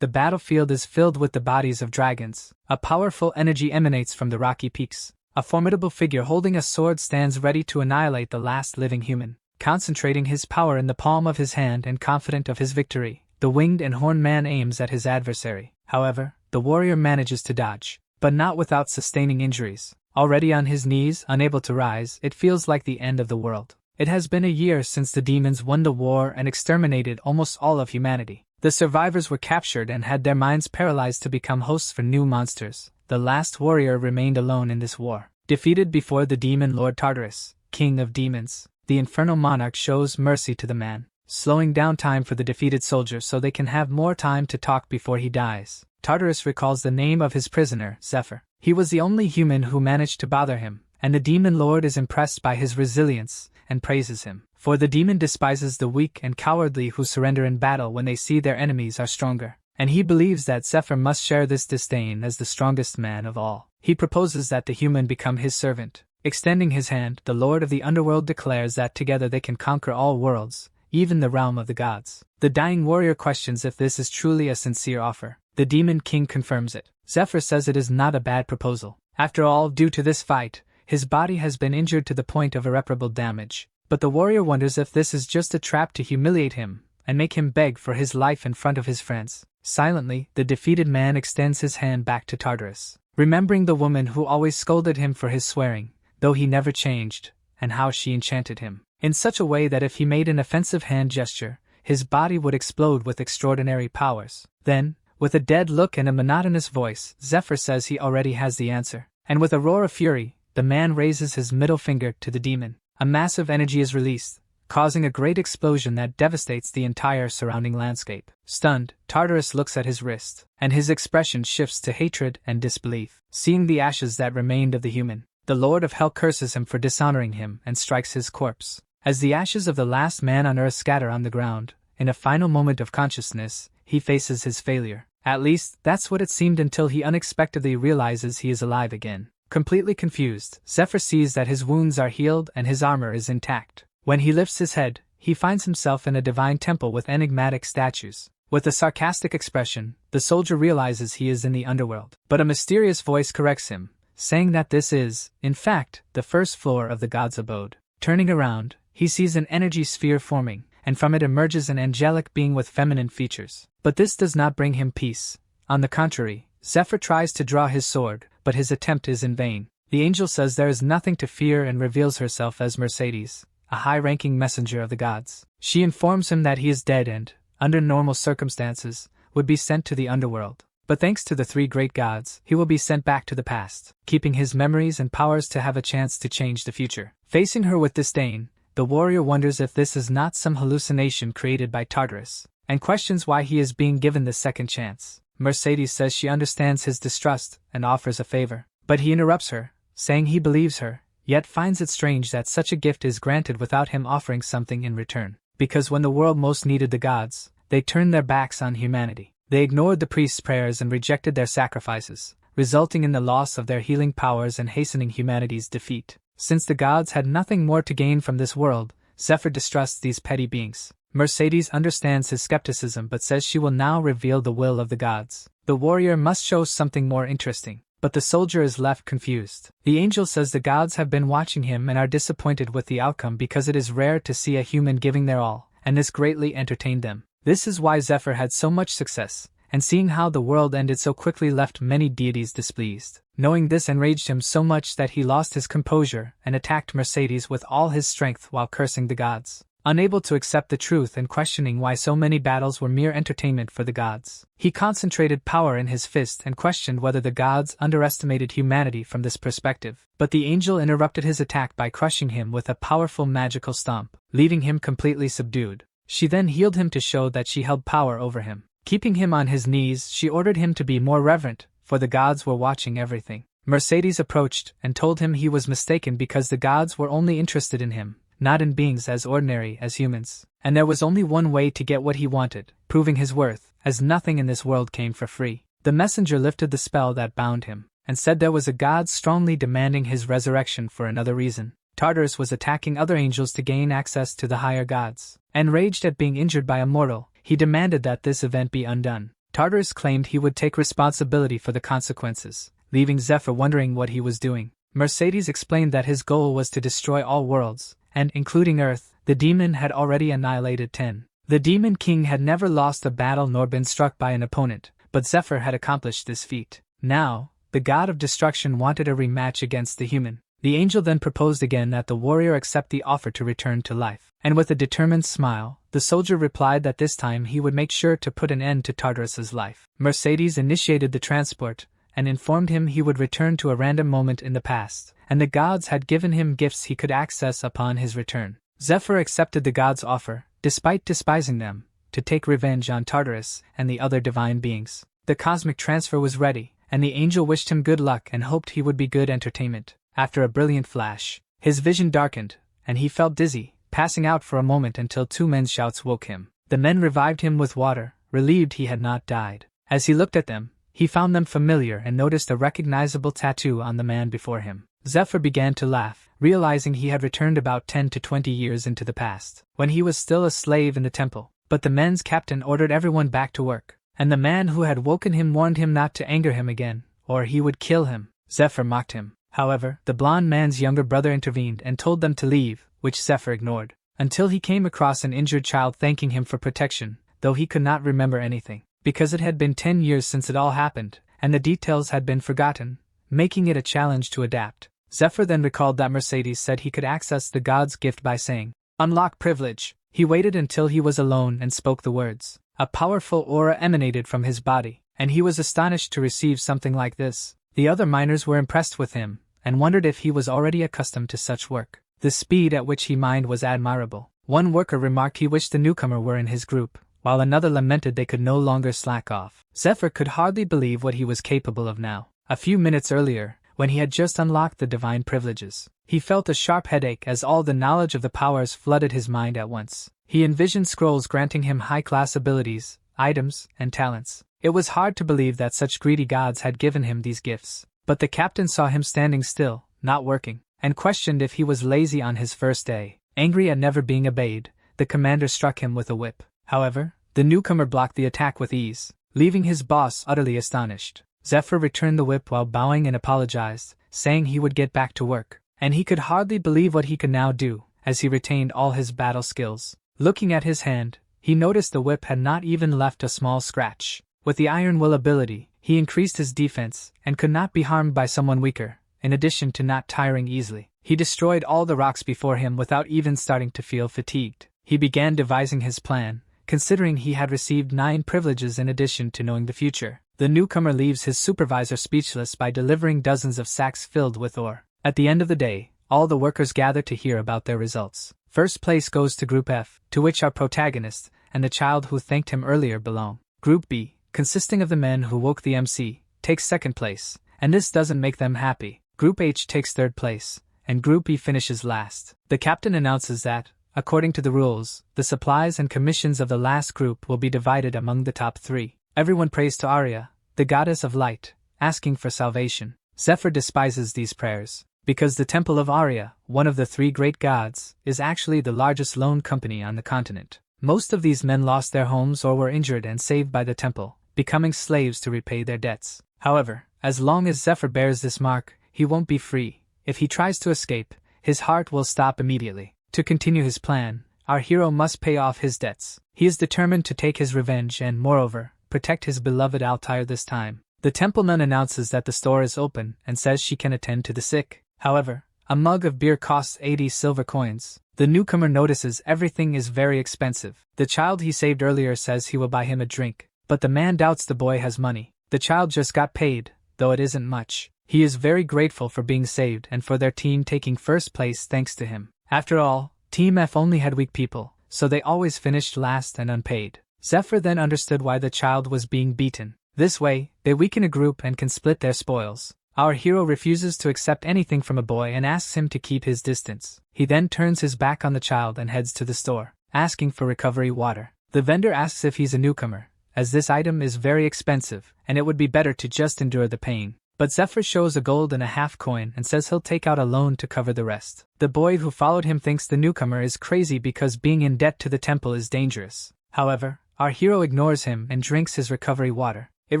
The battlefield is filled with the bodies of dragons. A powerful energy emanates from the rocky peaks. A formidable figure holding a sword stands ready to annihilate the last living human. Concentrating his power in the palm of his hand and confident of his victory, the winged and horned man aims at his adversary. However, the warrior manages to dodge, but not without sustaining injuries. Already on his knees, unable to rise, it feels like the end of the world. It has been a year since the demons won the war and exterminated almost all of humanity. The survivors were captured and had their minds paralyzed to become hosts for new monsters. The last warrior remained alone in this war. Defeated before the demon Lord Tartarus, king of demons, the infernal monarch shows mercy to the man, slowing down time for the defeated soldier so they can have more time to talk before he dies. Tartarus recalls the name of his prisoner, Zephyr. He was the only human who managed to bother him, and the demon lord is impressed by his resilience and praises him. For the demon despises the weak and cowardly who surrender in battle when they see their enemies are stronger, and he believes that Zephyr must share this disdain as the strongest man of all. He proposes that the human become his servant. Extending his hand, the lord of the underworld declares that together they can conquer all worlds, even the realm of the gods. The dying warrior questions if this is truly a sincere offer. The demon king confirms it. Zephyr says it is not a bad proposal. After all, due to this fight, his body has been injured to the point of irreparable damage. But the warrior wonders if this is just a trap to humiliate him and make him beg for his life in front of his friends. Silently, the defeated man extends his hand back to Tartarus, remembering the woman who always scolded him for his swearing, though he never changed, and how she enchanted him in such a way that if he made an offensive hand gesture, his body would explode with extraordinary powers. Then, with a dead look and a monotonous voice, Zephyr says he already has the answer. And with a roar of fury, the man raises his middle finger to the demon. A massive energy is released, causing a great explosion that devastates the entire surrounding landscape. Stunned, Tartarus looks at his wrist, and his expression shifts to hatred and disbelief. Seeing the ashes that remained of the human, the Lord of Hell curses him for dishonoring him and strikes his corpse. As the ashes of the last man on earth scatter on the ground, in a final moment of consciousness, he faces his failure. At least, that's what it seemed until he unexpectedly realizes he is alive again. Completely confused, Zephyr sees that his wounds are healed and his armor is intact. When he lifts his head, he finds himself in a divine temple with enigmatic statues. With a sarcastic expression, the soldier realizes he is in the underworld. But a mysterious voice corrects him, saying that this is, in fact, the first floor of the god's abode. Turning around, he sees an energy sphere forming, and from it emerges an angelic being with feminine features. But this does not bring him peace. On the contrary, Zephyr tries to draw his sword, but his attempt is in vain. The angel says there is nothing to fear and reveals herself as Mercedes, a high-ranking messenger of the gods. She informs him that he is dead and, under normal circumstances, would be sent to the underworld. But thanks to the three great gods, he will be sent back to the past, keeping his memories and powers to have a chance to change the future. Facing her with disdain, the warrior wonders if this is not some hallucination created by Tartarus, and questions why he is being given this second chance. Mercedes says she understands his distrust and offers a favor, but he interrupts her, saying he believes her, yet finds it strange that such a gift is granted without him offering something in return. Because when the world most needed the gods, they turned their backs on humanity. They ignored the priest's prayers and rejected their sacrifices, resulting in the loss of their healing powers and hastening humanity's defeat. Since the gods had nothing more to gain from this world, Zephyr distrusts these petty beings. Mercedes understands his skepticism but says she will now reveal the will of the gods. The warrior must show something more interesting, but the soldier is left confused. The angel says the gods have been watching him and are disappointed with the outcome because it is rare to see a human giving their all, and this greatly entertained them. This is why Zephyr had so much success, and seeing how the world ended so quickly left many deities displeased. Knowing this enraged him so much that he lost his composure and attacked Mercedes with all his strength while cursing the gods. Unable to accept the truth and questioning why so many battles were mere entertainment for the gods, he concentrated power in his fist and questioned whether the gods underestimated humanity from this perspective. But the angel interrupted his attack by crushing him with a powerful magical stomp, leaving him completely subdued. She then healed him to show that she held power over him. Keeping him on his knees, she ordered him to be more reverent, for the gods were watching everything. Mercedes approached and told him he was mistaken because the gods were only interested in him, not in beings as ordinary as humans. And there was only one way to get what he wanted, proving his worth, as nothing in this world came for free. The messenger lifted the spell that bound him, and said there was a god strongly demanding his resurrection for another reason. Tartarus was attacking other angels to gain access to the higher gods. Enraged at being injured by a mortal, he demanded that this event be undone. Tartarus claimed he would take responsibility for the consequences, leaving Zephyr wondering what he was doing. Mercedes explained that his goal was to destroy all worlds, and, including Earth, the demon had already annihilated 10. The Demon King had never lost a battle nor been struck by an opponent, but Zephyr had accomplished this feat. Now, the god of destruction wanted a rematch against the human. The angel then proposed again that the warrior accept the offer to return to life. And with a determined smile, the soldier replied that this time he would make sure to put an end to Tartarus's life. Mercedes initiated the transport, and informed him he would return to a random moment in the past, and the gods had given him gifts he could access upon his return. Zephyr accepted the gods' offer, despite despising them, to take revenge on Tartarus and the other divine beings. The cosmic transfer was ready, and the angel wished him good luck and hoped he would be good entertainment. After a brilliant flash, his vision darkened, and he felt dizzy, passing out for a moment until two men's shouts woke him. The men revived him with water, relieved he had not died. As he looked at them, he found them familiar and noticed a recognizable tattoo on the man before him. Zephyr began to laugh, realizing he had returned about 10 to 20 years into the past, when he was still a slave in the temple. But the men's captain ordered everyone back to work, and the man who had woken him warned him not to anger him again, or he would kill him. Zephyr mocked him. However, the blond man's younger brother intervened and told them to leave, which Zephyr ignored, until he came across an injured child thanking him for protection, though he could not remember anything, because it had been 10 years since it all happened, and the details had been forgotten, making it a challenge to adapt. Zephyr then recalled that Mercedes said he could access the god's gift by saying, "Unlock privilege." He waited until he was alone and spoke the words. A powerful aura emanated from his body, and he was astonished to receive something like this. The other miners were impressed with him, and wondered if he was already accustomed to such work. The speed at which he mined was admirable. One worker remarked he wished the newcomer were in his group, while another lamented they could no longer slack off. Zephyr could hardly believe what he was capable of now. A few minutes earlier, when he had just unlocked the divine privileges, he felt a sharp headache as all the knowledge of the powers flooded his mind at once. He envisioned scrolls granting him high-class abilities, items, and talents. It was hard to believe that such greedy gods had given him these gifts. But the captain saw him standing still, not working, and questioned if he was lazy on his first day. Angry at never being obeyed, the commander struck him with a whip. However, the newcomer blocked the attack with ease, leaving his boss utterly astonished. Zephyr returned the whip while bowing and apologized, saying he would get back to work. And he could hardly believe what he could now do, as he retained all his battle skills. Looking at his hand, he noticed the whip had not even left a small scratch. With the Iron Will ability, he increased his defense, and could not be harmed by someone weaker, in addition to not tiring easily. He destroyed all the rocks before him without even starting to feel fatigued. He began devising his plan, considering he had received 9 privileges in addition to knowing the future. The newcomer leaves his supervisor speechless by delivering dozens of sacks filled with ore. At the end of the day, all the workers gather to hear about their results. First place goes to Group F, to which our protagonist, and the child who thanked him earlier belong. Group B, consisting of the men who woke the MC, takes second place, and this doesn't make them happy. Group H takes third place, and Group E finishes last. The captain announces that, according to the rules, the supplies and commissions of the last group will be divided among the top 3. Everyone prays to Arya, the goddess of light, asking for salvation. Zephyr despises these prayers, because the Temple of Arya, one of the 3 great gods, is actually the largest loan company on the continent. Most of these men lost their homes or were injured and saved by the temple, becoming slaves to repay their debts. However, as long as Zephyr bears this mark, he won't be free. If he tries to escape, his heart will stop immediately. To continue his plan, our hero must pay off his debts. He is determined to take his revenge and, moreover, protect his beloved Altair this time. The temple nun announces that the store is open and says she can attend to the sick. However, a mug of beer costs 80 silver coins. The newcomer notices everything is very expensive. The child he saved earlier says he will buy him a drink, but the man doubts the boy has money. The child just got paid, though it isn't much. He is very grateful for being saved and for their team taking first place thanks to him. After all, Team F only had weak people, so they always finished last and unpaid. Zephyr then understood why the child was being beaten. This way, they weaken a group and can split their spoils. Our hero refuses to accept anything from a boy and asks him to keep his distance. He then turns his back on the child and heads to the store, asking for recovery water. The vendor asks if he's a newcomer, as this item is very expensive, and it would be better to just endure the pain. But Zephyr shows a gold and a half coin and says he'll take out a loan to cover the rest. The boy who followed him thinks the newcomer is crazy because being in debt to the temple is dangerous. However, Our hero ignores him and drinks his recovery water. It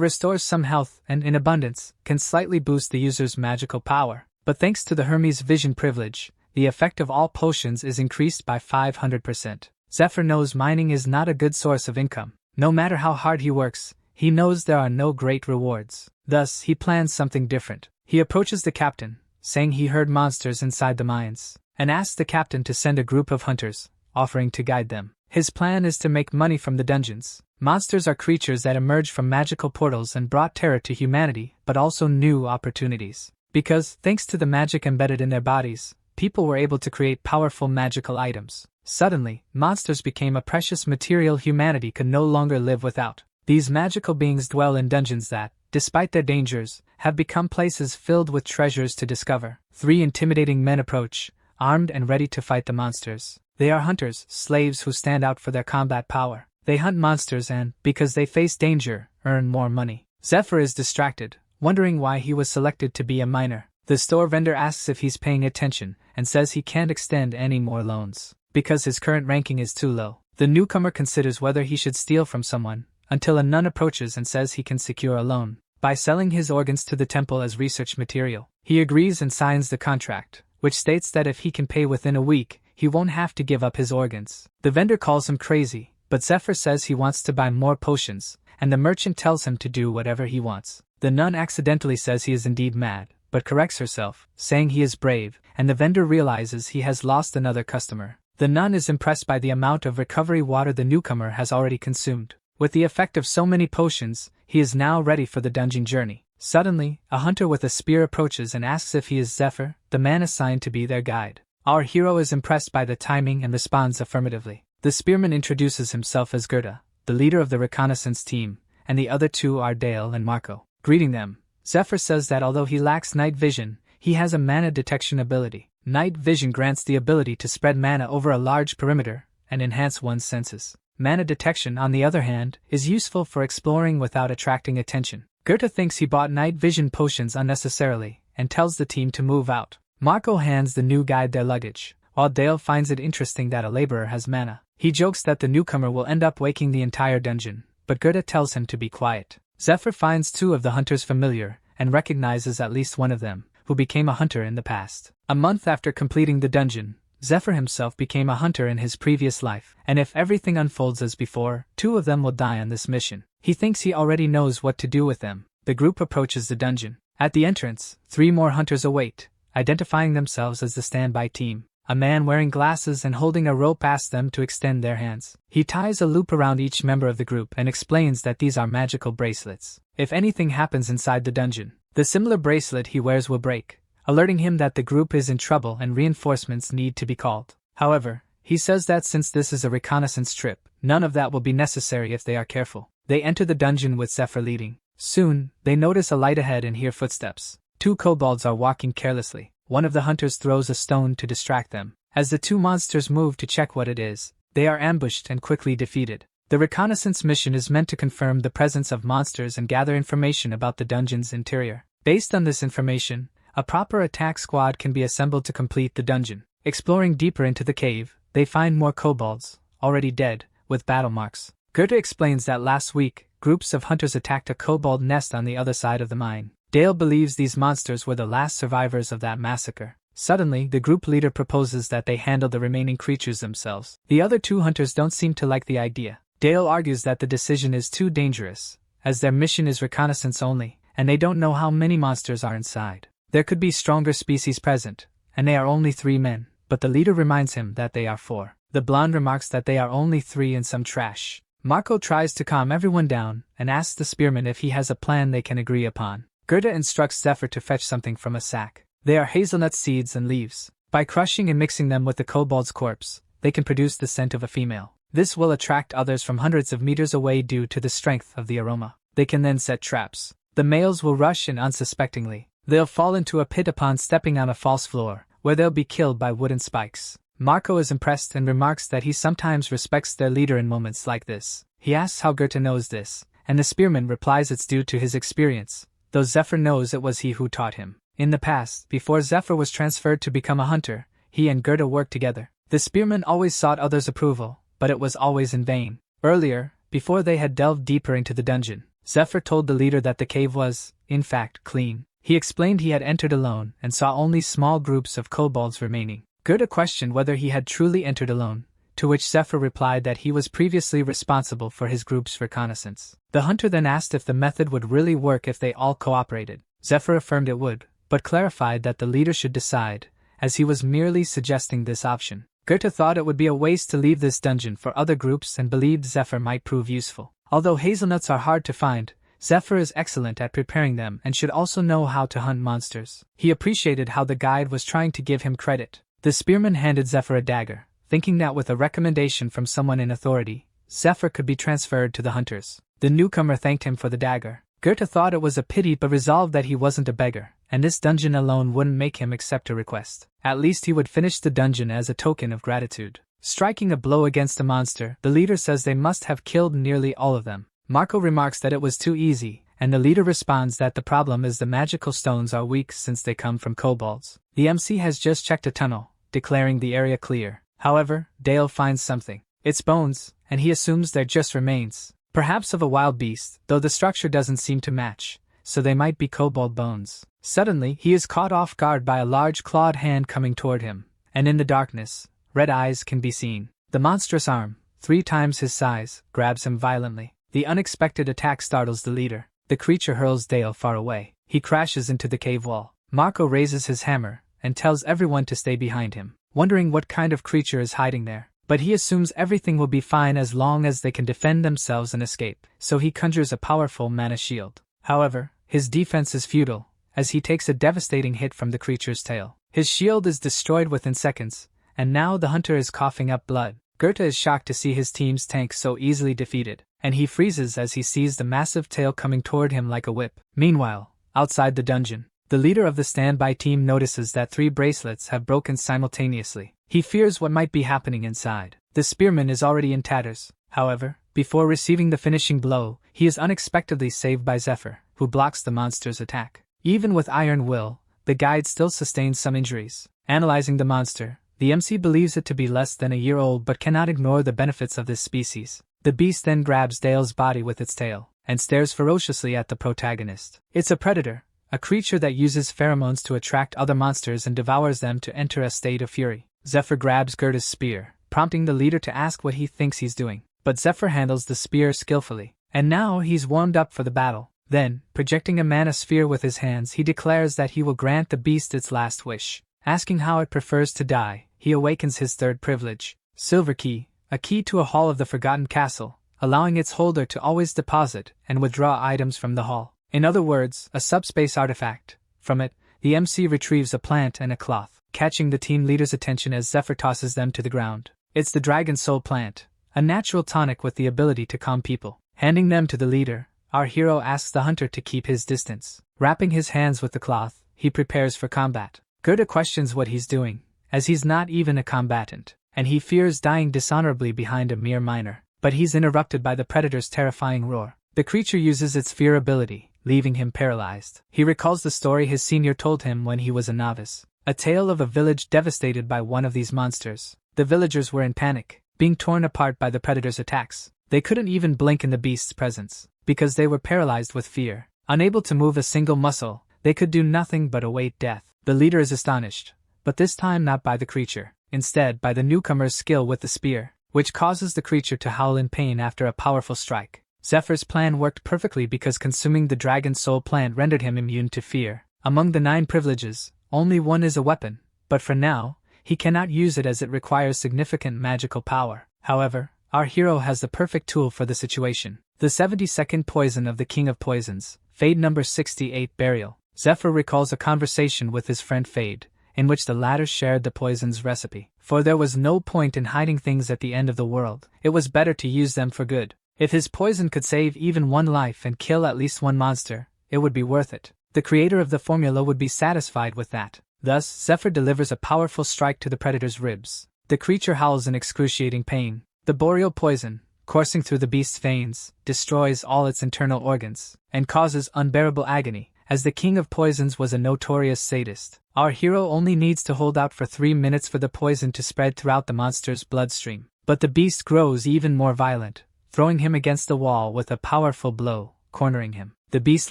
restores some health and, in abundance, can slightly boost the user's magical power. But thanks to the Hermes vision privilege, the effect of all potions is increased by 500%. Zephyr knows mining is not a good source of income. No matter how hard he works, he knows there are no great rewards. Thus, he plans something different. He approaches the captain, saying he heard monsters inside the mines, and asks the captain to send a group of hunters, offering to guide them. His plan is to make money from the dungeons. Monsters are creatures that emerge from magical portals and brought terror to humanity, but also new opportunities. Because, thanks to the magic embedded in their bodies, people were able to create powerful magical items. Suddenly, monsters became a precious material humanity could no longer live without. These magical beings dwell in dungeons that, despite their dangers, have become places filled with treasures to discover. 3 intimidating men approach, armed and ready to fight the monsters. They are hunters, slaves who stand out for their combat power. They hunt monsters and, because they face danger, earn more money. Zephyr is distracted, wondering why he was selected to be a miner. The store vendor asks if he's paying attention, and says he can't extend any more loans, because his current ranking is too low. The newcomer considers whether he should steal from someone, until a nun approaches and says he can secure a loan by selling his organs to the temple as research material. He agrees and signs the contract, which states that if he can pay within a week, he won't have to give up his organs. The vendor calls him crazy, but Zephyr says he wants to buy more potions, and the merchant tells him to do whatever he wants. The nun accidentally says he is indeed mad, but corrects herself, saying he is brave, and the vendor realizes he has lost another customer. The nun is impressed by the amount of recovery water the newcomer has already consumed. With the effect of so many potions, he is now ready for the dungeon journey. Suddenly, a hunter with a spear approaches and asks if he is Zephyr, the man assigned to be their guide. Our hero is impressed by the timing and responds affirmatively. The spearman introduces himself as Gerda, the leader of the reconnaissance team, and the other two are Dale and Marco. Greeting them, Zephyr says that although he lacks night vision, he has a mana detection ability. Night vision grants the ability to spread mana over a large perimeter and enhance one's senses. Mana detection, on the other hand, is useful for exploring without attracting attention. Gerda thinks he bought night vision potions unnecessarily, and tells the team to move out. Marco hands the new guide their luggage, while Dale finds it interesting that a laborer has mana. He jokes that the newcomer will end up waking the entire dungeon, but Gerda tells him to be quiet. Zephyr finds 2 of the hunters familiar, and recognizes at least one of them, who became a hunter in the past. A month after completing the dungeon, Zephyr himself became a hunter in his previous life, and if everything unfolds as before, 2 of them will die on this mission. He thinks he already knows what to do with them. The group approaches the dungeon. At the entrance, 3 more hunters await, identifying themselves as the standby team. A man wearing glasses and holding a rope asks them to extend their hands. He ties a loop around each member of the group and explains that these are magical bracelets. If anything happens inside the dungeon, the similar bracelet he wears will break, alerting him that the group is in trouble and reinforcements need to be called. However, he says that since this is a reconnaissance trip, none of that will be necessary if they are careful. They enter the dungeon with Zephyr leading. Soon, they notice a light ahead and hear footsteps. 2 kobolds are walking carelessly. One of the hunters throws a stone to distract them. As the 2 monsters move to check what it is, they are ambushed and quickly defeated. The reconnaissance mission is meant to confirm the presence of monsters and gather information about the dungeon's interior. Based on this information, a proper attack squad can be assembled to complete the dungeon. Exploring deeper into the cave, they find more kobolds, already dead, with battle marks. Gerda explains that last week, groups of hunters attacked a kobold nest on the other side of the mine. Dale believes these monsters were the last survivors of that massacre. Suddenly, the group leader proposes that they handle the remaining creatures themselves. The other 2 hunters don't seem to like the idea. Dale argues that the decision is too dangerous, as their mission is reconnaissance only, and they don't know how many monsters are inside. There could be stronger species present, and they are only 3 men, but the leader reminds him that they are 4. The blonde remarks that they are only 3 and some trash. Marco tries to calm everyone down, and asks the spearman if he has a plan they can agree upon. Gerda instructs Zephyr to fetch something from a sack. They are hazelnut seeds and leaves. By crushing and mixing them with the kobold's corpse, they can produce the scent of a female. This will attract others from hundreds of meters away due to the strength of the aroma. They can then set traps. The males will rush in unsuspectingly. They'll fall into a pit upon stepping on a false floor, where they'll be killed by wooden spikes. Marco is impressed and remarks that he sometimes respects their leader in moments like this. He asks how Gerda knows this, and the spearman replies it's due to his experience, though Zephyr knows it was he who taught him. In the past, before Zephyr was transferred to become a hunter, he and Gerda worked together. The spearman always sought others' approval, but it was always in vain. Earlier, Before they had delved deeper into the dungeon, Zephyr told the leader that the cave was, in fact, clean. He explained he had entered alone and saw only small groups of kobolds remaining. Gerda questioned whether he had truly entered alone, to which Zephyr replied that he was previously responsible for his group's reconnaissance. The hunter then asked if the method would really work if they all cooperated. Zephyr affirmed it would, but clarified that the leader should decide, as he was merely suggesting this option. Gerda thought it would be a waste to leave this dungeon for other groups and believed Zephyr might prove useful. Although hazelnuts are hard to find, Zephyr is excellent at preparing them and should also know how to hunt monsters. He appreciated how the guide was trying to give him credit. The spearman handed Zephyr a dagger, thinking that with a recommendation from someone in authority, Zephyr could be transferred to the hunters. The newcomer thanked him for the dagger. Gerda thought it was a pity but resolved that he wasn't a beggar, and this dungeon alone wouldn't make him accept a request. At least he would finish the dungeon as a token of gratitude. Striking a blow against a monster, the leader says they must have killed nearly all of them. Marco remarks that it was too easy, and the leader responds that the problem is the magical stones are weak since they come from kobolds. The MC has just checked a tunnel, declaring the area clear. However, Dale finds something. It's bones, and he assumes they're just remains, perhaps of a wild beast, though the structure doesn't seem to match, so they might be kobold bones. Suddenly, he is caught off guard by a large clawed hand coming toward him, and in the darkness, red eyes can be seen. The monstrous arm, 3 times his size, grabs him violently. The unexpected attack startles the leader. The creature hurls Dale far away. He crashes into the cave wall. Marco raises his hammer and tells everyone to stay behind him, wondering what kind of creature is hiding there. But he assumes everything will be fine as long as they can defend themselves and escape, so he conjures a powerful mana shield. However, his defense is futile, as he takes a devastating hit from the creature's tail. His shield is destroyed within seconds, and now the hunter is coughing up blood. Goethe is shocked to see his team's tank so easily defeated, and he freezes as he sees the massive tail coming toward him like a whip. Meanwhile, outside the dungeon, the leader of the standby team notices that 3 bracelets have broken simultaneously. He fears what might be happening inside. The spearman is already in tatters. However, before receiving the finishing blow, he is unexpectedly saved by Zephyr, who blocks the monster's attack. Even with iron will, the guide still sustains some injuries. Analyzing the monster, the MC believes it to be less than a year old but cannot ignore the benefits of this species. The beast then grabs Dale's body with its tail, and stares ferociously at the protagonist. It's a predator, a creature that uses pheromones to attract other monsters and devours them to enter a state of fury. Zephyr grabs Gerda's spear, prompting the leader to ask what he thinks he's doing. But Zephyr handles the spear skillfully, and now he's warmed up for the battle. Then, projecting a mana sphere with his hands, he declares that he will grant the beast its last wish. Asking how it prefers to die, he awakens his third privilege, Silver Key, a key to a hall of the Forgotten Castle, allowing its holder to always deposit and withdraw items from the hall. In other words, a subspace artifact. From it, the MC retrieves a plant and a cloth, catching the team leader's attention as Zephyr tosses them to the ground. It's the Dragon Soul plant, a natural tonic with the ability to calm people. Handing them to the leader, our hero asks the hunter to keep his distance. Wrapping his hands with the cloth, he prepares for combat. Gerda questions what he's doing, as he's not even a combatant, and he fears dying dishonorably behind a mere minor. But he's interrupted by the predator's terrifying roar. The creature uses its fear ability, leaving him paralyzed. He recalls the story his senior told him when he was a novice, a tale of a village devastated by one of these monsters. The villagers were in panic, being torn apart by the predator's attacks. They couldn't even blink in the beast's presence, because they were paralyzed with fear. Unable to move a single muscle, they could do nothing but await death. The leader is astonished, but this time not by the creature, instead by the newcomer's skill with the spear, which causes the creature to howl in pain after a powerful strike. Zephyr's plan worked perfectly because consuming the Dragon Soul plant rendered him immune to fear. Among the 9 privileges, only one is a weapon, but for now, he cannot use it as it requires significant magical power. However, our hero has the perfect tool for the situation. The 72nd poison of the King of Poisons, Fade number 68 Burial. Zephyr recalls a conversation with his friend Fade, in which the latter shared the poison's recipe. For there was no point in hiding things at the end of the world. It was better to use them for good. If his poison could save even one life and kill at least one monster, it would be worth it. The creator of the formula would be satisfied with that. Thus, Zephyr delivers a powerful strike to the predator's ribs. The creature howls in excruciating pain. The boreal poison, coursing through the beast's veins, destroys all its internal organs, and causes unbearable agony. As the King of Poisons was a notorious sadist, our hero only needs to hold out for 3 minutes for the poison to spread throughout the monster's bloodstream. But the beast grows even more violent, throwing him against the wall with a powerful blow, cornering him. The beast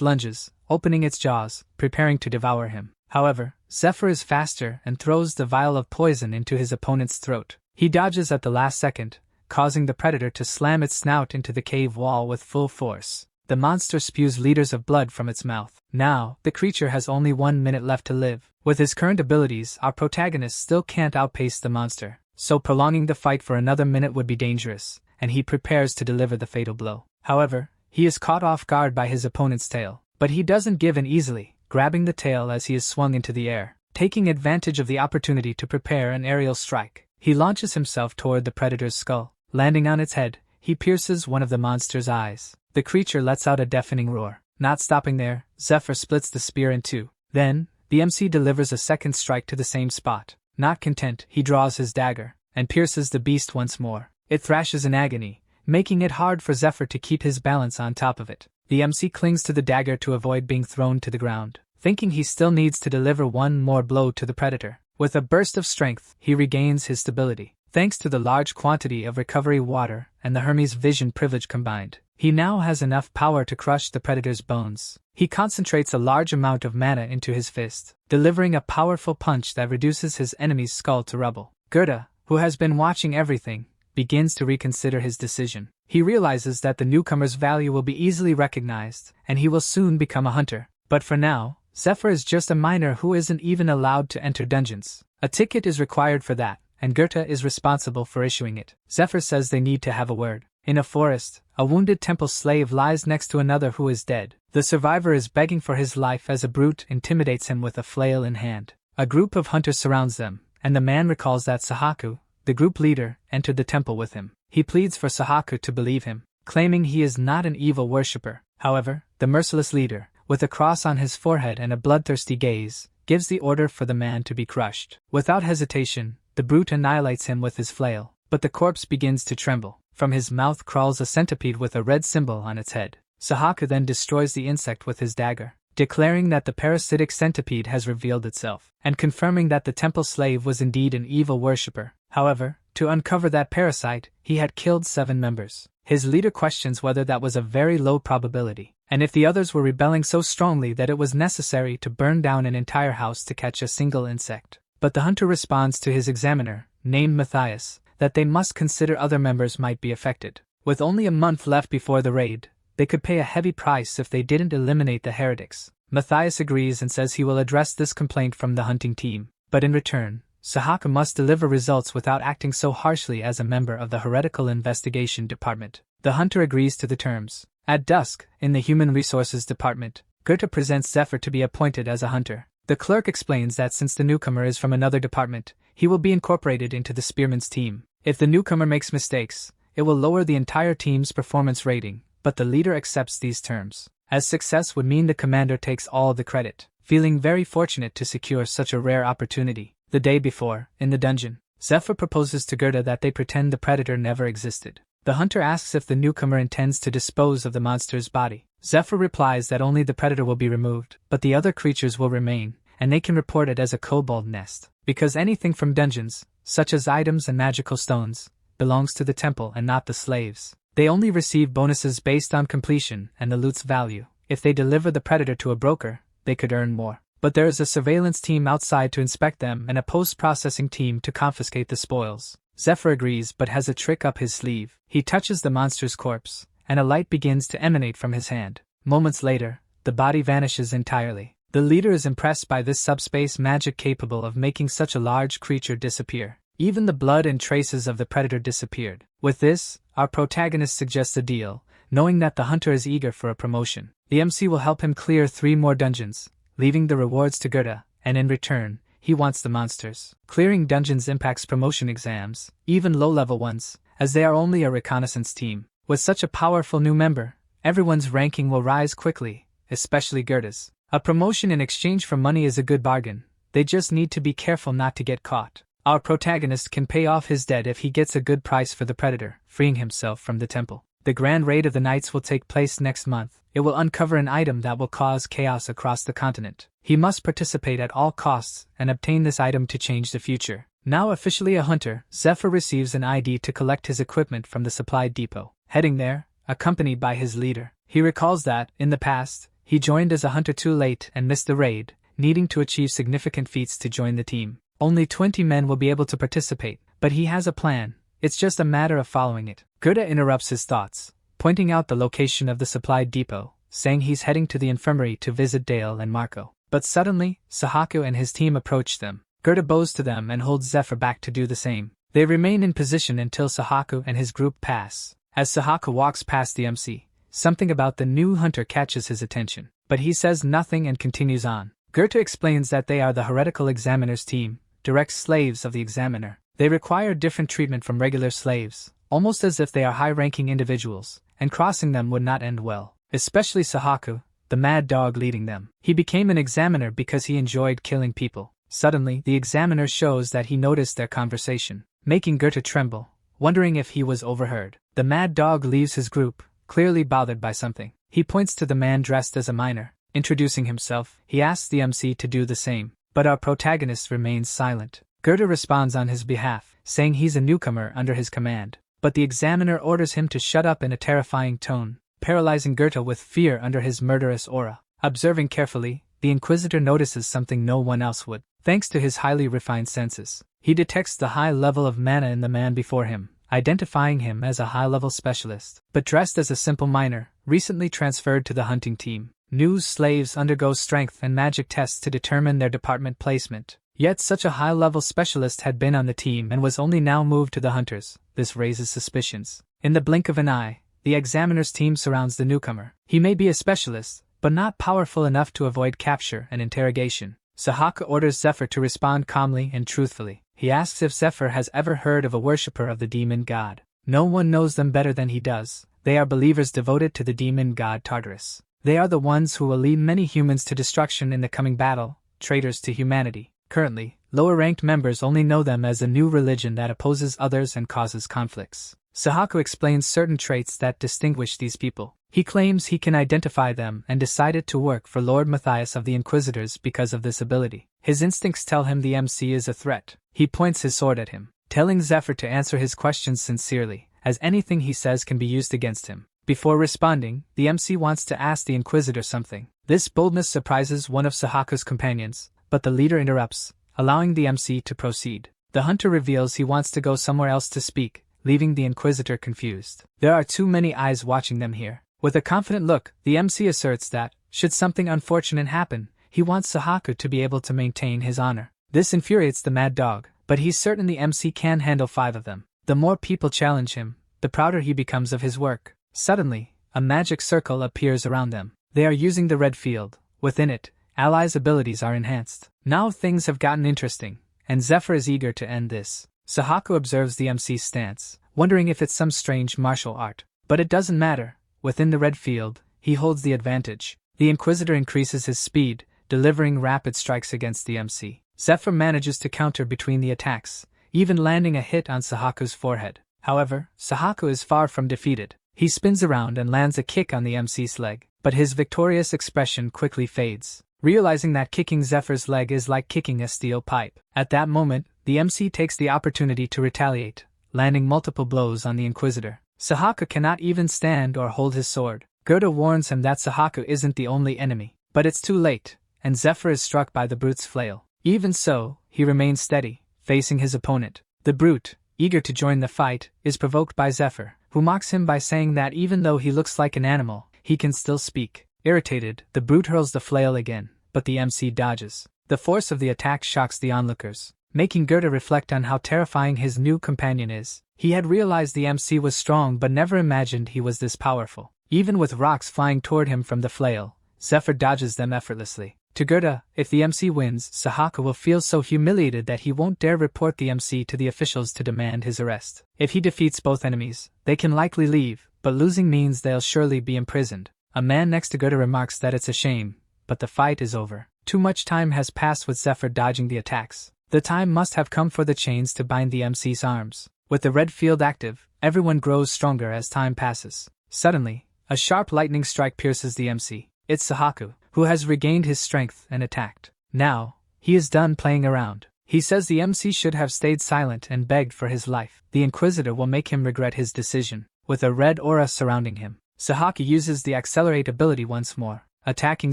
lunges, opening its jaws, preparing to devour him. However, Zephyr is faster and throws the vial of poison into his opponent's throat. He dodges at the last second, causing the predator to slam its snout into the cave wall with full force. The monster spews liters of blood from its mouth. Now, the creature has only 1 minute left to live. With his current abilities, our protagonist still can't outpace the monster, so prolonging the fight for another minute would be dangerous, and he prepares to deliver the fatal blow. However, he is caught off guard by his opponent's tail, but he doesn't give in easily, grabbing the tail as he is swung into the air. Taking advantage of the opportunity to prepare an aerial strike, he launches himself toward the predator's skull. Landing on its head, he pierces one of the monster's eyes. The creature lets out a deafening roar. Not stopping there, Zephyr splits the spear in two. Then, the MC delivers a second strike to the same spot. Not content, he draws his dagger, and pierces the beast once more. It thrashes in agony, making it hard for Zephyr to keep his balance on top of it. The MC clings to the dagger to avoid being thrown to the ground, thinking he still needs to deliver one more blow to the predator. With a burst of strength, he regains his stability. Thanks to the large quantity of recovery water and the Hermes vision privilege combined, he now has enough power to crush the predator's bones. He concentrates a large amount of mana into his fist, delivering a powerful punch that reduces his enemy's skull to rubble. Gerda, who has been watching everything, begins to reconsider his decision. He realizes that the newcomer's value will be easily recognized, and he will soon become a hunter. But for now, Zephyr is just a miner who isn't even allowed to enter dungeons. A ticket is required for that, and Goethe is responsible for issuing it. Zephyr says they need to have a word. In a forest, a wounded temple slave lies next to another who is dead. The survivor is begging for his life as a brute intimidates him with a flail in hand. A group of hunters surrounds them, and the man recalls that Sahaku, the group leader, entered the temple with him. He pleads for Sahaku to believe him, claiming he is not an evil worshipper. However, the merciless leader, with a cross on his forehead and a bloodthirsty gaze, gives the order for the man to be crushed. Without hesitation, the brute annihilates him with his flail, but the corpse begins to tremble. From his mouth crawls a centipede with a red symbol on its head. Sahaku then destroys the insect with his dagger, declaring that the parasitic centipede has revealed itself, and confirming that the temple slave was indeed an evil worshipper. However, to uncover that parasite, he had killed 7 members. His leader questions whether that was a very low probability, and if the others were rebelling so strongly that it was necessary to burn down an entire house to catch a single insect. But the hunter responds to his examiner, named Matthias, that they must consider other members might be affected. With only a month left before the raid, they could pay a heavy price if they didn't eliminate the heretics. Matthias agrees and says he will address this complaint from the hunting team, but in return, Sahaku must deliver results without acting so harshly as a member of the heretical investigation department. The hunter agrees to the terms. At dusk, in the human resources department, Goethe presents Zephyr to be appointed as a hunter. The clerk explains that since the newcomer is from another department, he will be incorporated into the spearman's team. If the newcomer makes mistakes, it will lower the entire team's performance rating, but the leader accepts these terms, as success would mean the commander takes all the credit. Feeling very fortunate to secure such a rare opportunity, the day before, in the dungeon, Zephyr proposes to Gerda that they pretend the predator never existed. The hunter asks if the newcomer intends to dispose of the monster's body. Zephyr replies that only the predator will be removed, but the other creatures will remain, and they can report it as a kobold nest, because anything from dungeons, such as items and magical stones, belongs to the temple and not the slaves. They only receive bonuses based on completion and the loot's value. If they deliver the predator to a broker, they could earn more. But there is a surveillance team outside to inspect them and a post-processing team to confiscate the spoils. Zephyr agrees but has a trick up his sleeve. He touches the monster's corpse, and a light begins to emanate from his hand. Moments later, the body vanishes entirely. The leader is impressed by this subspace magic capable of making such a large creature disappear. Even the blood and traces of the predator disappeared. With this, our protagonist suggests a deal, knowing that the hunter is eager for a promotion. The MC will help him clear 3 more dungeons, leaving the rewards to Gerda, and in return, he wants the monsters. Clearing dungeons impacts promotion exams, even low-level ones, as they are only a reconnaissance team. With such a powerful new member, everyone's ranking will rise quickly, especially Gerda's. A promotion in exchange for money is a good bargain. They just need to be careful not to get caught. Our protagonist can pay off his debt if he gets a good price for the predator, freeing himself from the temple. The grand raid of the Knights will take place next month. It will uncover an item that will cause chaos across the continent. He must participate at all costs and obtain this item to change the future. Now officially a hunter, Zephyr receives an ID to collect his equipment from the supply depot. heading there, accompanied by his leader. He recalls that, in the past, he joined as a hunter too late and missed the raid, needing to achieve significant feats to join the team. Only 20 men will be able to participate, but he has a plan. It's just a matter of following it. Gerda interrupts his thoughts, pointing out the location of the supply depot, saying he's heading to the infirmary to visit Dale and Marco. But suddenly, Sahaku and his team approach them. Gerda bows to them and holds Zephyr back to do the same. They remain in position until Sahaku and his group pass. As Sahaku walks past the MC, something about the new hunter catches his attention, but he says nothing and continues on. Gerda explains that they are the heretical examiner's team, direct slaves of the examiner. They require different treatment from regular slaves, almost as if they are high-ranking individuals, and crossing them would not end well, especially Sahaku, the mad dog leading them. He became an examiner because he enjoyed killing people. Suddenly, the examiner shows that he noticed their conversation, making Gerda tremble, wondering if he was overheard. The mad dog leaves his group, clearly bothered by something. He points to the man dressed as a miner. Introducing himself, he asks the MC to do the same, but our protagonist remains silent. Gerda responds on his behalf, saying he's a newcomer under his command, but the examiner orders him to shut up in a terrifying tone, paralyzing Gerda with fear under his murderous aura. Observing carefully, the Inquisitor notices something no one else would. Thanks to his highly refined senses, he detects the high level of mana in the man before him, identifying him as a high-level specialist. But dressed as a simple miner, recently transferred to the hunting team, new slaves undergo strength and magic tests to determine their department placement. Yet such a high-level specialist had been on the team and was only now moved to the hunters. This raises suspicions. In the blink of an eye, the examiner's team surrounds the newcomer. He may be a specialist, but not powerful enough to avoid capture and interrogation. Sahaku orders Zephyr to respond calmly and truthfully. He asks if Zephyr has ever heard of a worshipper of the demon god. No one knows them better than he does. They are believers devoted to the demon god Tartarus. They are the ones who will lead many humans to destruction in the coming battle, traitors to humanity. Currently, lower-ranked members only know them as a new religion that opposes others and causes conflicts. Sahaku explains certain traits that distinguish these people. He claims he can identify them and decided to work for Lord Matthias of the Inquisitors because of this ability. His instincts tell him the MC is a threat. He points his sword at him, telling Zephyr to answer his questions sincerely, as anything he says can be used against him. Before responding, the MC wants to ask the Inquisitor something. This boldness surprises one of Sahaku's companions, but the leader interrupts, allowing the MC to proceed. The hunter reveals he wants to go somewhere else to speak, leaving the Inquisitor confused. There are too many eyes watching them here. With a confident look, the MC asserts that, should something unfortunate happen, he wants Sahaku to be able to maintain his honor. This infuriates the mad dog, but he's certain the MC can handle 5 of them. The more people challenge him, the prouder he becomes of his work. Suddenly, a magic circle appears around them. They are using the red field. Within it, allies' abilities are enhanced. Now things have gotten interesting, and Zephyr is eager to end this. Sahaku observes the MC's stance, wondering if it's some strange martial art. But it doesn't matter. Within the red field, he holds the advantage. The Inquisitor increases his speed, delivering rapid strikes against the MC. Zephyr manages to counter between the attacks, even landing a hit on Sahaku's forehead. However, Sahaku is far from defeated. He spins around and lands a kick on the MC's leg, but his victorious expression quickly fades, realizing that kicking Zephyr's leg is like kicking a steel pipe. At that moment, the MC takes the opportunity to retaliate, landing multiple blows on the Inquisitor. Sahaku cannot even stand or hold his sword. Gerda warns him that Sahaku isn't the only enemy, but it's too late, and Zephyr is struck by the brute's flail. Even so, he remains steady, facing his opponent. The brute, eager to join the fight, is provoked by Zephyr, who mocks him by saying that even though he looks like an animal, he can still speak. Irritated, the brute hurls the flail again, but the MC dodges. The force of the attack shocks the onlookers, making Gerda reflect on how terrifying his new companion is. He had realized the MC was strong but never imagined he was this powerful. Even with rocks flying toward him from the flail, Zephyr dodges them effortlessly. To Gerda, if the MC wins, Sahaku will feel so humiliated that he won't dare report the MC to the officials to demand his arrest. If he defeats both enemies, they can likely leave, but losing means they'll surely be imprisoned. A man next to Gerda remarks that it's a shame, but the fight is over. Too much time has passed with Zephyr dodging the attacks. The time must have come for the chains to bind the MC's arms. With the red field active, everyone grows stronger as time passes. Suddenly, a sharp lightning strike pierces the MC. It's Sahaku, who has regained his strength and attacked. Now, he is done playing around. He says the MC should have stayed silent and begged for his life. The Inquisitor will make him regret his decision. with a red aura surrounding him. Sahaka uses the Accelerate ability once more, attacking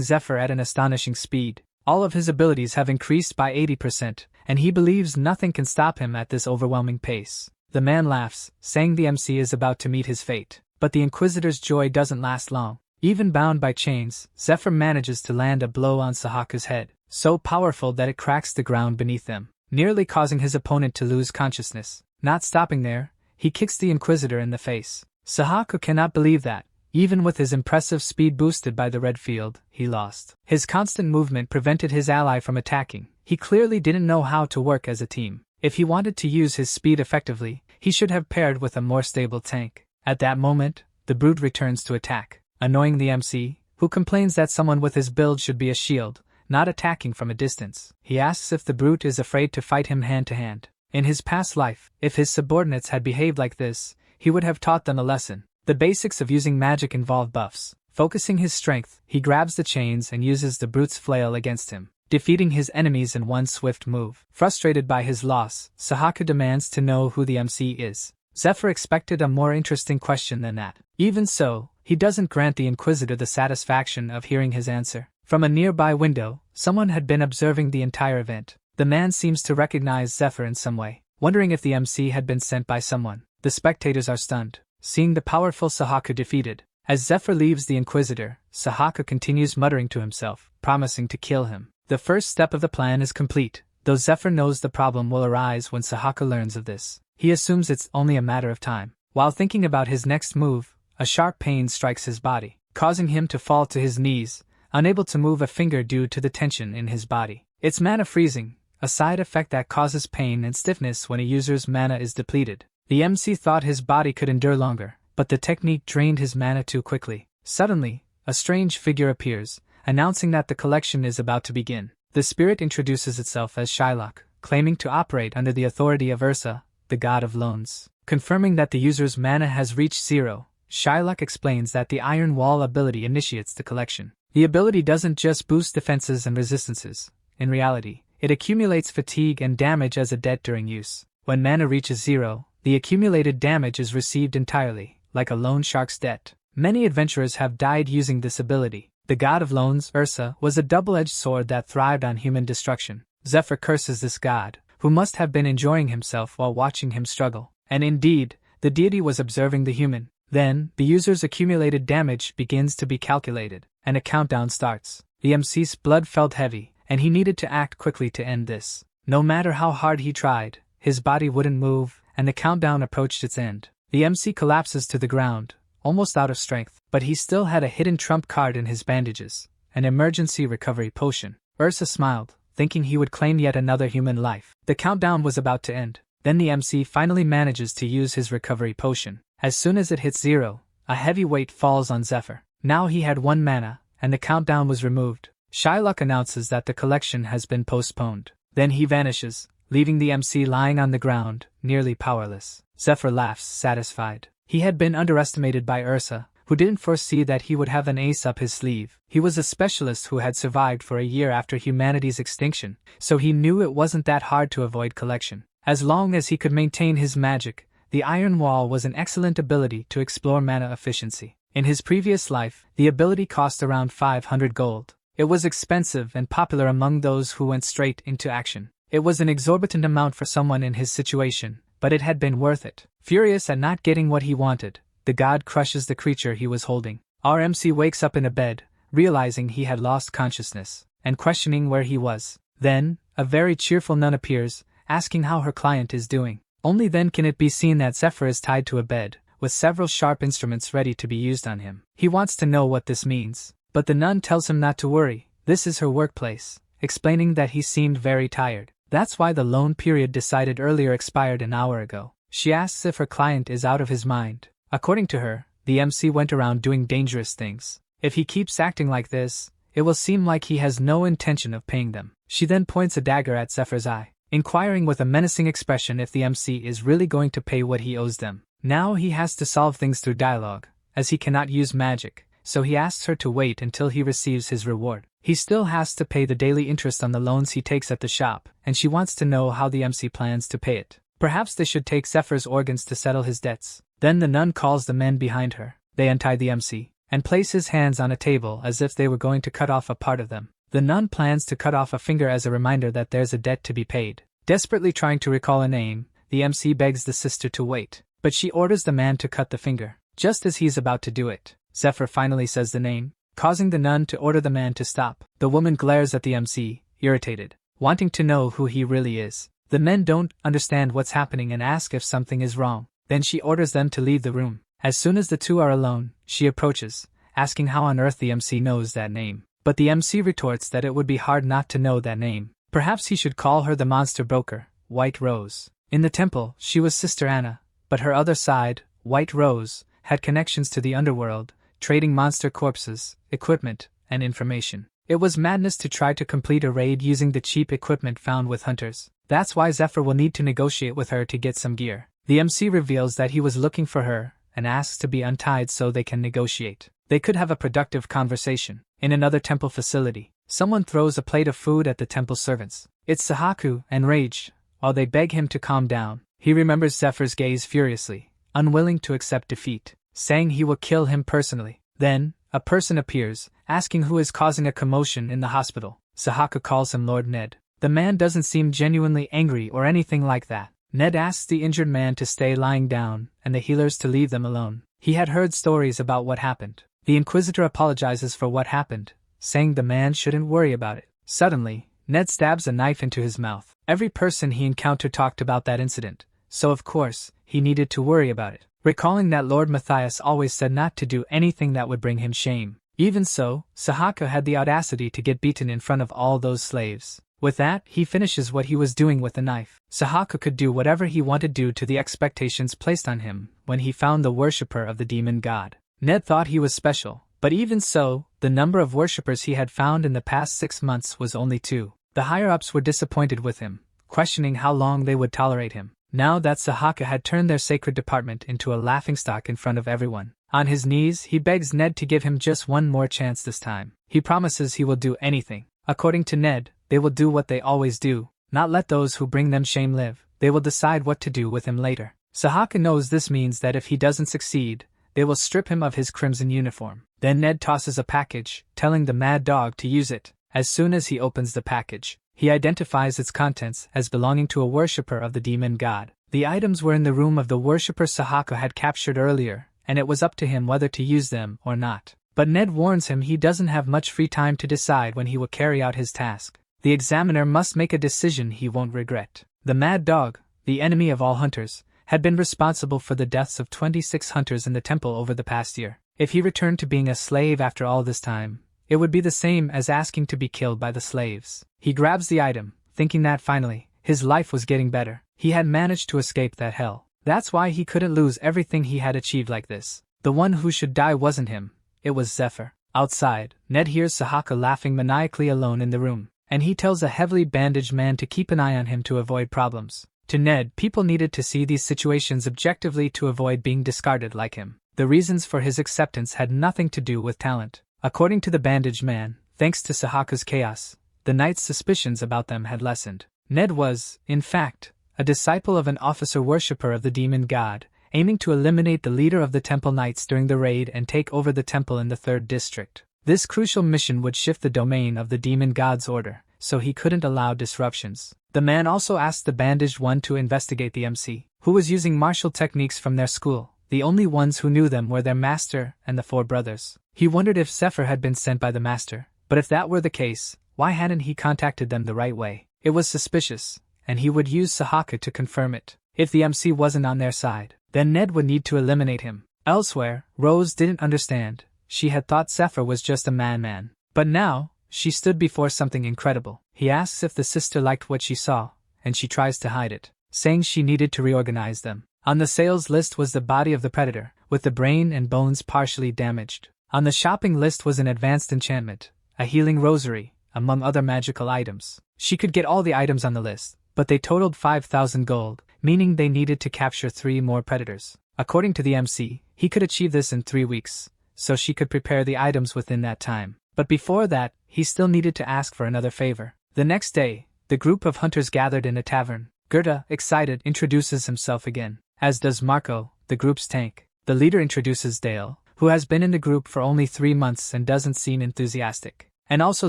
Zephyr at an astonishing speed. All of his abilities have increased by 80%, and he believes nothing can stop him at this overwhelming pace. The man laughs, saying the MC is about to meet his fate. But the Inquisitor's joy doesn't last long. Even bound by chains, Zephyr manages to land a blow on Sahaka's head, so powerful that it cracks the ground beneath them, nearly causing his opponent to lose consciousness. Not stopping there, he kicks the Inquisitor in the face. Sahaka cannot believe that, even with his impressive speed boosted by the red field, he lost. His constant movement prevented his ally from attacking. He clearly didn't know how to work as a team. If he wanted to use his speed effectively, he should have paired with a more stable tank. At that moment, the brute returns to attack, annoying the MC, who complains that someone with his build should be a shield, not attacking from a distance. He asks if the brute is afraid to fight him hand to hand. In his past life, if his subordinates had behaved like this, he would have taught them a lesson. The basics of using magic involve buffs. Focusing his strength, he grabs the chains and uses the brute's flail against him, defeating his enemies in one swift move. Frustrated by his loss, Sahaka demands to know who the MC is. Zephyr expected a more interesting question than that. Even so, he doesn't grant the Inquisitor the satisfaction of hearing his answer. From a nearby window, someone had been observing the entire event. The man seems to recognize Zephyr in some way, wondering if the MC had been sent by someone. The spectators are stunned, seeing the powerful Sahaka defeated. As Zephyr leaves the Inquisitor, Sahaka continues muttering to himself, promising to kill him. The first step of the plan is complete, though Zephyr knows the problem will arise when Sahaka learns of this. He assumes it's only a matter of time. While thinking about his next move, a sharp pain strikes his body, causing him to fall to his knees, unable to move a finger due to the tension in his body. It's mana freezing, a side effect that causes pain and stiffness when a user's mana is depleted. The MC thought his body could endure longer, but the technique drained his mana too quickly. Suddenly, a strange figure appears, announcing that the collection is about to begin. The spirit introduces itself as Shylock, claiming to operate under the authority of Ursa, the god of loans. Confirming that the user's mana has reached zero, Shylock explains that the Iron Wall ability initiates the collection. The ability doesn't just boost defenses and resistances. In reality, it accumulates fatigue and damage as a debt during use. When mana reaches zero, the accumulated damage is received entirely, like a loan shark's debt. Many adventurers have died using this ability. The god of loans, Ursa, was a double-edged sword that thrived on human destruction. Zephyr curses this god, who must have been enjoying himself while watching him struggle. And indeed, the deity was observing the human. Then, the user's accumulated damage begins to be calculated, and a countdown starts. The MC's blood felt heavy, and he needed to act quickly to end this. No matter how hard he tried, his body wouldn't move, and the countdown approached its end. The MC collapses to the ground, almost out of strength, but he still had a hidden trump card in his bandages, an emergency recovery potion. Ursa smiled, thinking he would claim yet another human life. The countdown was about to end. Then the MC finally manages to use his recovery potion. As soon as it hits zero, a heavy weight falls on Zephyr. Now he had 1 mana, and the countdown was removed. Shylock announces that the collection has been postponed. Then he vanishes, leaving the MC lying on the ground, nearly powerless. Zephyr laughs, satisfied. He had been underestimated by Ursa, who didn't foresee that he would have an ace up his sleeve. He was a specialist who had survived for a year after humanity's extinction, so he knew it wasn't that hard to avoid collection. As long as he could maintain his magic, the Iron Wall was an excellent ability to explore mana efficiency. In his previous life, the ability cost around 500 gold. It was expensive and popular among those who went straight into action. It was an exorbitant amount for someone in his situation, but it had been worth it. Furious at not getting what he wanted, the god crushes the creature he was holding. Our MC wakes up in a bed, realizing he had lost consciousness, and questioning where he was. Then, a very cheerful nun appears, asking how her client is doing. Only then can it be seen that Zephyr is tied to a bed, with several sharp instruments ready to be used on him. He wants to know what this means, but the nun tells him not to worry, this is her workplace, explaining that he seemed very tired. That's why the loan period decided earlier expired an hour ago. She asks if her client is out of his mind. According to her, the MC went around doing dangerous things. If he keeps acting like this, it will seem like he has no intention of paying them. She then points a dagger at Zephyr's eye, inquiring with a menacing expression if the MC is really going to pay what he owes them. Now he has to solve things through dialogue, as he cannot use magic, so he asks her to wait until he receives his reward. He still has to pay the daily interest on the loans he takes at the shop, and she wants to know how the MC plans to pay it. Perhaps they should take Zephyr's organs to settle his debts. Then the nun calls the men behind her. They untie the MC and place his hands on a table as if they were going to cut off a part of them. The nun plans to cut off a finger as a reminder that there's a debt to be paid. Desperately trying to recall a name, the MC begs the sister to wait, but she orders the man to cut the finger. Just as he's about to do it, Zephyr finally says the name, causing the nun to order the man to stop. The woman glares at the MC, irritated, wanting to know who he really is. The men don't understand what's happening and ask if something is wrong. Then she orders them to leave the room. As soon as the two are alone, she approaches, asking how on earth the MC knows that name. But the MC retorts that it would be hard not to know that name. Perhaps he should call her the monster broker, White Rose. In the temple, she was Sister Anna, but her other side, White Rose, had connections to the underworld, trading monster corpses, equipment, and information. It was madness to try to complete a raid using the cheap equipment found with hunters. That's why Zephyr will need to negotiate with her to get some gear. The MC reveals that he was looking for her, and asks to be untied so they can negotiate. They could have a productive conversation. In another temple facility, someone throws a plate of food at the temple servants. It's Sahaku, enraged, while they beg him to calm down. He remembers Zephyr's gaze furiously, unwilling to accept defeat, saying he will kill him personally. Then, a person appears, asking who is causing a commotion in the hospital. Sahaku calls him Lord Ned. The man doesn't seem genuinely angry or anything like that. Ned asks the injured man to stay lying down, and the healers to leave them alone. He had heard stories about what happened. The Inquisitor apologizes for what happened, saying the man shouldn't worry about it. Suddenly, Ned stabs a knife into his mouth. Every person he encountered talked about that incident, so of course, he needed to worry about it, recalling that Lord Matthias always said not to do anything that would bring him shame. Even so, Sahaku had the audacity to get beaten in front of all those slaves. With that, he finishes what he was doing with the knife. Sahaku could do whatever he wanted due to the expectations placed on him when he found the worshipper of the demon god. Ned thought he was special, but even so, the number of worshippers he had found in the past 6 months was only 2. The higher-ups were disappointed with him, questioning how long they would tolerate him. Now that Sahaku had turned their sacred department into a laughingstock in front of everyone. On his knees, he begs Ned to give him just one more chance this time. He promises he will do anything. According to Ned, they will do what they always do, not let those who bring them shame live. They will decide what to do with him later. Sahaku knows this means that if he doesn't succeed, they will strip him of his crimson uniform. Then Ned tosses a package, telling the mad dog to use it. As soon as he opens the package, he identifies its contents as belonging to a worshipper of the demon god. The items were in the room of the worshipper Sahaku had captured earlier, and it was up to him whether to use them or not. But Ned warns him he doesn't have much free time to decide when he will carry out his task. The examiner must make a decision he won't regret. The mad dog, the enemy of all hunters, had been responsible for the deaths of 26 hunters in the temple over the past year. If he returned to being a slave after all this time, it would be the same as asking to be killed by the slaves. He grabs the item, thinking that finally, his life was getting better. He had managed to escape that hell. That's why he couldn't lose everything he had achieved like this. The one who should die wasn't him, it was Zephyr. Outside, Ned hears Sahaku laughing maniacally alone in the room, and he tells a heavily bandaged man to keep an eye on him to avoid problems. To Ned, people needed to see these situations objectively to avoid being discarded like him. The reasons for his acceptance had nothing to do with talent. According to the bandaged man, thanks to Sahaku's chaos, the knight's suspicions about them had lessened. Ned was, in fact, a disciple of an officer worshipper of the demon god, aiming to eliminate the leader of the temple knights during the raid and take over the temple in the 3rd district. This crucial mission would shift the domain of the demon god's order, so he couldn't allow disruptions. The man also asked the bandaged one to investigate the MC, who was using martial techniques from their school. The only ones who knew them were their master and the 4 brothers. He wondered if Zephyr had been sent by the master, but if that were the case, why hadn't he contacted them the right way? It was suspicious, and he would use Sahaku to confirm it. If the MC wasn't on their side, then Ned would need to eliminate him. Elsewhere, Rose didn't understand. She had thought Zephyr was just a man. But now, she stood before something incredible. He asks if the sister liked what she saw, and she tries to hide it, saying she needed to reorganize them. On the sales list was the body of the predator, with the brain and bones partially damaged. On the shopping list was an advanced enchantment, a healing rosary, among other magical items. She could get all the items on the list, but they totaled 5,000 gold, meaning they needed to capture 3 more predators. According to the MC, he could achieve this in 3 weeks, so she could prepare the items within that time. But before that, he still needed to ask for another favor. The next day, the group of hunters gathered in a tavern. Gerda, excited, introduces himself again, as does Marco, the group's tank. The leader introduces Dale, who has been in the group for only 3 months and doesn't seem enthusiastic. And also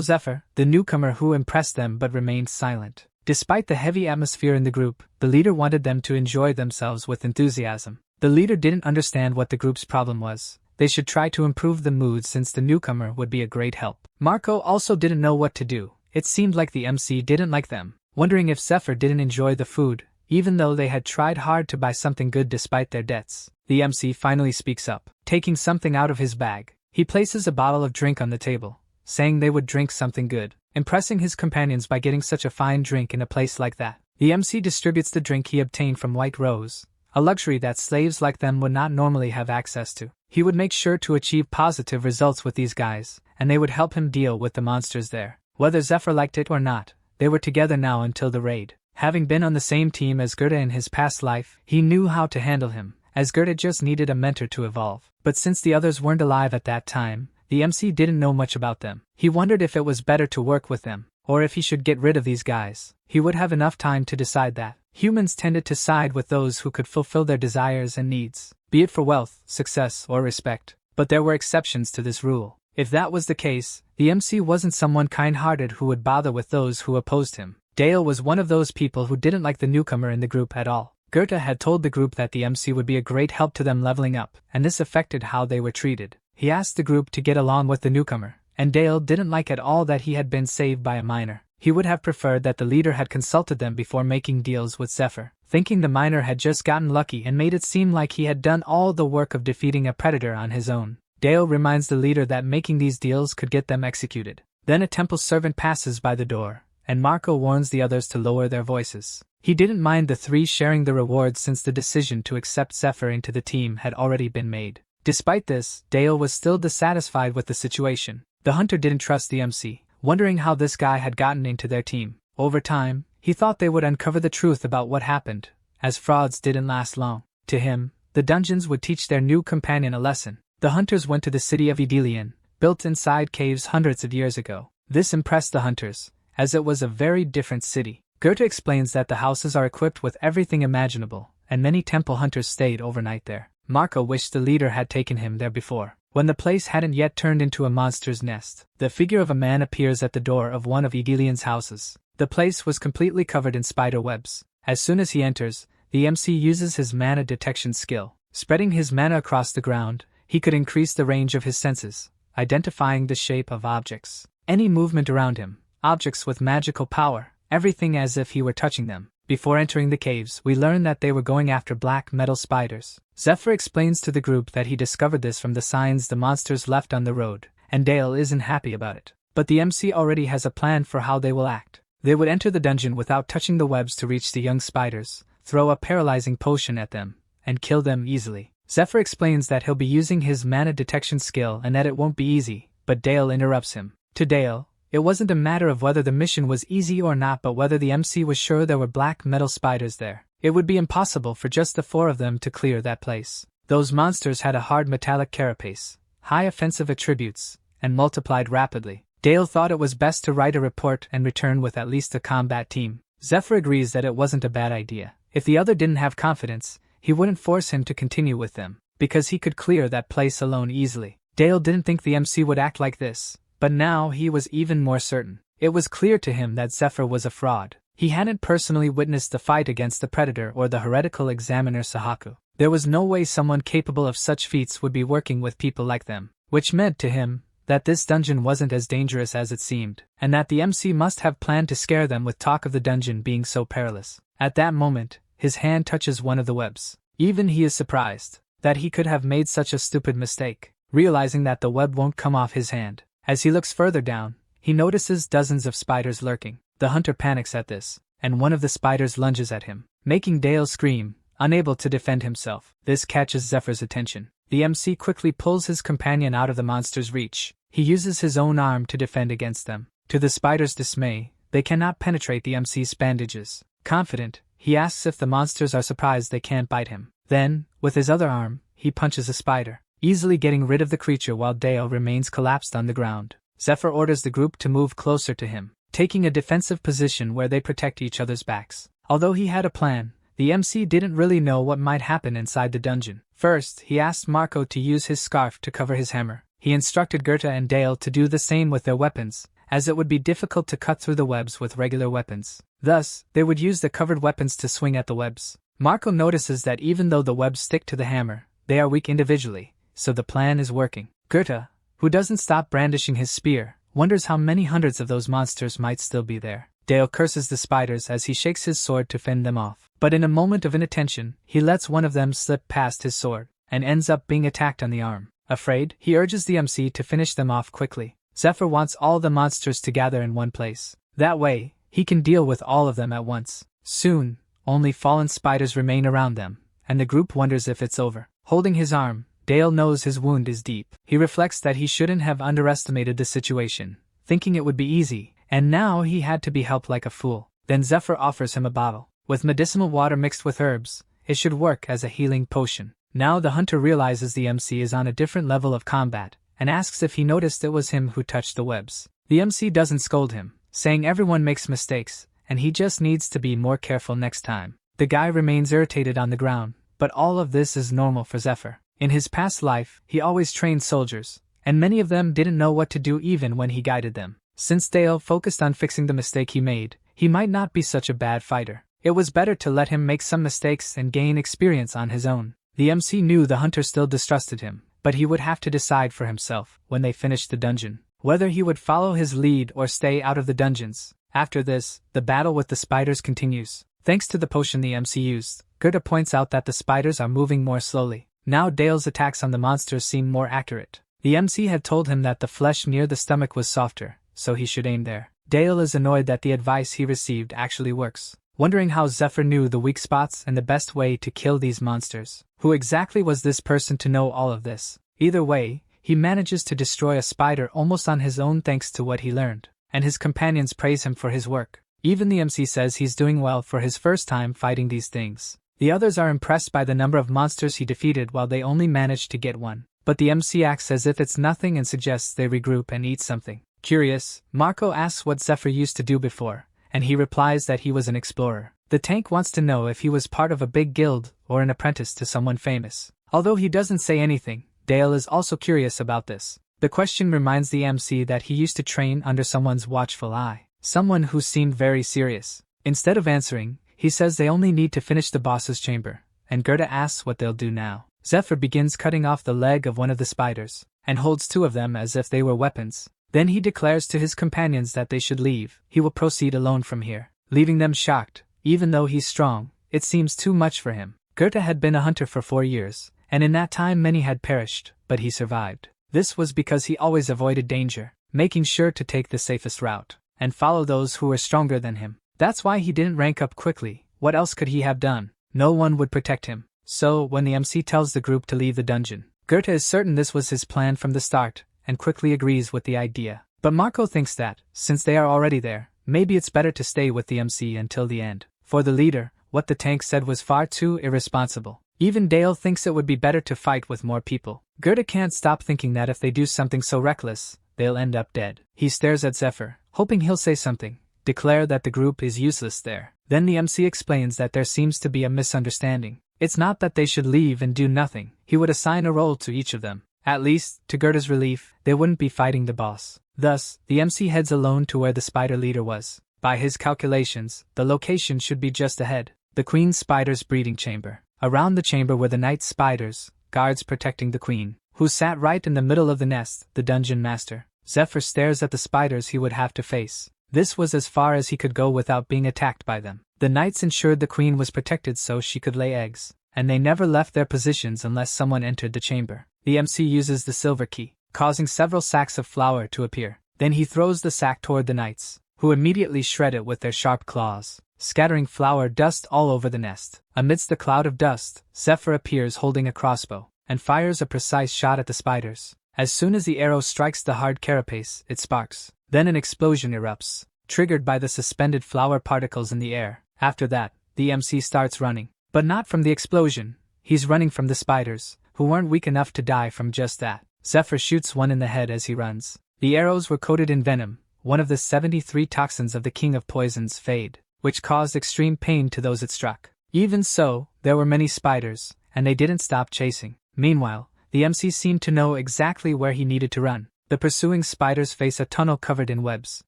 Zephyr, the newcomer who impressed them but remained silent. Despite the heavy atmosphere in the group, the leader wanted them to enjoy themselves with enthusiasm. The leader didn't understand what the group's problem was. They should try to improve the mood since the newcomer would be a great help. Marco also didn't know what to do. It seemed like the MC didn't like them, wondering if Zephyr didn't enjoy the food, even though they had tried hard to buy something good despite their debts. The MC finally speaks up, taking something out of his bag. He places a bottle of drink on the table, saying they would drink something good, impressing his companions by getting such a fine drink in a place like that. The MC distributes the drink he obtained from White Rose, a luxury that slaves like them would not normally have access to. He would make sure to achieve positive results with these guys, and they would help him deal with the monsters there. Whether Zephyr liked it or not, they were together now until the raid. Having been on the same team as Goethe in his past life, he knew how to handle him, as Goethe just needed a mentor to evolve. But since the others weren't alive at that time, the MC didn't know much about them. He wondered if it was better to work with them, or if he should get rid of these guys. He would have enough time to decide that. Humans tended to side with those who could fulfill their desires and needs, be it for wealth, success, or respect. But there were exceptions to this rule. If that was the case, the MC wasn't someone kind-hearted who would bother with those who opposed him. Dale was one of those people who didn't like the newcomer in the group at all. Goethe had told the group that the MC would be a great help to them leveling up, and this affected how they were treated. He asked the group to get along with the newcomer, and Dale didn't like at all that he had been saved by a miner. He would have preferred that the leader had consulted them before making deals with Zephyr, thinking the miner had just gotten lucky and made it seem like he had done all the work of defeating a predator on his own. Dale reminds the leader that making these deals could get them executed. Then a temple servant passes by the door, and Marco warns the others to lower their voices. He didn't mind the three sharing the rewards since the decision to accept Zephyr into the team had already been made. Despite this, Dale was still dissatisfied with the situation. The hunter didn't trust the MC, wondering how this guy had gotten into their team. Over time, he thought they would uncover the truth about what happened, as frauds didn't last long. To him, the dungeons would teach their new companion a lesson. The hunters went to the city of Idelian, built inside caves hundreds of years ago. This impressed the hunters, as it was a very different city. Goethe explains that the houses are equipped with everything imaginable, and many temple hunters stayed overnight there. Marco wished the leader had taken him there before, when the place hadn't yet turned into a monster's nest. The figure of a man appears at the door of one of Idelian's houses. The place was completely covered in spider webs. As soon as he enters, the MC uses his mana detection skill. Spreading his mana across the ground, he could increase the range of his senses, identifying the shape of objects, any movement around him, objects with magical power, everything as if he were touching them. Before entering the caves, we learn that they were going after black metal spiders. Zephyr explains to the group that he discovered this from the signs the monsters left on the road, and Dale isn't happy about it. But the MC already has a plan for how they will act. They would enter the dungeon without touching the webs to reach the young spiders, throw a paralyzing potion at them, and kill them easily. Zephyr explains that he'll be using his mana detection skill and that it won't be easy, but Dale interrupts him. To Dale, it wasn't a matter of whether the mission was easy or not, but whether the MC was sure there were black metal spiders there. It would be impossible for just the 4 of them to clear that place. Those monsters had a hard metallic carapace, high offensive attributes, and multiplied rapidly. Dale thought it was best to write a report and return with at least a combat team. Zephyr agrees that it wasn't a bad idea. If the other didn't have confidence, he wouldn't force him to continue with them, because he could clear that place alone easily. Dale didn't think the MC would act like this, but now he was even more certain. It was clear to him that Zephyr was a fraud. He hadn't personally witnessed the fight against the Predator or the heretical examiner Sahaku. There was no way someone capable of such feats would be working with people like them, which meant to him that this dungeon wasn't as dangerous as it seemed, and that the MC must have planned to scare them with talk of the dungeon being so perilous. At that moment, his hand touches one of the webs. Even he is surprised that he could have made such a stupid mistake, realizing that the web won't come off his hand. As he looks further down, he notices dozens of spiders lurking. The hunter panics at this, and one of the spiders lunges at him, making Dale scream, unable to defend himself. This catches Zephyr's attention. The MC quickly pulls his companion out of the monster's reach. He uses his own arm to defend against them. To the spider's dismay, they cannot penetrate the MC's bandages. Confident, he asks if the monsters are surprised they can't bite him. Then, with his other arm, he punches a spider, easily getting rid of the creature while Dale remains collapsed on the ground. Zephyr orders the group to move closer to him, taking a defensive position where they protect each other's backs. Although he had a plan, The MC didn't really know what might happen inside the dungeon. First, he asked Marco to use his scarf to cover his hammer. He instructed Goethe and Dale to do the same with their weapons, as it would be difficult to cut through the webs with regular weapons. Thus, they would use the covered weapons to swing at the webs. Marco notices that even though the webs stick to the hammer, they are weak individually, so the plan is working. Goethe, who doesn't stop brandishing his spear, wonders how many hundreds of those monsters might still be there. Dale curses the spiders as he shakes his sword to fend them off. But in a moment of inattention, he lets one of them slip past his sword, and ends up being attacked on the arm. Afraid, he urges the MC to finish them off quickly. Zephyr wants all the monsters to gather in one place. That way, he can deal with all of them at once. Soon, only fallen spiders remain around them, and the group wonders if it's over. Holding his arm, Dale knows his wound is deep. He reflects that he shouldn't have underestimated the situation, thinking it would be easy, and now he had to be helped like a fool. Then Zephyr offers him a bottle. With medicinal water mixed with herbs, it should work as a healing potion. Now the hunter realizes the MC is on a different level of combat, and asks if he noticed it was him who touched the webs. The MC doesn't scold him, saying everyone makes mistakes, and he just needs to be more careful next time. The guy remains irritated on the ground, but all of this is normal for Zephyr. In his past life, he always trained soldiers, and many of them didn't know what to do even when he guided them. Since Dale focused on fixing the mistake he made, he might not be such a bad fighter. It was better to let him make some mistakes and gain experience on his own. The MC knew the hunter still distrusted him, but he would have to decide for himself, when they finished the dungeon, whether he would follow his lead or stay out of the dungeons. After this, the battle with the spiders continues. Thanks to the potion the MC used, Goethe points out that the spiders are moving more slowly. Now Dale's attacks on the monsters seem more accurate. The MC had told him that the flesh near the stomach was softer, so he should aim there. Dale is annoyed that the advice he received actually works, wondering how Zephyr knew the weak spots and the best way to kill these monsters. Who exactly was this person to know all of this? Either way, he manages to destroy a spider almost on his own thanks to what he learned, and his companions praise him for his work. Even the MC says he's doing well for his first time fighting these things. The others are impressed by the number of monsters he defeated while they only managed to get one. But the MC acts as if it's nothing and suggests they regroup and eat something. Curious, Marco asks what Zephyr used to do before, and he replies that he was an explorer. The tank wants to know if he was part of a big guild or an apprentice to someone famous. Although he doesn't say anything, Dale is also curious about this. The question reminds the MC that he used to train under someone's watchful eye, someone who seemed very serious. Instead of answering, he says they only need to finish the boss's chamber, and Goethe asks what they'll do now. Zephyr begins cutting off the leg of one of the spiders, and holds two of them as if they were weapons. Then he declares to his companions that they should leave. He will proceed alone from here, leaving them shocked. Even though he's strong, it seems too much for him. Goethe had been a hunter for 4 years, and in that time many had perished, but he survived. This was because he always avoided danger, making sure to take the safest route, and follow those who were stronger than him. That's why he didn't rank up quickly. What else could he have done? No one would protect him. So, when the MC tells the group to leave the dungeon, Goethe is certain this was his plan from the start, and quickly agrees with the idea. But Marco thinks that, since they are already there, maybe it's better to stay with the MC until the end. For the leader, what the tank said was far too irresponsible. Even Dale thinks it would be better to fight with more people. Goethe can't stop thinking that if they do something so reckless, they'll end up dead. He stares at Zephyr, hoping he'll say something, declare that the group is useless there. Then the MC explains that there seems to be a misunderstanding. It's not that they should leave and do nothing. He would assign a role to each of them. At least, to Goethe's relief, they wouldn't be fighting the boss. Thus, the MC heads alone to where the spider leader was. By his calculations, the location should be just ahead. The queen spider's breeding chamber. Around the chamber were the night spiders, guards protecting the queen, who sat right in the middle of the nest, the dungeon master. Zephyr stares at the spiders he would have to face. This was as far as he could go without being attacked by them. The knights ensured the queen was protected so she could lay eggs, and they never left their positions unless someone entered the chamber. The MC uses the silver key, causing several sacks of flour to appear. Then he throws the sack toward the knights, who immediately shred it with their sharp claws, scattering flour dust all over the nest. Amidst the cloud of dust, Zephyr appears holding a crossbow, and fires a precise shot at the spiders. As soon as the arrow strikes the hard carapace, it sparks. Then an explosion erupts, triggered by the suspended flour particles in the air. After that, the MC starts running. But not from the explosion, he's running from the spiders, who weren't weak enough to die from just that. Zephyr shoots one in the head as he runs. The arrows were coated in venom, one of the 73 toxins of the King of Poisons, Fade, which caused extreme pain to those it struck. Even so, there were many spiders, and they didn't stop chasing. Meanwhile, the MC seemed to know exactly where he needed to run. The pursuing spiders face a tunnel covered in webs.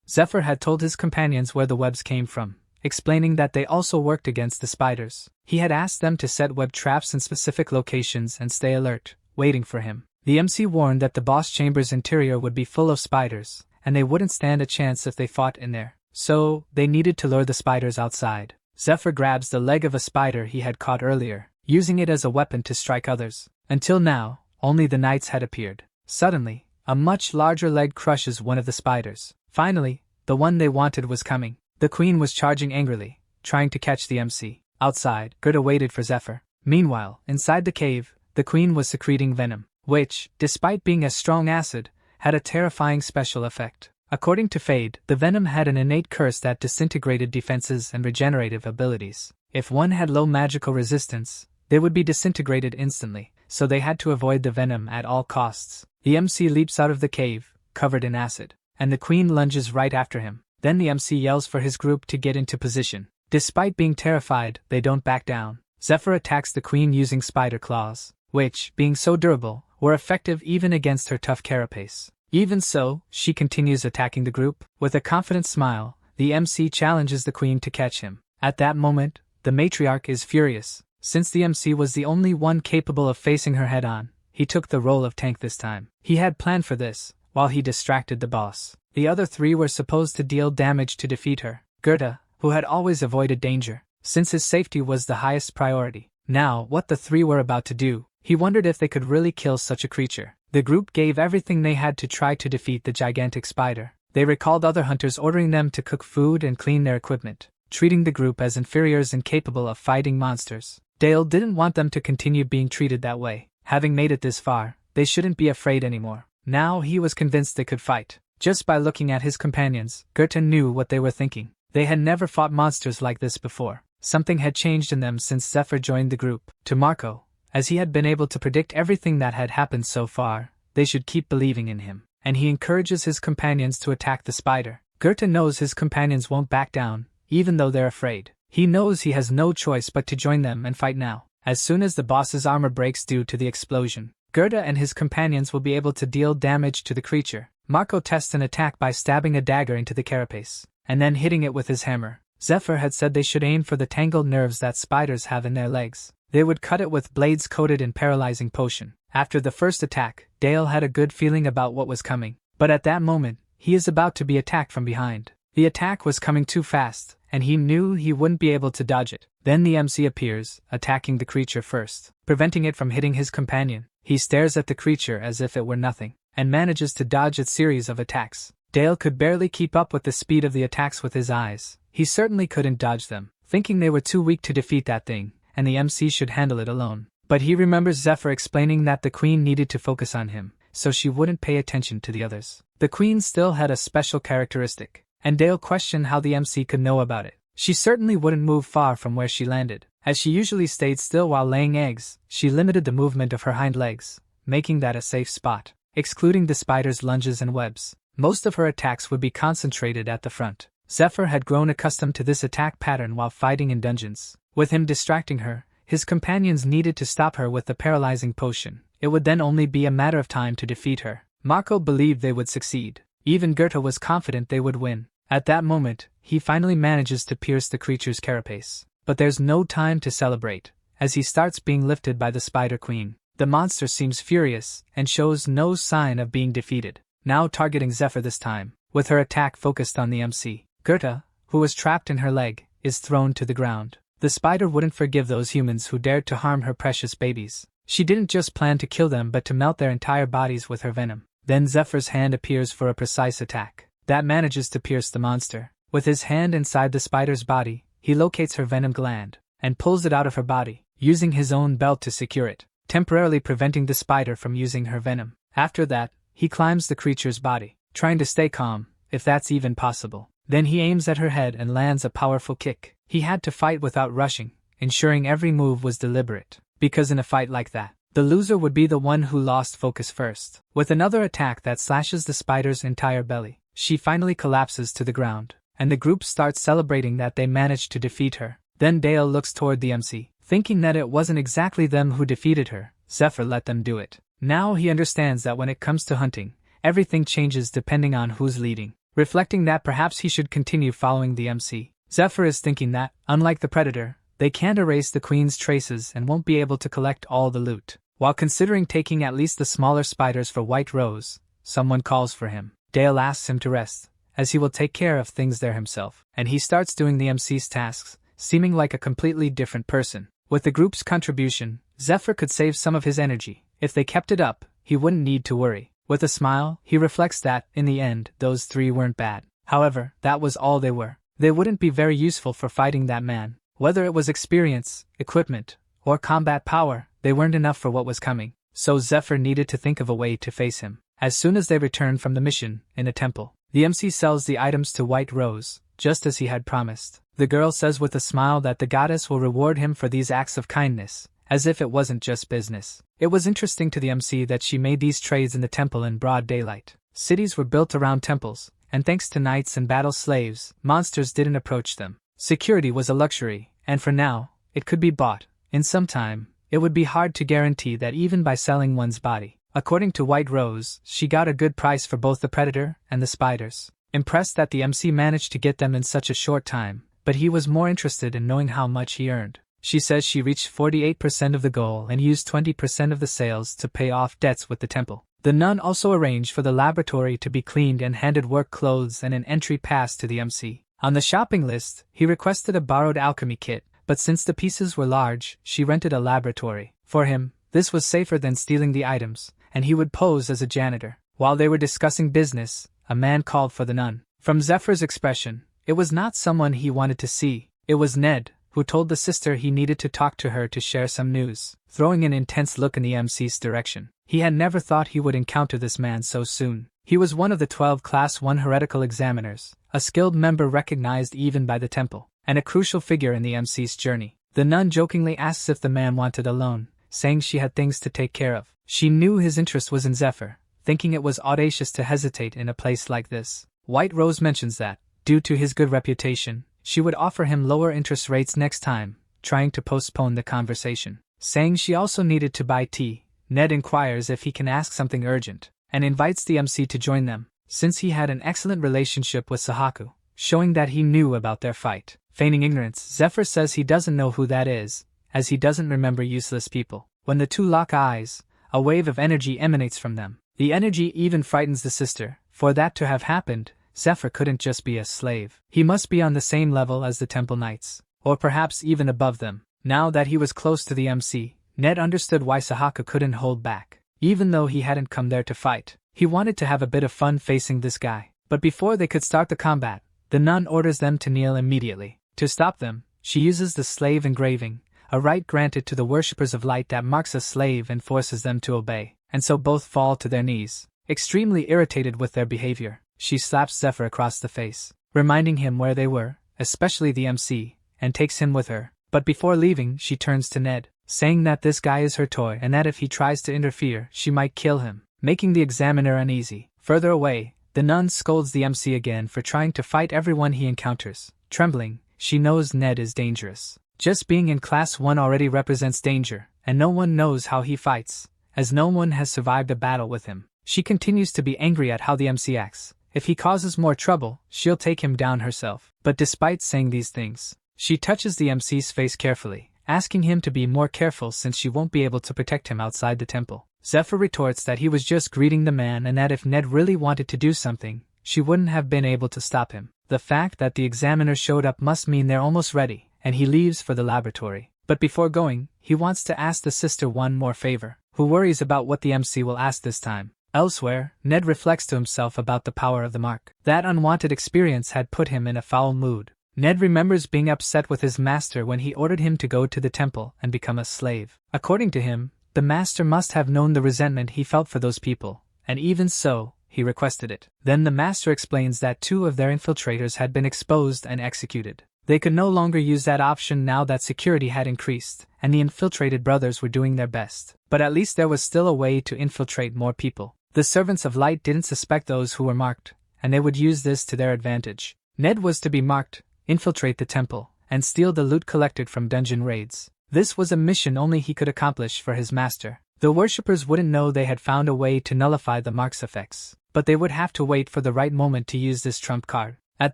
Zephyr had told his companions where the webs came from, explaining that they also worked against the spiders. He had asked them to set web traps in specific locations and stay alert, waiting for him. The MC warned that the boss chamber's interior would be full of spiders, and they wouldn't stand a chance if they fought in there. So, they needed to lure the spiders outside. Zephyr grabs the leg of a spider he had caught earlier, using it as a weapon to strike others. Until now, only the knights had appeared. Suddenly, a much larger leg crushes one of the spiders. Finally, the one they wanted was coming. The queen was charging angrily, trying to catch the MC. Outside, Goethe waited for Zephyr. Meanwhile, inside the cave, the queen was secreting venom, which, despite being a strong acid, had a terrifying special effect. According to Fade, the venom had an innate curse that disintegrated defenses and regenerative abilities. If one had low magical resistance, they would be disintegrated instantly, so they had to avoid the venom at all costs. The MC leaps out of the cave, covered in acid, and the queen lunges right after him. Then the MC yells for his group to get into position. Despite being terrified, they don't back down. Zephyr attacks the queen using spider claws, which, being so durable, were effective even against her tough carapace. Even so, she continues attacking the group. With a confident smile, the MC challenges the queen to catch him. At that moment, the matriarch is furious. Since the MC was the only one capable of facing her head-on, he took the role of tank this time. He had planned for this, while he distracted the boss. The other three were supposed to deal damage to defeat her. Goethe, who had always avoided danger, since his safety was the highest priority. Now, what the three were about to do, he wondered if they could really kill such a creature. The group gave everything they had to try to defeat the gigantic spider. They recalled other hunters ordering them to cook food and clean their equipment, treating the group as inferiors incapable of fighting monsters. DUEL didn't want them to continue being treated that way. Having made it this far, they shouldn't be afraid anymore. Now he was convinced they could fight. Just by looking at his companions, Goethe knew what they were thinking. They had never fought monsters like this before. Something had changed in them since Zephyr joined the group. To Marco, as he had been able to predict everything that had happened so far, they should keep believing in him. And he encourages his companions to attack the spider. Goethe knows his companions won't back down, even though they're afraid. He knows he has no choice but to join them and fight now. As soon as the boss's armor breaks due to the explosion, Goethe and his companions will be able to deal damage to the creature. Marco tests an attack by stabbing a dagger into the carapace, and then hitting it with his hammer. Zephyr had said they should aim for the tangled nerves that spiders have in their legs. They would cut it with blades coated in paralyzing potion. After the first attack, DUEL had a good feeling about what was coming. But at that moment, he is about to be attacked from behind. The attack was coming too fast, and he knew he wouldn't be able to dodge it. Then the MC appears, attacking the creature first, preventing it from hitting his companion. He stares at the creature as if it were nothing, and manages to dodge its series of attacks. DUEL could barely keep up with the speed of the attacks with his eyes. He certainly couldn't dodge them, thinking they were too weak to defeat that thing, and the MC should handle it alone. But he remembers Zephyr explaining that the queen needed to focus on him, so she wouldn't pay attention to the others. The queen still had a special characteristic, and DUEL questioned how the MC could know about it. She certainly wouldn't move far from where she landed. As she usually stayed still while laying eggs, she limited the movement of her hind legs, making that a safe spot. Excluding the spider's lunges and webs, most of her attacks would be concentrated at the front. Zephyr had grown accustomed to this attack pattern while fighting in dungeons. With him distracting her, his companions needed to stop her with the paralyzing potion. It would then only be a matter of time to defeat her. Marco believed they would succeed. Even Goethe was confident they would win. At that moment, he finally manages to pierce the creature's carapace. But there's no time to celebrate, as he starts being lifted by the Spider Queen. The monster seems furious, and shows no sign of being defeated, now targeting Zephyr this time, with her attack focused on the MC. Goethe, who was trapped in her leg, is thrown to the ground. The spider wouldn't forgive those humans who dared to harm her precious babies. She didn't just plan to kill them but to melt their entire bodies with her venom. Then Zephyr's hand appears for a precise attack that manages to pierce the monster. With his hand inside the spider's body, he locates her venom gland and pulls it out of her body, using his own belt to secure it, temporarily preventing the spider from using her venom. After that, he climbs the creature's body, trying to stay calm, if that's even possible. Then he aims at her head and lands a powerful kick. He had to fight without rushing, ensuring every move was deliberate, because in a fight like that, the loser would be the one who lost focus first. With another attack that slashes the spider's entire belly, she finally collapses to the ground, and the group starts celebrating that they managed to defeat her. Then Dale looks toward the MC, thinking that it wasn't exactly them who defeated her. Zephyr let them do it. Now he understands that when it comes to hunting, everything changes depending on who's leading. Reflecting that perhaps he should continue following the MC. Zephyr is thinking that, unlike the Predator, they can't erase the Queen's traces and won't be able to collect all the loot. While considering taking at least the smaller spiders for White Rose, someone calls for him. Dale asks him to rest, as he will take care of things there himself, and he starts doing the MC's tasks, seeming like a completely different person. With the group's contribution, Zephyr could save some of his energy. If they kept it up, he wouldn't need to worry. With a smile, he reflects that, in the end, those three weren't bad. However, that was all they were. They wouldn't be very useful for fighting that man. Whether it was experience, equipment, or combat power, they weren't enough for what was coming. So Zephyr needed to think of a way to face him. As soon as they return from the mission, in a temple, the MC sells the items to White Rose, just as he had promised. The girl says with a smile that the goddess will reward him for these acts of kindness, as if it wasn't just business. It was interesting to the MC that she made these trades in the temple in broad daylight. Cities were built around temples, and thanks to knights and battle slaves, monsters didn't approach them. Security was a luxury, and for now, it could be bought. In some time, it would be hard to guarantee that even by selling one's body. According to White Rose, she got a good price for both the Predator and the spiders. Impressed that the MC managed to get them in such a short time, but he was more interested in knowing how much he earned. She says she reached 48% of the goal and used 20% of the sales to pay off debts with the temple. The nun also arranged for the laboratory to be cleaned and handed work clothes and an entry pass to the MC. On the shopping list, he requested a borrowed alchemy kit, but since the pieces were large, she rented a laboratory. For him, this was safer than stealing the items, and he would pose as a janitor. While they were discussing business, a man called for the nun. From Zephyr's expression, it was not someone he wanted to see. It was Ned, who told the sister he needed to talk to her to share some news, throwing an intense look in the MC's direction. He had never thought he would encounter this man so soon. He was one of the 12 Class 1 heretical examiners, a skilled member recognized even by the temple, and a crucial figure in the MC's journey. The nun jokingly asks if the man wanted a loan, saying she had things to take care of. She knew his interest was in Zephyr, thinking it was audacious to hesitate in a place like this. White Rose mentions that, due to his good reputation, she would offer him lower interest rates next time, trying to postpone the conversation. Saying she also needed to buy tea, Ned inquires if he can ask something urgent, and invites the MC to join them, since he had an excellent relationship with Sahaku, showing that he knew about their fight. Feigning ignorance, Zephyr says he doesn't know who that is, as he doesn't remember useless people. When the two lock eyes, a wave of energy emanates from them. The energy even frightens the sister. For that to have happened, Zephyr couldn't just be a slave. He must be on the same level as the Temple Knights, or perhaps even above them. Now that he was close to the MC, Ned understood why Sahaku couldn't hold back. Even though he hadn't come there to fight, he wanted to have a bit of fun facing this guy. But before they could start the combat, the nun orders them to kneel immediately. To stop them, she uses the slave engraving, a right granted to the worshippers of light that marks a slave and forces them to obey, and so both fall to their knees. Extremely irritated with their behavior, she slaps Zephyr across the face, reminding him where they were, especially the MC, and takes him with her. But before leaving, she turns to Ned, saying that this guy is her toy and that if he tries to interfere, she might kill him, making the examiner uneasy. Further away, the nun scolds the MC again for trying to fight everyone he encounters. Trembling, she knows Ned is dangerous. Just being in Class 1 already represents danger, and no one knows how he fights, as no one has survived a battle with him. She continues to be angry at how the MC acts. If he causes more trouble, she'll take him down herself. But despite saying these things, she touches the MC's face carefully, asking him to be more careful since she won't be able to protect him outside the temple. Zephyr retorts that he was just greeting the man and that if Ned really wanted to do something, she wouldn't have been able to stop him. The fact that the examiner showed up must mean they're almost ready, and he leaves for the laboratory. But before going, he wants to ask the sister one more favor, who worries about what the MC will ask this time. Elsewhere, Ned reflects to himself about the power of the mark. That unwanted experience had put him in a foul mood. Ned remembers being upset with his master when he ordered him to go to the temple and become a slave. According to him, the master must have known the resentment he felt for those people, and even so, he requested it. Then the master explains that 2 of their infiltrators had been exposed and executed. They could no longer use that option now that security had increased, and the infiltrated brothers were doing their best. But at least there was still a way to infiltrate more people. The servants of light didn't suspect those who were marked, and they would use this to their advantage. Ned was to be marked, infiltrate the temple, and steal the loot collected from dungeon raids. This was a mission only he could accomplish for his master. The worshippers wouldn't know they had found a way to nullify the mark's effects, but they would have to wait for the right moment to use this trump card. At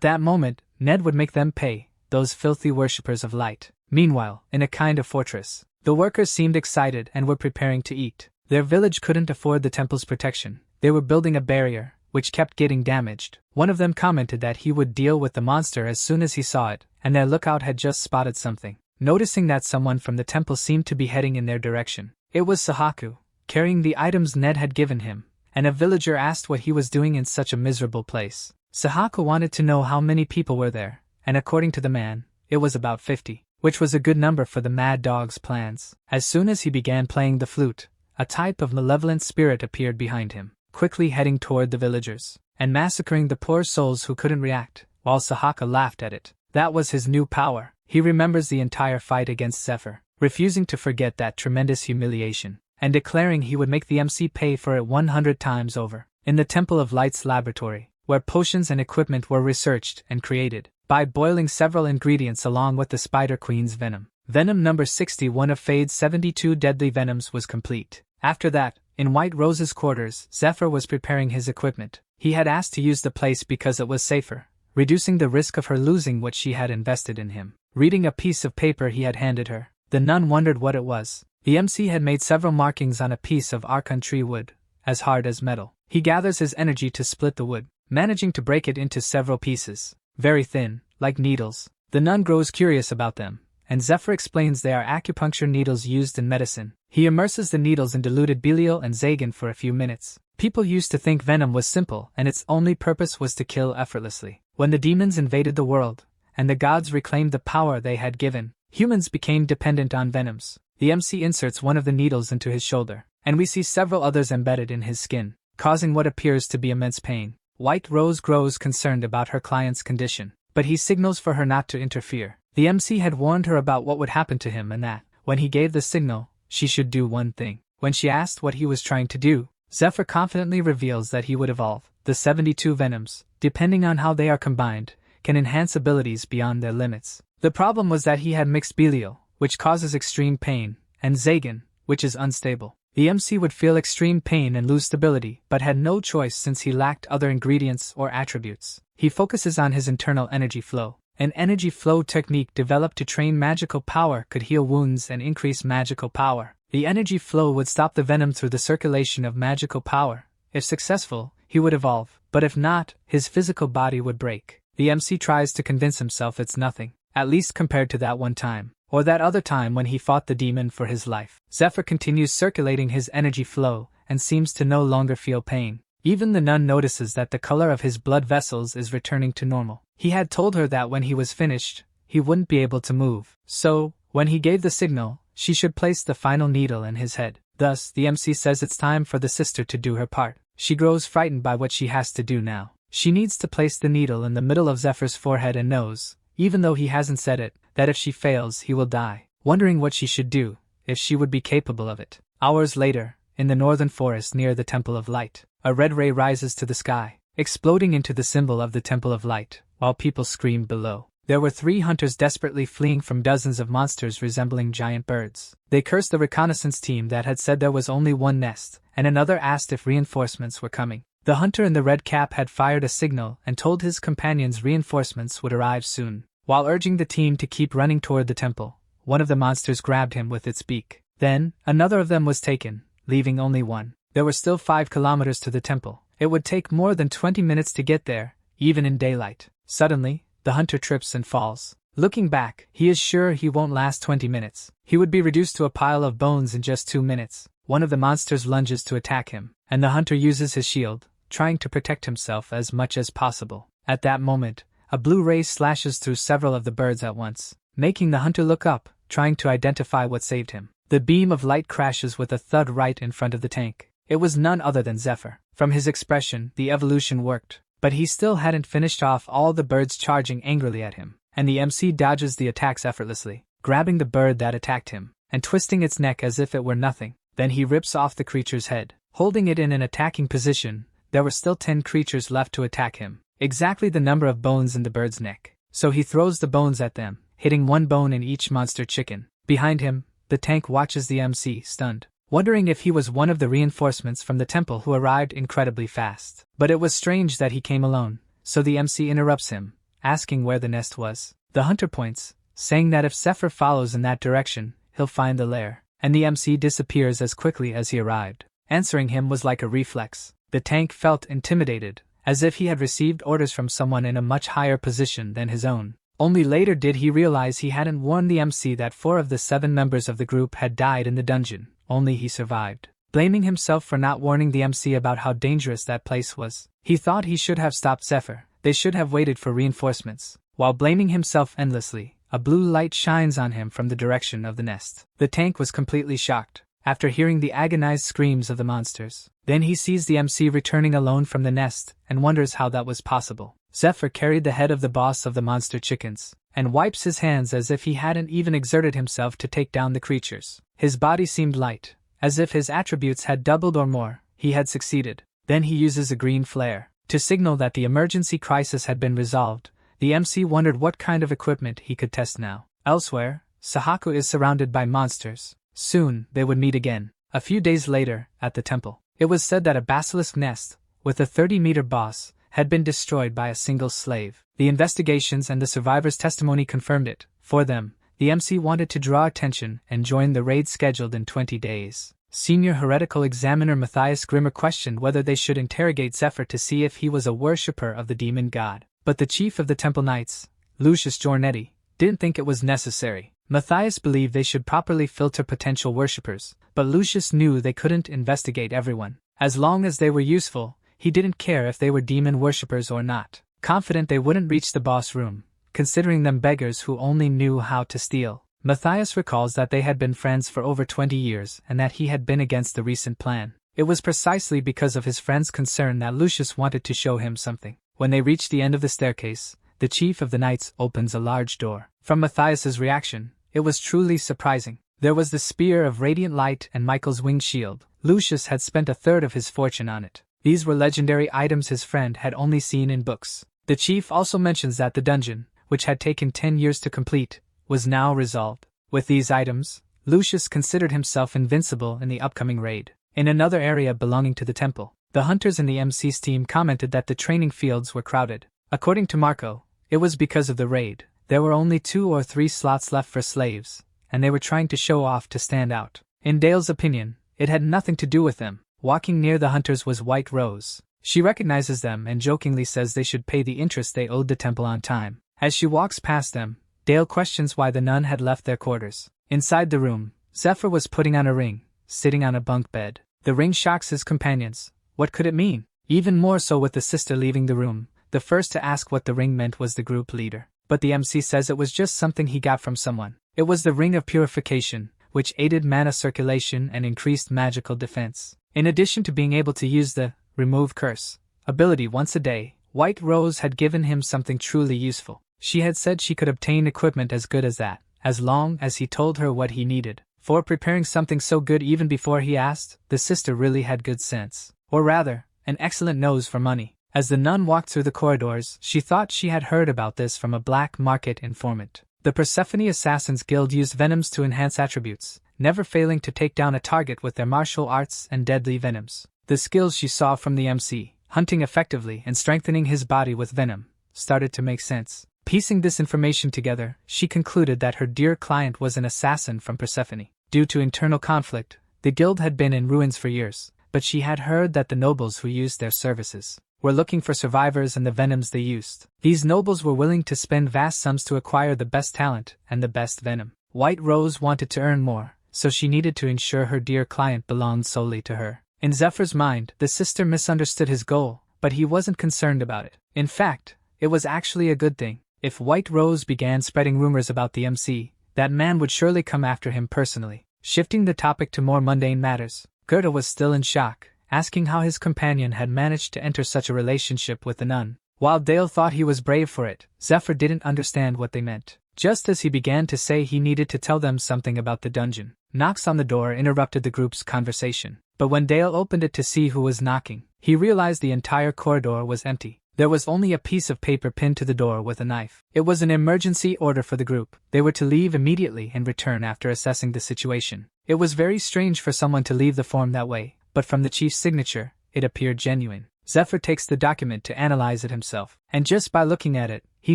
that moment, Ned would make them pay, those filthy worshippers of light. Meanwhile, in a kind of fortress, the workers seemed excited and were preparing to eat. Their village couldn't afford the temple's protection. They were building a barrier, which kept getting damaged. One of them commented that he would deal with the monster as soon as he saw it, and their lookout had just spotted something. Noticing that someone from the temple seemed to be heading in their direction, it was Sahaku, carrying the items Ned had given him, and a villager asked what he was doing in such a miserable place. Sahaku wanted to know how many people were there, and according to the man, it was about 50, which was a good number for the Mad Dog's plans. As soon as he began playing the flute, a type of malevolent spirit appeared behind him, quickly heading toward the villagers, and massacring the poor souls who couldn't react, while Sahaku laughed at it. That was his new power. He remembers the entire fight against Zephyr, refusing to forget that tremendous humiliation, and declaring he would make the MC pay for it 100 times over. In the Temple of Light's laboratory, where potions and equipment were researched and created, by boiling several ingredients along with the Spider Queen's venom. Venom number 61 of Fade's 72 deadly venoms was complete. After that, in White Rose's quarters, Zephyr was preparing his equipment. He had asked to use the place because it was safer, reducing the risk of her losing what she had invested in him. Reading a piece of paper he had handed her, the nun wondered what it was. The MC had made several markings on a piece of Archon tree wood, as hard as metal. He gathers his energy to split the wood, managing to break it into several pieces, very thin, like needles. The nun grows curious about them, and Zephyr explains they are acupuncture needles used in medicine. He immerses the needles in diluted Belial and Zagan for a few minutes. People used to think venom was simple and its only purpose was to kill effortlessly. When the demons invaded the world, and the gods reclaimed the power they had given, humans became dependent on venoms. The MC inserts one of the needles into his shoulder, and we see several others embedded in his skin, causing what appears to be immense pain. White Rose grows concerned about her client's condition, but he signals for her not to interfere. The MC had warned her about what would happen to him and that, when he gave the signal, she should do one thing. When she asked what he was trying to do, Zephyr confidently reveals that he would evolve. The 72 venoms, depending on how they are combined, can enhance abilities beyond their limits. The problem was that he had mixed Belial, which causes extreme pain, and Zagan, which is unstable. The MC would feel extreme pain and lose stability, but had no choice since he lacked other ingredients or attributes. He focuses on his internal energy flow. An energy flow technique developed to train magical power could heal wounds and increase magical power. The energy flow would stop the venom through the circulation of magical power. If successful, he would evolve, but if not, his physical body would break. The MC tries to convince himself it's nothing, at least compared to that one time, or that other time when he fought the demon for his life. Zephyr continues circulating his energy flow and seems to no longer feel pain. Even the nun notices that the color of his blood vessels is returning to normal. He had told her that when he was finished, he wouldn't be able to move. So, when he gave the signal, she should place the final needle in his head. Thus, the MC says it's time for the sister to do her part. She grows frightened by what she has to do now. She needs to place the needle in the middle of Zephyr's forehead and knows, even though he hasn't said it, that if she fails he will die. Wondering what she should do, if she would be capable of it. Hours later, in the northern forest near the Temple of Light, a red ray rises to the sky, exploding into the symbol of the Temple of Light, while people screamed below. There were 3 hunters desperately fleeing from dozens of monsters resembling giant birds. They cursed the reconnaissance team that had said there was only one nest, and another asked if reinforcements were coming. The hunter in the red cap had fired a signal and told his companions reinforcements would arrive soon. While urging the team to keep running toward the temple, one of the monsters grabbed him with its beak. Then, another of them was taken, leaving only one. There were still 5 kilometers to the temple. It would take more than 20 minutes to get there, even in daylight. Suddenly, the hunter trips and falls. Looking back, he is sure he won't last 20 minutes. He would be reduced to a pile of bones in just 2 minutes. One of the monsters lunges to attack him, and the hunter uses his shield, trying to protect himself as much as possible. At that moment, a blue ray slashes through several of the birds at once, making the hunter look up, trying to identify what saved him. The beam of light crashes with a thud right in front of the tank. It was none other than Zephyr. From his expression, the evolution worked, but he still hadn't finished off all the birds charging angrily at him, and the MC dodges the attacks effortlessly, grabbing the bird that attacked him, and twisting its neck as if it were nothing. Then he rips off the creature's head. Holding it in an attacking position, there were still 10 creatures left to attack him, exactly the number of bones in the bird's neck. So he throws the bones at them, hitting one bone in each monster chicken. Behind him, the tank watches the MC, stunned, wondering if he was one of the reinforcements from the temple who arrived incredibly fast. But it was strange that he came alone, so the MC interrupts him, asking where the nest was. The hunter points, saying that if Zephyr follows in that direction, he'll find the lair, and the MC disappears as quickly as he arrived. Answering him was like a reflex. The tank felt intimidated, as if he had received orders from someone in a much higher position than his own. Only later did he realize he hadn't warned the MC that 4 of the 7 members of the group had died in the dungeon, only he survived. Blaming himself for not warning the MC about how dangerous that place was, he thought he should have stopped Zephyr. They should have waited for reinforcements. While blaming himself endlessly, a blue light shines on him from the direction of the nest. The tank was completely shocked, after hearing the agonized screams of the monsters. Then he sees the MC returning alone from the nest, and wonders how that was possible. Zephyr carried the head of the boss of the monster chickens, and wipes his hands as if he hadn't even exerted himself to take down the creatures. His body seemed light, as if his attributes had doubled or more. He had succeeded. Then he uses a green flare to signal that the emergency crisis had been resolved. The MC wondered what kind of equipment he could test now. Elsewhere, Sahaku is surrounded by monsters. Soon, they would meet again. A few days later, at the temple, it was said that a basilisk nest, with a 30-meter boss, had been destroyed by a single slave. The investigations and the survivors' testimony confirmed it. For them, the MC wanted to draw attention and join the raid scheduled in 20 days. Senior heretical examiner Matthias Grimmer questioned whether they should interrogate Zephyr to see if he was a worshipper of the demon god. But the chief of the temple knights, Lucius Giornetti, didn't think it was necessary. Matthias believed they should properly filter potential worshippers, but Lucius knew they couldn't investigate everyone. As long as they were useful, he didn't care if they were demon worshippers or not. Confident they wouldn't reach the boss room, considering them beggars who only knew how to steal. Matthias recalls that they had been friends for over 20 years and that he had been against the recent plan. It was precisely because of his friend's concern that Lucius wanted to show him something. When they reach the end of the staircase, the chief of the knights opens a large door. From Matthias's reaction, it was truly surprising. There was the spear of radiant light and Michael's winged shield. Lucius had spent a third of his fortune on it. These were legendary items his friend had only seen in books. The chief also mentions that the dungeon, which had taken 10 years to complete, was now resolved. With these items, Lucius considered himself invincible in the upcoming raid. In another area belonging to the temple, the hunters in the MC's team commented that the training fields were crowded. According to Marco, it was because of the raid. There were only 2 or 3 slots left for slaves, and they were trying to show off to stand out. In Dale's opinion, it had nothing to do with them. Walking near the hunters was White Rose. She recognizes them and jokingly says they should pay the interest they owed the temple on time. As she walks past them, Dale questions why the nun had left their quarters. Inside the room, Zephyr was putting on a ring, sitting on a bunk bed. The ring shocks his companions. What could it mean? Even more so with the sister leaving the room. The first to ask what the ring meant was the group leader. But the MC says it was just something he got from someone. It was the ring of purification, which aided mana circulation and increased magical defense. In addition to being able to use the remove curse ability once a day, White Rose had given him something truly useful. She had said she could obtain equipment as good as that, as long as he told her what he needed. For preparing something so good even before he asked, the sister really had good sense. Or rather, an excellent nose for money. As the nun walked through the corridors, she thought she had heard about this from a black market informant. The Persephone Assassins Guild used venoms to enhance attributes, never failing to take down a target with their martial arts and deadly venoms. The skills she saw from the MC, hunting effectively and strengthening his body with venom, started to make sense. Piecing this information together, she concluded that her dear client was an assassin from Persephone. Due to internal conflict, the guild had been in ruins for years, but she had heard that the nobles who used their services were looking for survivors and the venoms they used. These nobles were willing to spend vast sums to acquire the best talent and the best venom. White Rose wanted to earn more, so she needed to ensure her dear client belonged solely to her. In Zephyr's mind, the sister misunderstood his goal, but he wasn't concerned about it. In fact, it was actually a good thing. If White Rose began spreading rumors about the MC, that man would surely come after him personally. Shifting the topic to more mundane matters, Goethe was still in shock, asking how his companion had managed to enter such a relationship with the nun. While Dale thought he was brave for it, Zephyr didn't understand what they meant. Just as he began to say he needed to tell them something about the dungeon, knocks on the door interrupted the group's conversation. But when Dale opened it to see who was knocking, he realized the entire corridor was empty. There was only a piece of paper pinned to the door with a knife. It was an emergency order for the group. They were to leave immediately and return after assessing the situation. It was very strange for someone to leave the form that way, but from the chief's signature, it appeared genuine. Zephyr takes the document to analyze it himself, and just by looking at it, he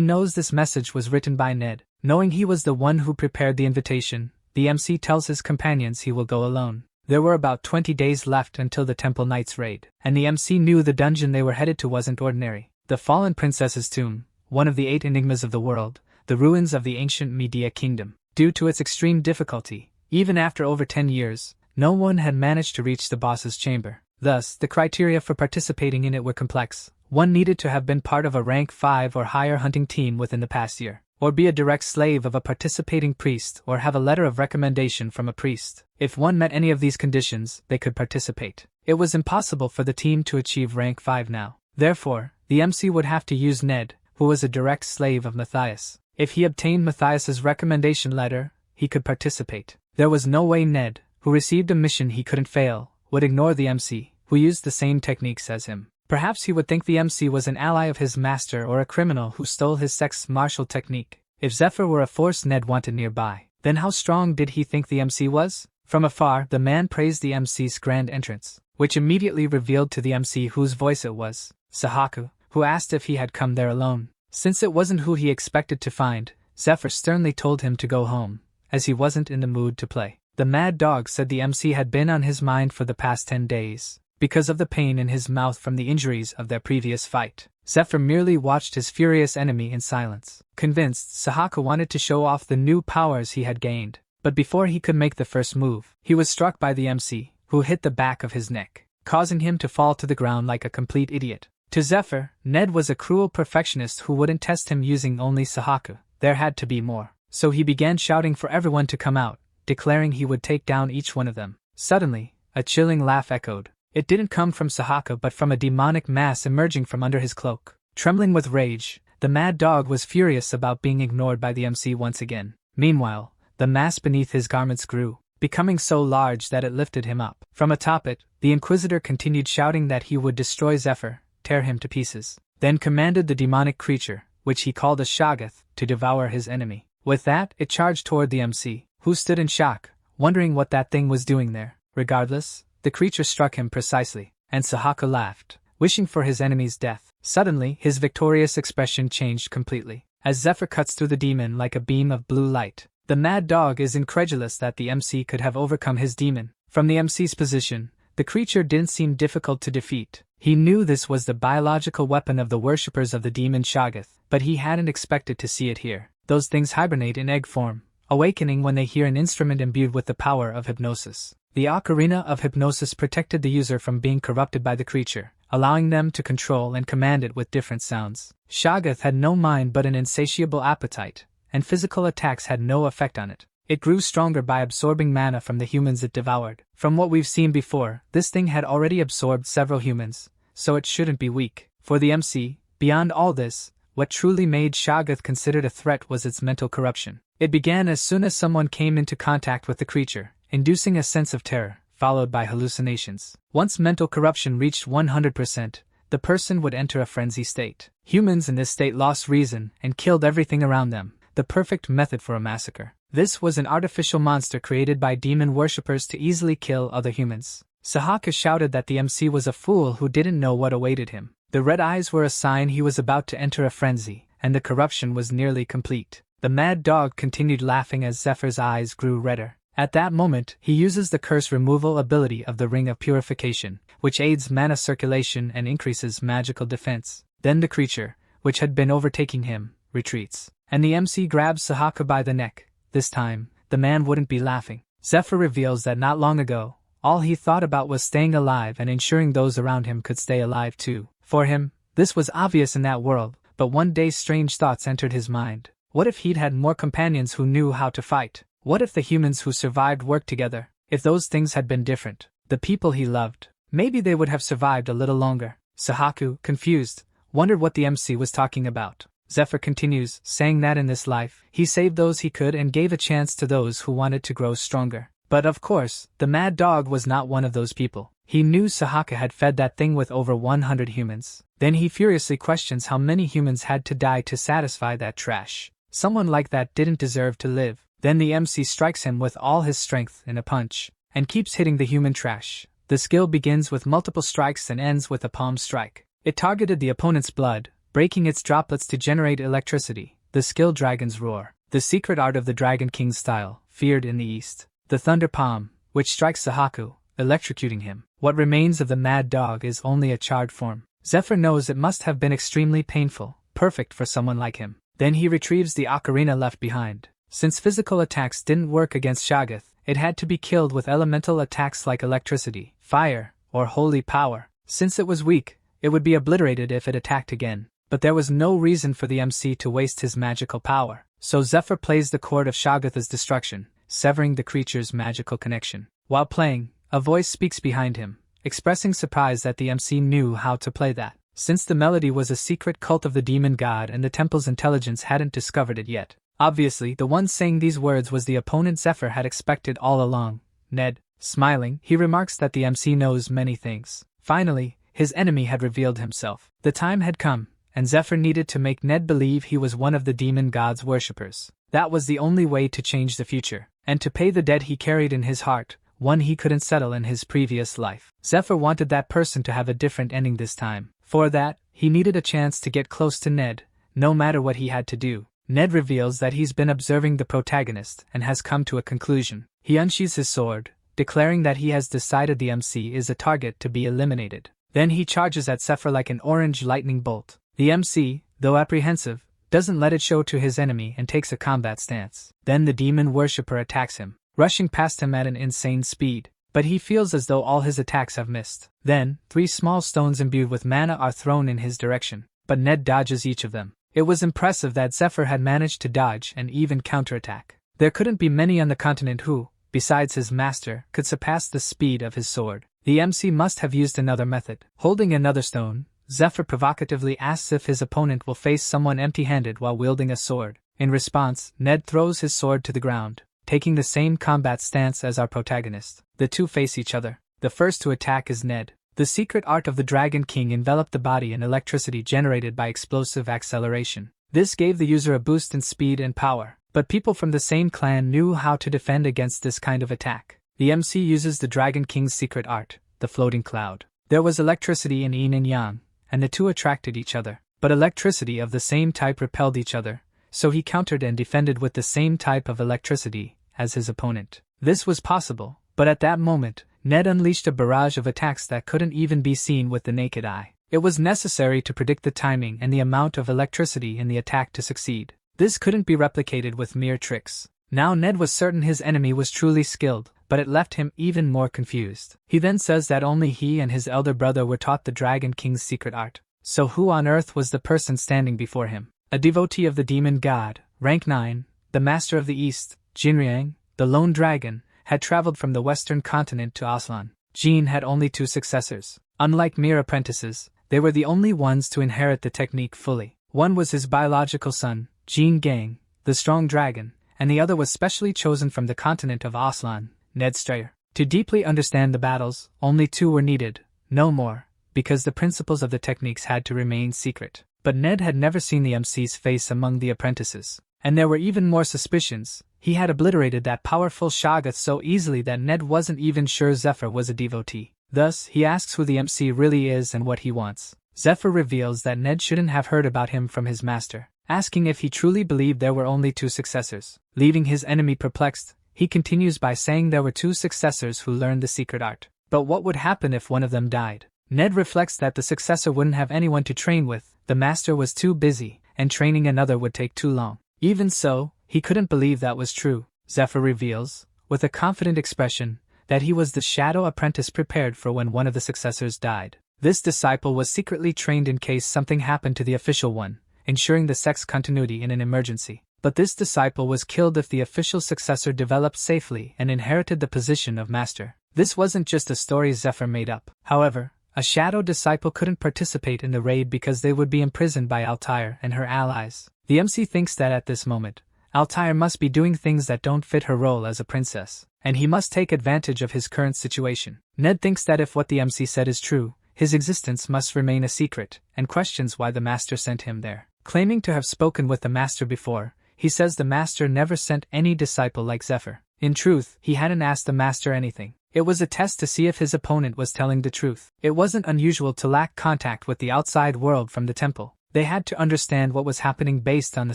knows this message was written by Ned. Knowing he was the one who prepared the invitation, the MC tells his companions he will go alone. There were about 20 days left until the Temple Knight's raid, and the MC knew the dungeon they were headed to wasn't ordinary. The fallen princess's tomb, one of the 8 enigmas of the world, the ruins of the ancient Media kingdom. Due to its extreme difficulty, even after over 10 years, no one had managed to reach the boss's chamber. Thus, the criteria for participating in it were complex. One needed to have been part of a rank 5 or higher hunting team within the past year, or be a direct slave of a participating priest, or have a letter of recommendation from a priest. If one met any of these conditions, they could participate. It was impossible for the team to achieve rank 5 now. Therefore, the MC would have to use Ned, who was a direct slave of Matthias. If he obtained Matthias's recommendation letter, he could participate. There was no way Ned, who received a mission he couldn't fail, would ignore the MC, who used the same techniques as him. Perhaps he would think the MC was an ally of his master or a criminal who stole his sex martial technique. If Zephyr were a force Ned wanted nearby, then how strong did he think the MC was? From afar, the man praised the MC's grand entrance, which immediately revealed to the MC whose voice it was, Sahaku, who asked if he had come there alone. Since it wasn't who he expected to find, Zephyr sternly told him to go home, as he wasn't in the mood to play. The mad dog said the MC had been on his mind for the past 10 days, because of the pain in his mouth from the injuries of their previous fight. Zephyr merely watched his furious enemy in silence. Convinced, Sahaku wanted to show off the new powers he had gained, but before he could make the first move, he was struck by the MC, who hit the back of his neck, causing him to fall to the ground like a complete idiot. To Zephyr, Ned was a cruel perfectionist who wouldn't test him using only Sahaku. There had to be more. So he began shouting for everyone to come out, declaring he would take down each one of them. Suddenly, a chilling laugh echoed. It didn't come from Sahaku but from a demonic mass emerging from under his cloak. Trembling with rage, the mad dog was furious about being ignored by the MC once again. Meanwhile, the mass beneath his garments grew, becoming so large that it lifted him up. From atop it, the Inquisitor continued shouting that he would destroy Zephyr, tear him to pieces, then commanded the demonic creature, which he called a Shoggoth, to devour his enemy. With that, it charged toward the MC, who stood in shock, wondering what that thing was doing there. Regardless, the creature struck him precisely, and Sahaku laughed, wishing for his enemy's death. Suddenly, his victorious expression changed completely, as Zephyr cuts through the demon like a beam of blue light. The mad dog is incredulous that the MC could have overcome his demon. From the MC's position, the creature didn't seem difficult to defeat. He knew this was the biological weapon of the worshippers of the demon Shoggoth, but he hadn't expected to see it here. Those things hibernate in egg form, awakening when they hear an instrument imbued with the power of hypnosis. The ocarina of hypnosis protected the user from being corrupted by the creature, allowing them to control and command it with different sounds. Shoggoth had no mind but an insatiable appetite, and physical attacks had no effect on it. It grew stronger by absorbing mana from the humans it devoured. From what we've seen before, this thing had already absorbed several humans, so it shouldn't be weak. For the MC, beyond all this, what truly made Shoggoth considered a threat was its mental corruption. It began as soon as someone came into contact with the creature, inducing a sense of terror, followed by hallucinations. Once mental corruption reached 100%, the person would enter a frenzy state. Humans in this state lost reason and killed everything around them, the perfect method for a massacre. This was an artificial monster created by demon worshippers to easily kill other humans. Sahaku shouted that the MC was a fool who didn't know what awaited him. The red eyes were a sign he was about to enter a frenzy, and the corruption was nearly complete. The mad dog continued laughing as Zephyr's eyes grew redder. At that moment, he uses the curse removal ability of the Ring of Purification, which aids mana circulation and increases magical defense. Then the creature, which had been overtaking him, retreats, and the MC grabs Sahaku by the neck. This time, the man wouldn't be laughing. Zephyr reveals that not long ago, all he thought about was staying alive and ensuring those around him could stay alive too. For him, this was obvious in that world, but one day strange thoughts entered his mind. What if he'd had more companions who knew how to fight? What if the humans who survived worked together? If those things had been different, the people he loved, maybe they would have survived a little longer. Sahaku, confused, wondered what the MC was talking about. Zephyr continues, saying that in this life, he saved those he could and gave a chance to those who wanted to grow stronger. But of course, the mad dog was not one of those people. He knew Sahaka had fed that thing with over 100 humans. Then he furiously questions how many humans had to die to satisfy that trash. Someone like that didn't deserve to live. Then the MC strikes him with all his strength in a punch, and keeps hitting the human trash. The skill begins with multiple strikes and ends with a palm strike. It targeted the opponent's blood, breaking its droplets to generate electricity. The skill Dragon's Roar, the secret art of the Dragon King style, feared in the East. The Thunder Palm, which strikes Sahaku, electrocuting him. What remains of the mad dog is only a charred form. Zephyr knows it must have been extremely painful, perfect for someone like him. Then he retrieves the ocarina left behind. Since physical attacks didn't work against Shoggoth, it had to be killed with elemental attacks like electricity, fire, or holy power. Since it was weak, it would be obliterated if it attacked again. But there was no reason for the MC to waste his magical power. So Zephyr plays the chord of Shoggoth's destruction, severing the creature's magical connection. While playing, a voice speaks behind him, expressing surprise that the MC knew how to play that, since the melody was a secret cult of the demon god and the temple's intelligence hadn't discovered it yet. Obviously, the one saying these words was the opponent Zephyr had expected all along, Ned. Smiling, he remarks that the MC knows many things. Finally, his enemy had revealed himself. The time had come, and Zephyr needed to make Ned believe he was one of the demon god's worshippers. That was the only way to change the future, and to pay the debt he carried in his heart, one he couldn't settle in his previous life. Zephyr wanted that person to have a different ending this time. For that, he needed a chance to get close to Ned, no matter what he had to do. Ned reveals that he's been observing the protagonist and has come to a conclusion. He unsheathes his sword, declaring that he has decided the MC is a target to be eliminated. Then he charges at Zephyr like an orange lightning bolt. The MC, though apprehensive, doesn't let it show to his enemy and takes a combat stance. Then the demon worshipper attacks him, rushing past him at an insane speed. But he feels as though all his attacks have missed. Then, 3 small stones imbued with mana are thrown in his direction, but Ned dodges each of them. It was impressive that Zephyr had managed to dodge and even counterattack. There couldn't be many on the continent who, besides his master, could surpass the speed of his sword. The MC must have used another method. Holding another stone, Zephyr provocatively asks if his opponent will face someone empty-handed while wielding a sword. In response, Ned throws his sword to the ground, taking the same combat stance as our protagonist. The two face each other. The first to attack is Ned. The secret art of the Dragon King enveloped the body in electricity generated by explosive acceleration. This gave the user a boost in speed and power, but people from the same clan knew how to defend against this kind of attack. The MC uses the Dragon King's secret art, the floating cloud. There was electricity in yin and yang, and the two attracted each other, but electricity of the same type repelled each other, so he countered and defended with the same type of electricity as his opponent. This was possible, but at that moment, Ned unleashed a barrage of attacks that couldn't even be seen with the naked eye. It was necessary to predict the timing and the amount of electricity in the attack to succeed. This couldn't be replicated with mere tricks. Now Ned was certain his enemy was truly skilled, but it left him even more confused. He then says that only he and his elder brother were taught the Dragon King's secret art. So who on earth was the person standing before him? A devotee of the demon god, rank 9, the master of the East, Jinriang, the lone dragon, had traveled from the western continent to Aslan. Jin had only 2 successors. Unlike mere apprentices, they were the only ones to inherit the technique fully. One was his biological son, Jin Gang, the strong dragon, and the other was specially chosen from the continent of Aslan, Ned Strayer. To deeply understand the battles, only 2 were needed, no more, because the principles of the techniques had to remain secret. But Ned had never seen the MC's face among the apprentices. And there were even more suspicions. He had obliterated that powerful Shoggoth so easily that Ned wasn't even sure Zephyr was a devotee. Thus, he asks who the MC really is and what he wants. Zephyr reveals that Ned shouldn't have heard about him from his master, asking if he truly believed there were only 2 successors. Leaving his enemy perplexed, he continues by saying there were 2 successors who learned the secret art. But what would happen if one of them died? Ned reflects that the successor wouldn't have anyone to train with, the master was too busy, and training another would take too long. Even so, he couldn't believe that was true. Zephyr reveals, with a confident expression, that he was the shadow apprentice prepared for when one of the successors died. This disciple was secretly trained in case something happened to the official one, ensuring the sex continuity in an emergency. But this disciple was killed if the official successor developed safely and inherited the position of master. This wasn't just a story Zephyr made up. However, a shadow disciple couldn't participate in the raid because they would be imprisoned by Altair and her allies. The MC thinks that at this moment, Altair must be doing things that don't fit her role as a princess, and he must take advantage of his current situation. Ned thinks that if what the MC said is true, his existence must remain a secret, and questions why the master sent him there. Claiming to have spoken with the master before, he says the master never sent any disciple like Zephyr. In truth, he hadn't asked the master anything. It was a test to see if his opponent was telling the truth. It wasn't unusual to lack contact with the outside world from the temple. They had to understand what was happening based on the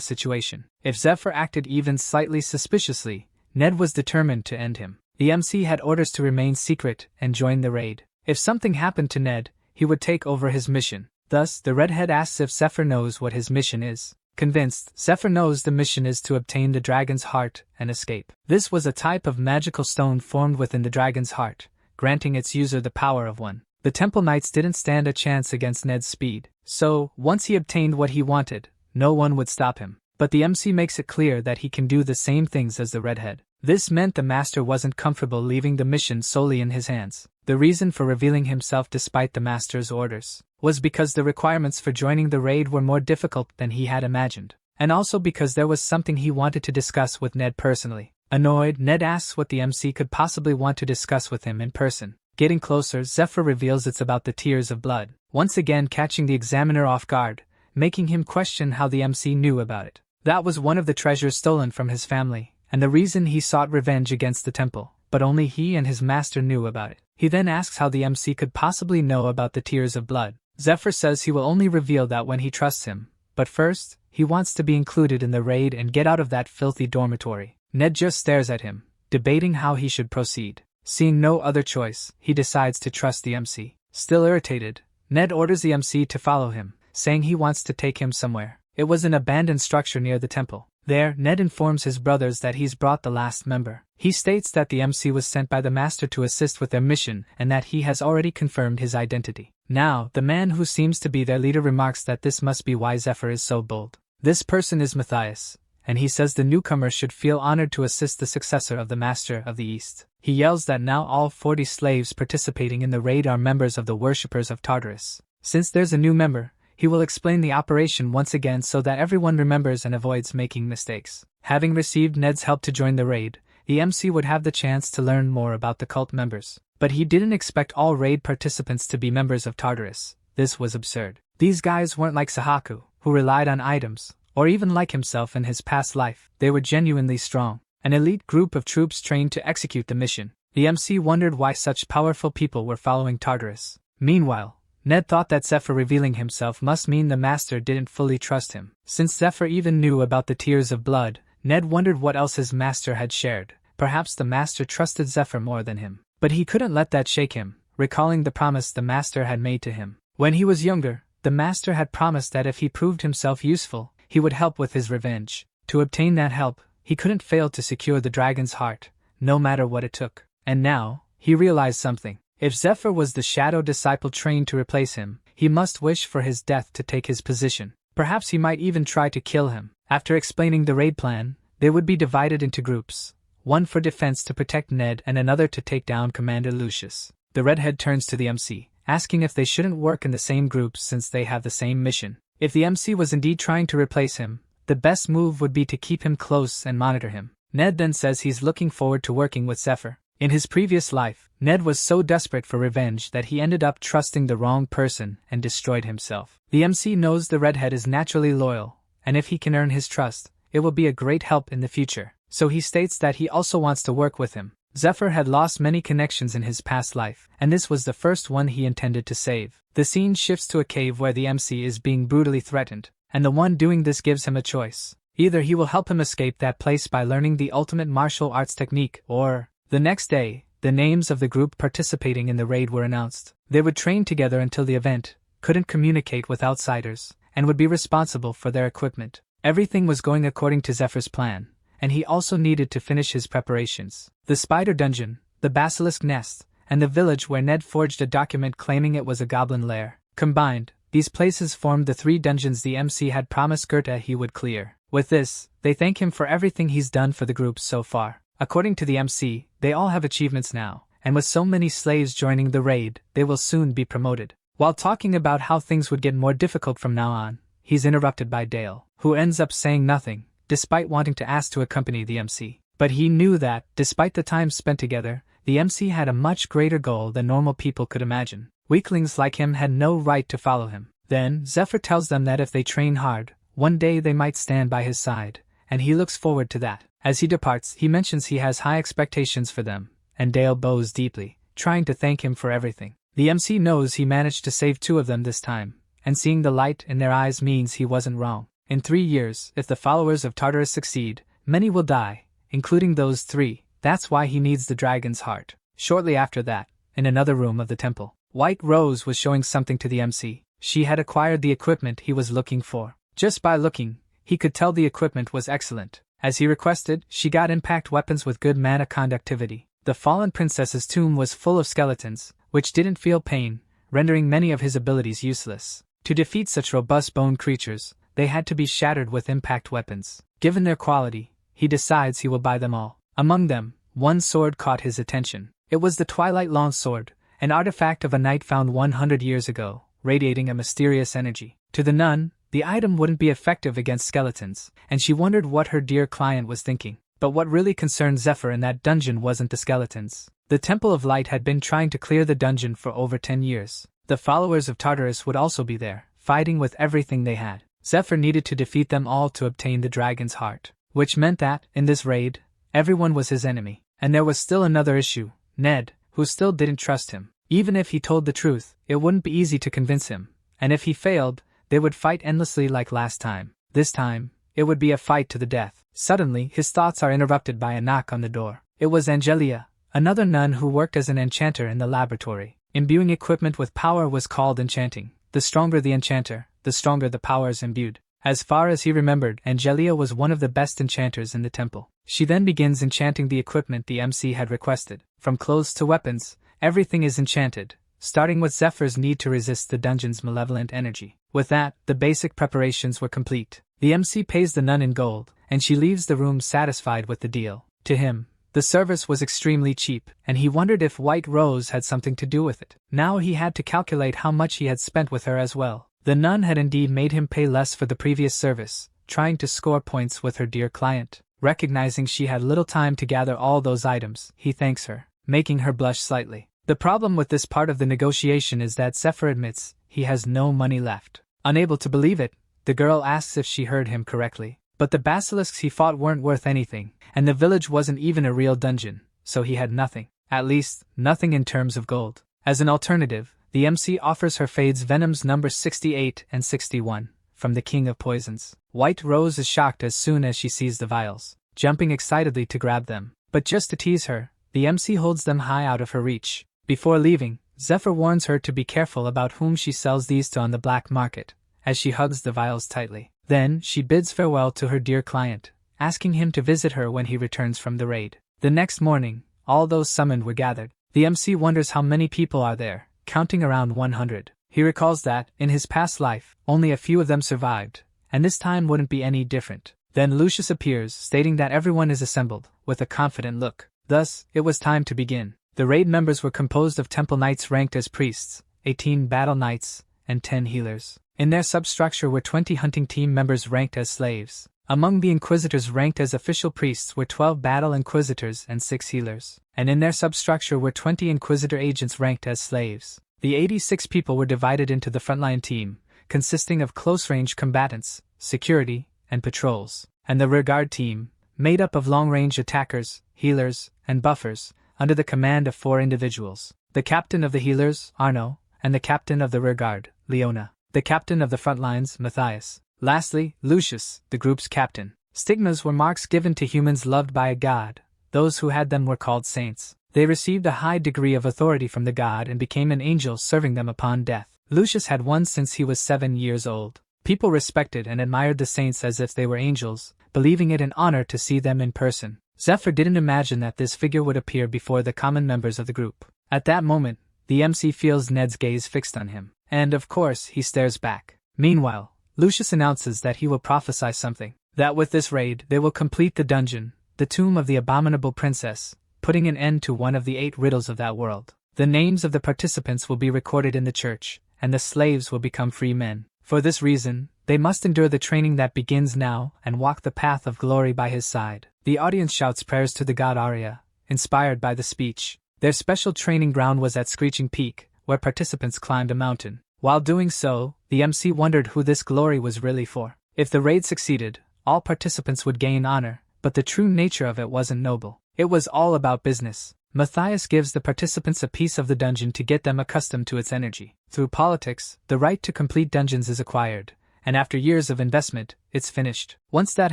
situation. If Zephyr acted even slightly suspiciously, Ned was determined to end him. The MC had orders to remain secret and join the raid. If something happened to Ned, he would take over his mission. Thus, the redhead asks if Zephyr knows what his mission is. Convinced, Zephyr knows the mission is to obtain the dragon's heart and escape. This was a type of magical stone formed within the dragon's heart, granting its user the power of one. The Temple Knights didn't stand a chance against Ned's speed, so, once he obtained what he wanted, no one would stop him. But the MC makes it clear that he can do the same things as the redhead. This meant the master wasn't comfortable leaving the mission solely in his hands. The reason for revealing himself despite the master's orders was because the requirements for joining the raid were more difficult than he had imagined, and also because there was something he wanted to discuss with Ned personally. Annoyed, Ned asks what the MC could possibly want to discuss with him in person. Getting closer, Zephyr reveals it's about the tears of blood, once again catching the examiner off guard, making him question how the MC knew about it. That was one of the treasures stolen from his family, and the reason he sought revenge against the temple, but only he and his master knew about it. He then asks how the MC could possibly know about the tears of blood. Zephyr says he will only reveal that when he trusts him, but first, he wants to be included in the raid and get out of that filthy dormitory. Ned just stares at him, debating how he should proceed. Seeing no other choice, he decides to trust the MC. Still irritated, Ned orders the MC to follow him, saying he wants to take him somewhere. It was an abandoned structure near the temple. There, Ned informs his brothers that he's brought the last member. He states that the MC was sent by the master to assist with their mission and that he has already confirmed his identity. Now, the man who seems to be their leader remarks that this must be why Zephyr is so bold. This person is Matthias, and he says the newcomer should feel honored to assist the successor of the Master of the East. He yells that now all 40 slaves participating in the raid are members of the worshippers of Tartarus. Since there's a new member, he will explain the operation once again so that everyone remembers and avoids making mistakes. Having received Ned's help to join the raid, the MC would have the chance to learn more about the cult members. But he didn't expect all raid participants to be members of Tartarus. This was absurd. These guys weren't like Sahaku, who relied on items, or even like himself in his past life. They were genuinely strong, an elite group of troops trained to execute the mission. The MC wondered why such powerful people were following Tartarus. Meanwhile, Ned thought that Zephyr revealing himself must mean the master didn't fully trust him. Since Zephyr even knew about the tears of blood, Ned wondered what else his master had shared. Perhaps the master trusted Zephyr more than him. But he couldn't let that shake him, recalling the promise the master had made to him. When he was younger, the master had promised that if he proved himself useful, he would help with his revenge. To obtain that help, he couldn't fail to secure the dragon's heart, no matter what it took. And now, he realized something. If Zephyr was the shadow disciple trained to replace him, he must wish for his death to take his position. Perhaps he might even try to kill him. After explaining the raid plan, they would be divided into groups, one for defense to protect Ned and another to take down Commander Lucius. The redhead turns to the MC, asking if they shouldn't work in the same groups since they have the same mission. If the MC was indeed trying to replace him, the best move would be to keep him close and monitor him. Ned then says he's looking forward to working with Zephyr. In his previous life, Ned was so desperate for revenge that he ended up trusting the wrong person and destroyed himself. The MC knows the redhead is naturally loyal, and if he can earn his trust, it will be a great help in the future. So he states that he also wants to work with him. Zephyr had lost many connections in his past life, and this was the first one he intended to save. The scene shifts to a cave where the MC is being brutally threatened, and the one doing this gives him a choice. Either he will help him escape that place by learning the ultimate martial arts technique, or... The next day, the names of the group participating in the raid were announced. They would train together until the event, couldn't communicate with outsiders, and would be responsible for their equipment. Everything was going according to Zephyr's plan, and he also needed to finish his preparations. The spider dungeon, the basilisk nest, and the village where Ned forged a document claiming it was a goblin lair. Combined, these places formed the 3 dungeons the MC had promised Goethe he would clear. With this, they thank him for everything he's done for the group so far. According to the MC, they all have achievements now, and with so many slaves joining the raid, they will soon be promoted. While talking about how things would get more difficult from now on, he's interrupted by Dale, who ends up saying nothing, despite wanting to ask to accompany the MC. But he knew that, despite the time spent together, the MC had a much greater goal than normal people could imagine. Weaklings like him had no right to follow him. Then, Zephyr tells them that if they train hard, one day they might stand by his side, and he looks forward to that. As he departs, he mentions he has high expectations for them, and Dale bows deeply, trying to thank him for everything. The MC knows he managed to save 2 of them this time, and seeing the light in their eyes means he wasn't wrong. In 3 years, if the followers of Tartarus succeed, many will die, including those 3. That's why he needs the dragon's heart. Shortly after that, in another room of the temple, White Rose was showing something to the MC. She had acquired the equipment he was looking for. Just by looking, he could tell the equipment was excellent. As he requested, she got impact weapons with good mana conductivity. The fallen princess's tomb was full of skeletons, which didn't feel pain, rendering many of his abilities useless. To defeat such robust bone creatures, they had to be shattered with impact weapons. Given their quality, he decides he will buy them all. Among them, one sword caught his attention. It was the Twilight Long Sword, an artifact of a knight found 100 years ago, radiating a mysterious energy. To the nun, the item wouldn't be effective against skeletons, and she wondered what her dear client was thinking. But what really concerned Zephyr in that dungeon wasn't the skeletons. The Temple of Light had been trying to clear the dungeon for over 10 years. The followers of Tartarus would also be there, fighting with everything they had. Zephyr needed to defeat them all to obtain the dragon's heart, which meant that, in this raid, everyone was his enemy. And there was still another issue, Ned, who still didn't trust him. Even if he told the truth, it wouldn't be easy to convince him, and if he failed, they would fight endlessly like last time. This time, it would be a fight to the death. Suddenly, his thoughts are interrupted by a knock on the door. It was Angelia, another nun who worked as an enchanter in the laboratory. Imbuing equipment with power was called enchanting. The stronger the enchanter, the stronger the powers imbued. As far as he remembered, Angelia was one of the best enchanters in the temple. She then begins enchanting the equipment the MC had requested. From clothes to weapons, everything is enchanted, starting with Zephyr's need to resist the dungeon's malevolent energy. With that, the basic preparations were complete. The MC pays the nun in gold, and she leaves the room satisfied with the deal. To him, the service was extremely cheap, and he wondered if White Rose had something to do with it. Now he had to calculate how much he had spent with her as well. The nun had indeed made him pay less for the previous service, trying to score points with her dear client. Recognizing she had little time to gather all those items, he thanks her, making her blush slightly. The problem with this part of the negotiation is that Zephyr admits he has no money left. Unable to believe it, the girl asks if she heard him correctly. But the basilisks he fought weren't worth anything, and the village wasn't even a real dungeon, so he had nothing. At least, nothing in terms of gold. As an alternative, the MC offers her Fade's Venoms number 68 and 61, from the King of Poisons. White Rose is shocked as soon as she sees the vials, jumping excitedly to grab them. But just to tease her, the MC holds them high out of her reach. Before leaving, Zephyr warns her to be careful about whom she sells these to on the black market, as she hugs the vials tightly. Then, she bids farewell to her dear client, asking him to visit her when he returns from the raid. The next morning, all those summoned were gathered. The MC wonders how many people are there, counting around 100. He recalls that, in his past life, only a few of them survived, and this time wouldn't be any different. Then Lucius appears, stating that everyone is assembled, with a confident look. Thus, it was time to begin. The raid members were composed of temple knights ranked as priests, 18 battle knights, and 10 healers. In their substructure were 20 hunting team members ranked as slaves. Among the inquisitors ranked as official priests were 12 battle inquisitors and 6 healers. And in their substructure were 20 inquisitor agents ranked as slaves. The 86 people were divided into the frontline team, consisting of close-range combatants, security, and patrols, and the rearguard team, made up of long-range attackers, healers, and buffers, under the command of 4 individuals. The captain of the healers, Arno, and the captain of the rearguard, Leona. The captain of the front lines, Matthias. Lastly, Lucius, the group's captain. Stigmas were marks given to humans loved by a god. Those who had them were called saints. They received a high degree of authority from the god and became an angel serving them upon death. Lucius had one since he was 7 years old. People respected and admired the saints as if they were angels, believing it an honor to see them in person. Zephyr didn't imagine that this figure would appear before the common members of the group. At that moment, the MC feels Ned's gaze fixed on him. And of course, he stares back. Meanwhile, Lucius announces that he will prophesy something. That with this raid, they will complete the dungeon, the tomb of the abominable princess, putting an end to one of the 8 riddles of that world. The names of the participants will be recorded in the church, and the slaves will become free men. For this reason, they must endure the training that begins now and walk the path of glory by his side. The audience shouts prayers to the god Arya, inspired by the speech. Their special training ground was at Screeching Peak, where participants climbed a mountain. While doing so, the MC wondered who this glory was really for. If the raid succeeded, all participants would gain honor, but the true nature of it wasn't noble. It was all about business. Matthias gives the participants a piece of the dungeon to get them accustomed to its energy. Through politics, the right to complete dungeons is acquired, and after years of investment, it's finished. Once that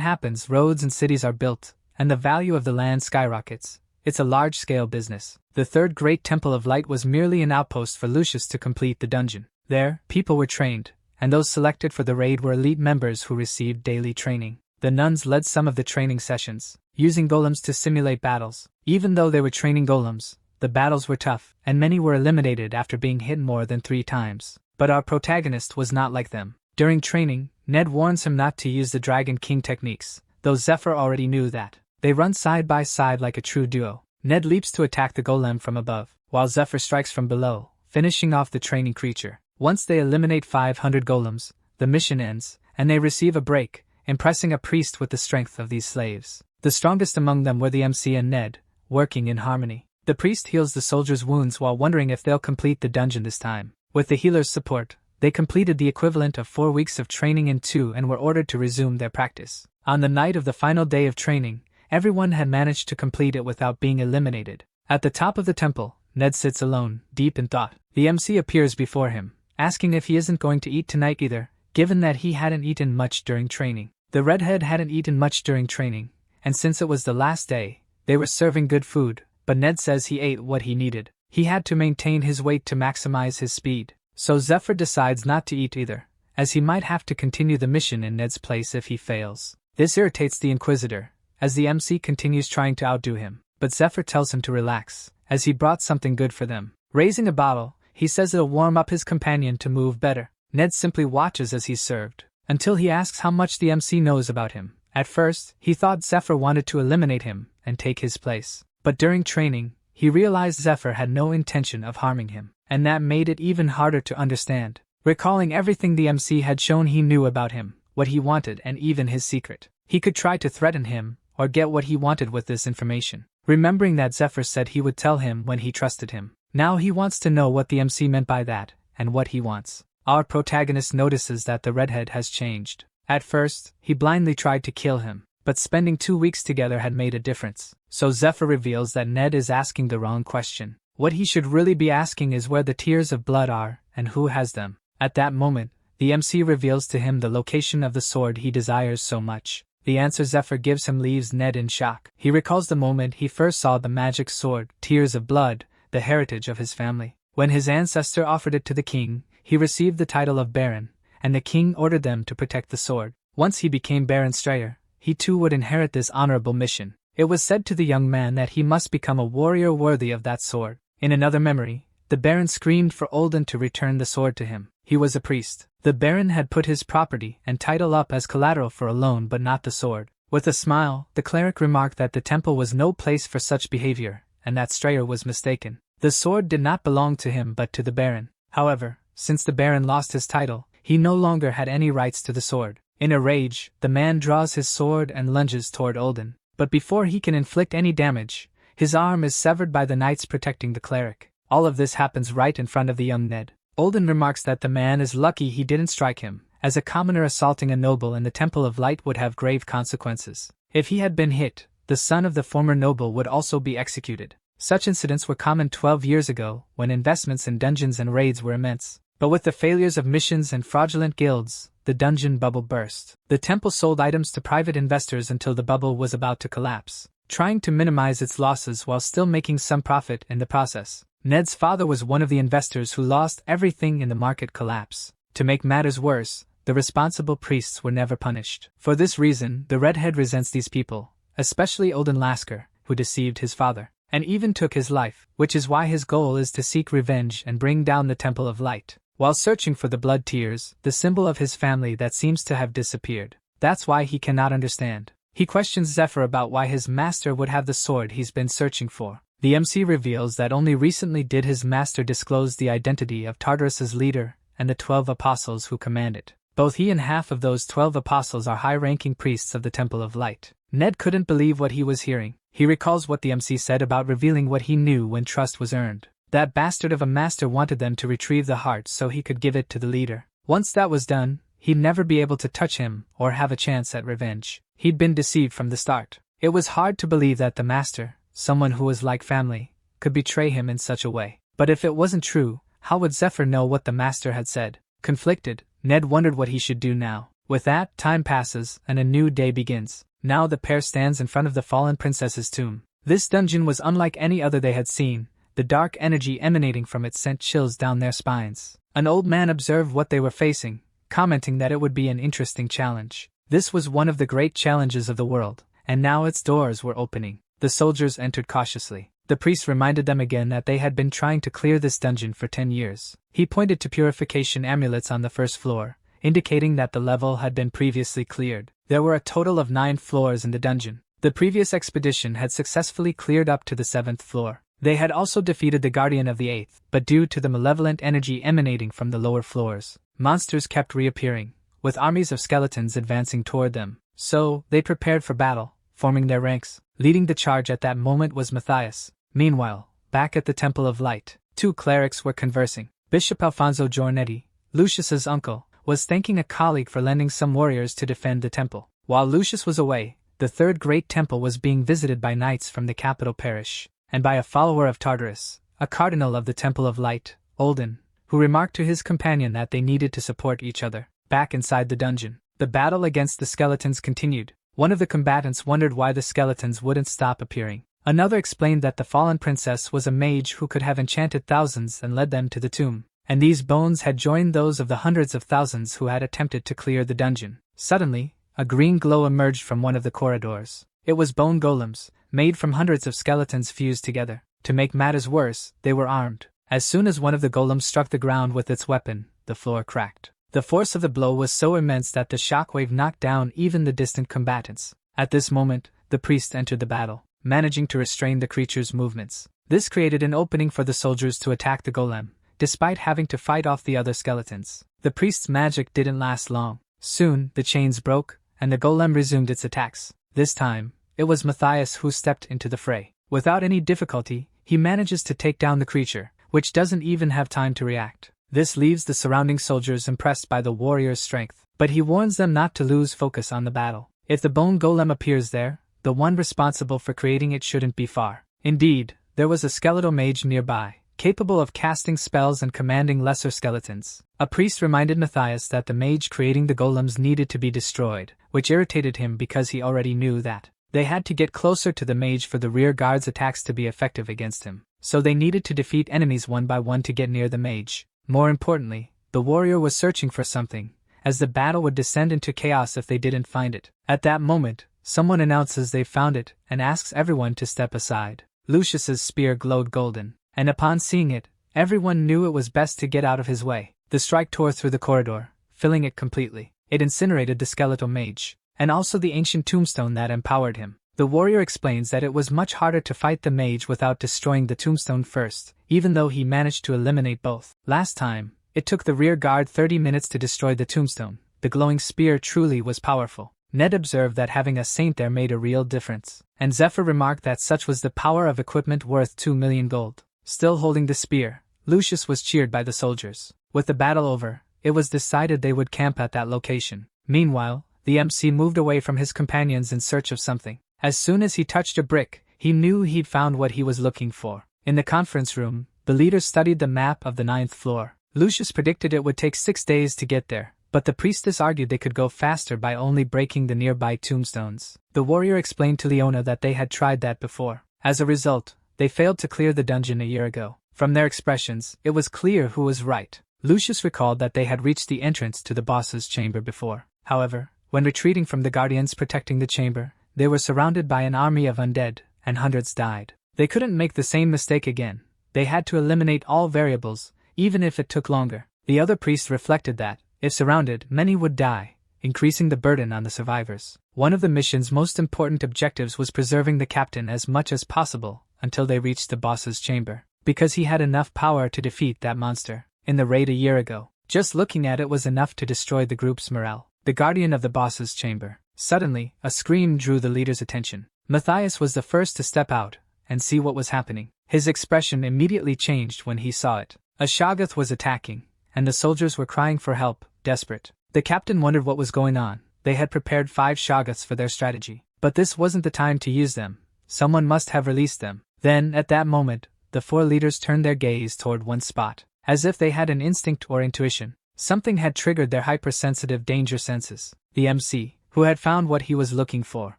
happens, roads and cities are built, and the value of the land skyrockets. It's a large-scale business. The third Great Temple of Light was merely an outpost for Lucius to complete the dungeon. There, people were trained, and those selected for the raid were elite members who received daily training. The nuns led some of the training sessions, using golems to simulate battles. Even though they were training golems, the battles were tough, and many were eliminated after being hit more than 3 times. But our protagonist was not like them. During training, Ned warns him not to use the Dragon King techniques, though Zephyr already knew that. They run side by side like a true duo. Ned leaps to attack the golem from above, while Zephyr strikes from below, finishing off the training creature. Once they eliminate 500 golems, the mission ends, and they receive a break, impressing a priest with the strength of these slaves. The strongest among them were the MC and Ned, working in harmony. The priest heals the soldiers' wounds while wondering if they'll complete the dungeon this time. With the healer's support, they completed the equivalent of 4 weeks of training in 2 and were ordered to resume their practice. On the night of the final day of training, everyone had managed to complete it without being eliminated. At the top of the temple, Ned sits alone, deep in thought. The MC appears before him, asking if he isn't going to eat tonight either, given that he hadn't eaten much during training. The redhead hadn't eaten much during training, and since it was the last day, they were serving good food, but Ned says he ate what he needed. He had to maintain his weight to maximize his speed, so Zephyr decides not to eat either, as he might have to continue the mission in Ned's place if he fails. This irritates the Inquisitor, as the MC continues trying to outdo him, but Zephyr tells him to relax, as he brought something good for them. Raising a bottle, he says it'll warm up his companion to move better. Ned simply watches as he's served, until he asks how much the MC knows about him. At first, he thought Zephyr wanted to eliminate him and take his place, but during training, he realized Zephyr had no intention of harming him, and that made it even harder to understand. Recalling everything the MC had shown he knew about him, what he wanted and even his secret, he could try to threaten him, or get what he wanted with this information. Remembering that Zephyr said he would tell him when he trusted him, now he wants to know what the MC meant by that, and what he wants. Our protagonist notices that the redhead has changed. At first, he blindly tried to kill him, but spending 2 weeks together had made a difference. So Zephyr reveals that Ned is asking the wrong question. What he should really be asking is where the tears of blood are, and who has them. At that moment, the MC reveals to him the location of the sword he desires so much. The answer Zephyr gives him leaves Ned in shock. He recalls the moment he first saw the magic sword, Tears of Blood, the heritage of his family. When his ancestor offered it to the king, he received the title of Baron, and the king ordered them to protect the sword. Once he became Baron Strayer, he too would inherit this honorable mission. It was said to the young man that he must become a warrior worthy of that sword. In another memory, the Baron screamed for Olden to return the sword to him. He was a priest. The Baron had put his property and title up as collateral for a loan but not the sword. With a smile, the cleric remarked that the temple was no place for such behavior, and that Strayer was mistaken. The sword did not belong to him but to the Baron. However, since the Baron lost his title, he no longer had any rights to the sword. In a rage, the man draws his sword and lunges toward Olden. But before he can inflict any damage, his arm is severed by the knights protecting the cleric. All of this happens right in front of the young Ned. Olden remarks that the man is lucky he didn't strike him, as a commoner assaulting a noble in the Temple of Light would have grave consequences. If he had been hit, the son of the former noble would also be executed. Such incidents were common 12 years ago, when investments in dungeons and raids were immense. But with the failures of missions and fraudulent guilds, the dungeon bubble burst. The temple sold items to private investors until the bubble was about to collapse, trying to minimize its losses while still making some profit in the process. Ned's father was one of the investors who lost everything in the market collapse. To make matters worse, the responsible priests were never punished. For this reason, the redhead resents these people, especially Olden Lasker, who deceived his father, and even took his life, which is why his goal is to seek revenge and bring down the Temple of Light. While searching for the blood tears, the symbol of his family that seems to have disappeared. That's why he cannot understand. He questions Zephyr about why his master would have the sword he's been searching for. The MC reveals that only recently did his master disclose the identity of Tartarus's leader and the 12 apostles who command it. Both he and half of those 12 apostles are high-ranking priests of the Temple of Light. Ned couldn't believe what he was hearing. He recalls what the MC said about revealing what he knew when trust was earned. That bastard of a master wanted them to retrieve the heart so he could give it to the leader. Once that was done, he'd never be able to touch him or have a chance at revenge. He'd been deceived from the start. It was hard to believe that the master, someone who was like family, could betray him in such a way. But if it wasn't true, how would Zephyr know what the master had said? Conflicted, Ned wondered what he should do now. With that, time passes, and a new day begins. Now the pair stands in front of the fallen princess's tomb. This dungeon was unlike any other they had seen. The dark energy emanating from it sent chills down their spines. An old man observed what they were facing, commenting that it would be an interesting challenge. This was one of the great challenges of the world, and now its doors were opening. The soldiers entered cautiously. The priest reminded them again that they had been trying to clear this dungeon for 10 years. He pointed to purification amulets on the first floor, indicating that the level had been previously cleared. There were a total of 9 floors in the dungeon. The previous expedition had successfully cleared up to the 7th floor. They had also defeated the guardian of the 8th, but due to the malevolent energy emanating from the lower floors, monsters kept reappearing, with armies of skeletons advancing toward them. So, they prepared for battle, forming their ranks. Leading the charge at that moment was Matthias. Meanwhile, back at the Temple of Light, 2 clerics were conversing. Bishop Alfonso Giornetti, Lucius's uncle, was thanking a colleague for lending some warriors to defend the temple. While Lucius was away, the 3rd Great Temple was being visited by knights from the capital parish, and by a follower of Tartarus, a cardinal of the Temple of Light, Olden, who remarked to his companion that they needed to support each other. Back inside the dungeon, the battle against the skeletons continued. One of the combatants wondered why the skeletons wouldn't stop appearing. Another explained that the fallen princess was a mage who could have enchanted thousands and led them to the tomb, and these bones had joined those of the hundreds of thousands who had attempted to clear the dungeon. Suddenly, a green glow emerged from one of the corridors. It was bone golems, made from hundreds of skeletons fused together. To make matters worse, they were armed. As soon as one of the golems struck the ground with its weapon, the floor cracked. The force of the blow was so immense that the shockwave knocked down even the distant combatants. At this moment, the priest entered the battle, managing to restrain the creature's movements. This created an opening for the soldiers to attack the golem, despite having to fight off the other skeletons. The priest's magic didn't last long. Soon, the chains broke, and the golem resumed its attacks. This time, it was Matthias who stepped into the fray. Without any difficulty, he manages to take down the creature, which doesn't even have time to react. This leaves the surrounding soldiers impressed by the warrior's strength, but he warns them not to lose focus on the battle. If the bone golem appears there, the one responsible for creating it shouldn't be far. Indeed, there was a skeletal mage nearby, capable of casting spells and commanding lesser skeletons. A priest reminded Matthias that the mage creating the golems needed to be destroyed, which irritated him because he already knew that they had to get closer to the mage for the rear guard's attacks to be effective against him. So they needed to defeat enemies one by one to get near the mage. More importantly, the warrior was searching for something, as the battle would descend into chaos if they didn't find it. At that moment, someone announces they've found it and asks everyone to step aside. Lucius's spear glowed golden, and upon seeing it, everyone knew it was best to get out of his way. The strike tore through the corridor, filling it completely. It incinerated the skeletal mage, and also the ancient tombstone that empowered him. The warrior explains that it was much harder to fight the mage without destroying the tombstone first, even though he managed to eliminate both. Last time, it took the rear guard 30 minutes to destroy the tombstone. The glowing spear truly was powerful. Ned observed that having a saint there made a real difference, and Zephyr remarked that such was the power of equipment worth 2 million gold. Still holding the spear, Lucius was cheered by the soldiers. With the battle over, it was decided they would camp at that location. Meanwhile, the MC moved away from his companions in search of something. As soon as he touched a brick, he knew he'd found what he was looking for. In the conference room, the leaders studied the map of the 9th floor. Lucius predicted it would take 6 days to get there, but the priestess argued they could go faster by only breaking the nearby tombstones. The warrior explained to Leona that they had tried that before. As a result, they failed to clear the dungeon a year ago. From their expressions, it was clear who was right. Lucius recalled that they had reached the entrance to the boss's chamber before. However, when retreating from the guardians protecting the chamber, they were surrounded by an army of undead, and hundreds died. They couldn't make the same mistake again. They had to eliminate all variables, even if it took longer. The other priests reflected that, if surrounded, many would die, increasing the burden on the survivors. One of the mission's most important objectives was preserving the captain as much as possible until they reached the boss's chamber, because he had enough power to defeat that monster. In the raid a year ago, Just looking at it was enough to destroy the group's morale. The guardian of the boss's chamber. Suddenly, a scream drew the leader's attention. Matthias was the first to step out and see what was happening. His expression immediately changed when he saw it. A Shoggoth was attacking, and the soldiers were crying for help, desperate. The captain wondered what was going on. They had prepared 5 Shoggoths for their strategy. But this wasn't the time to use them. Someone must have released them. Then, at that moment, the 4 leaders turned their gaze toward one spot. As if they had an instinct or intuition. Something had triggered their hypersensitive danger senses. The MC, who had found what he was looking for,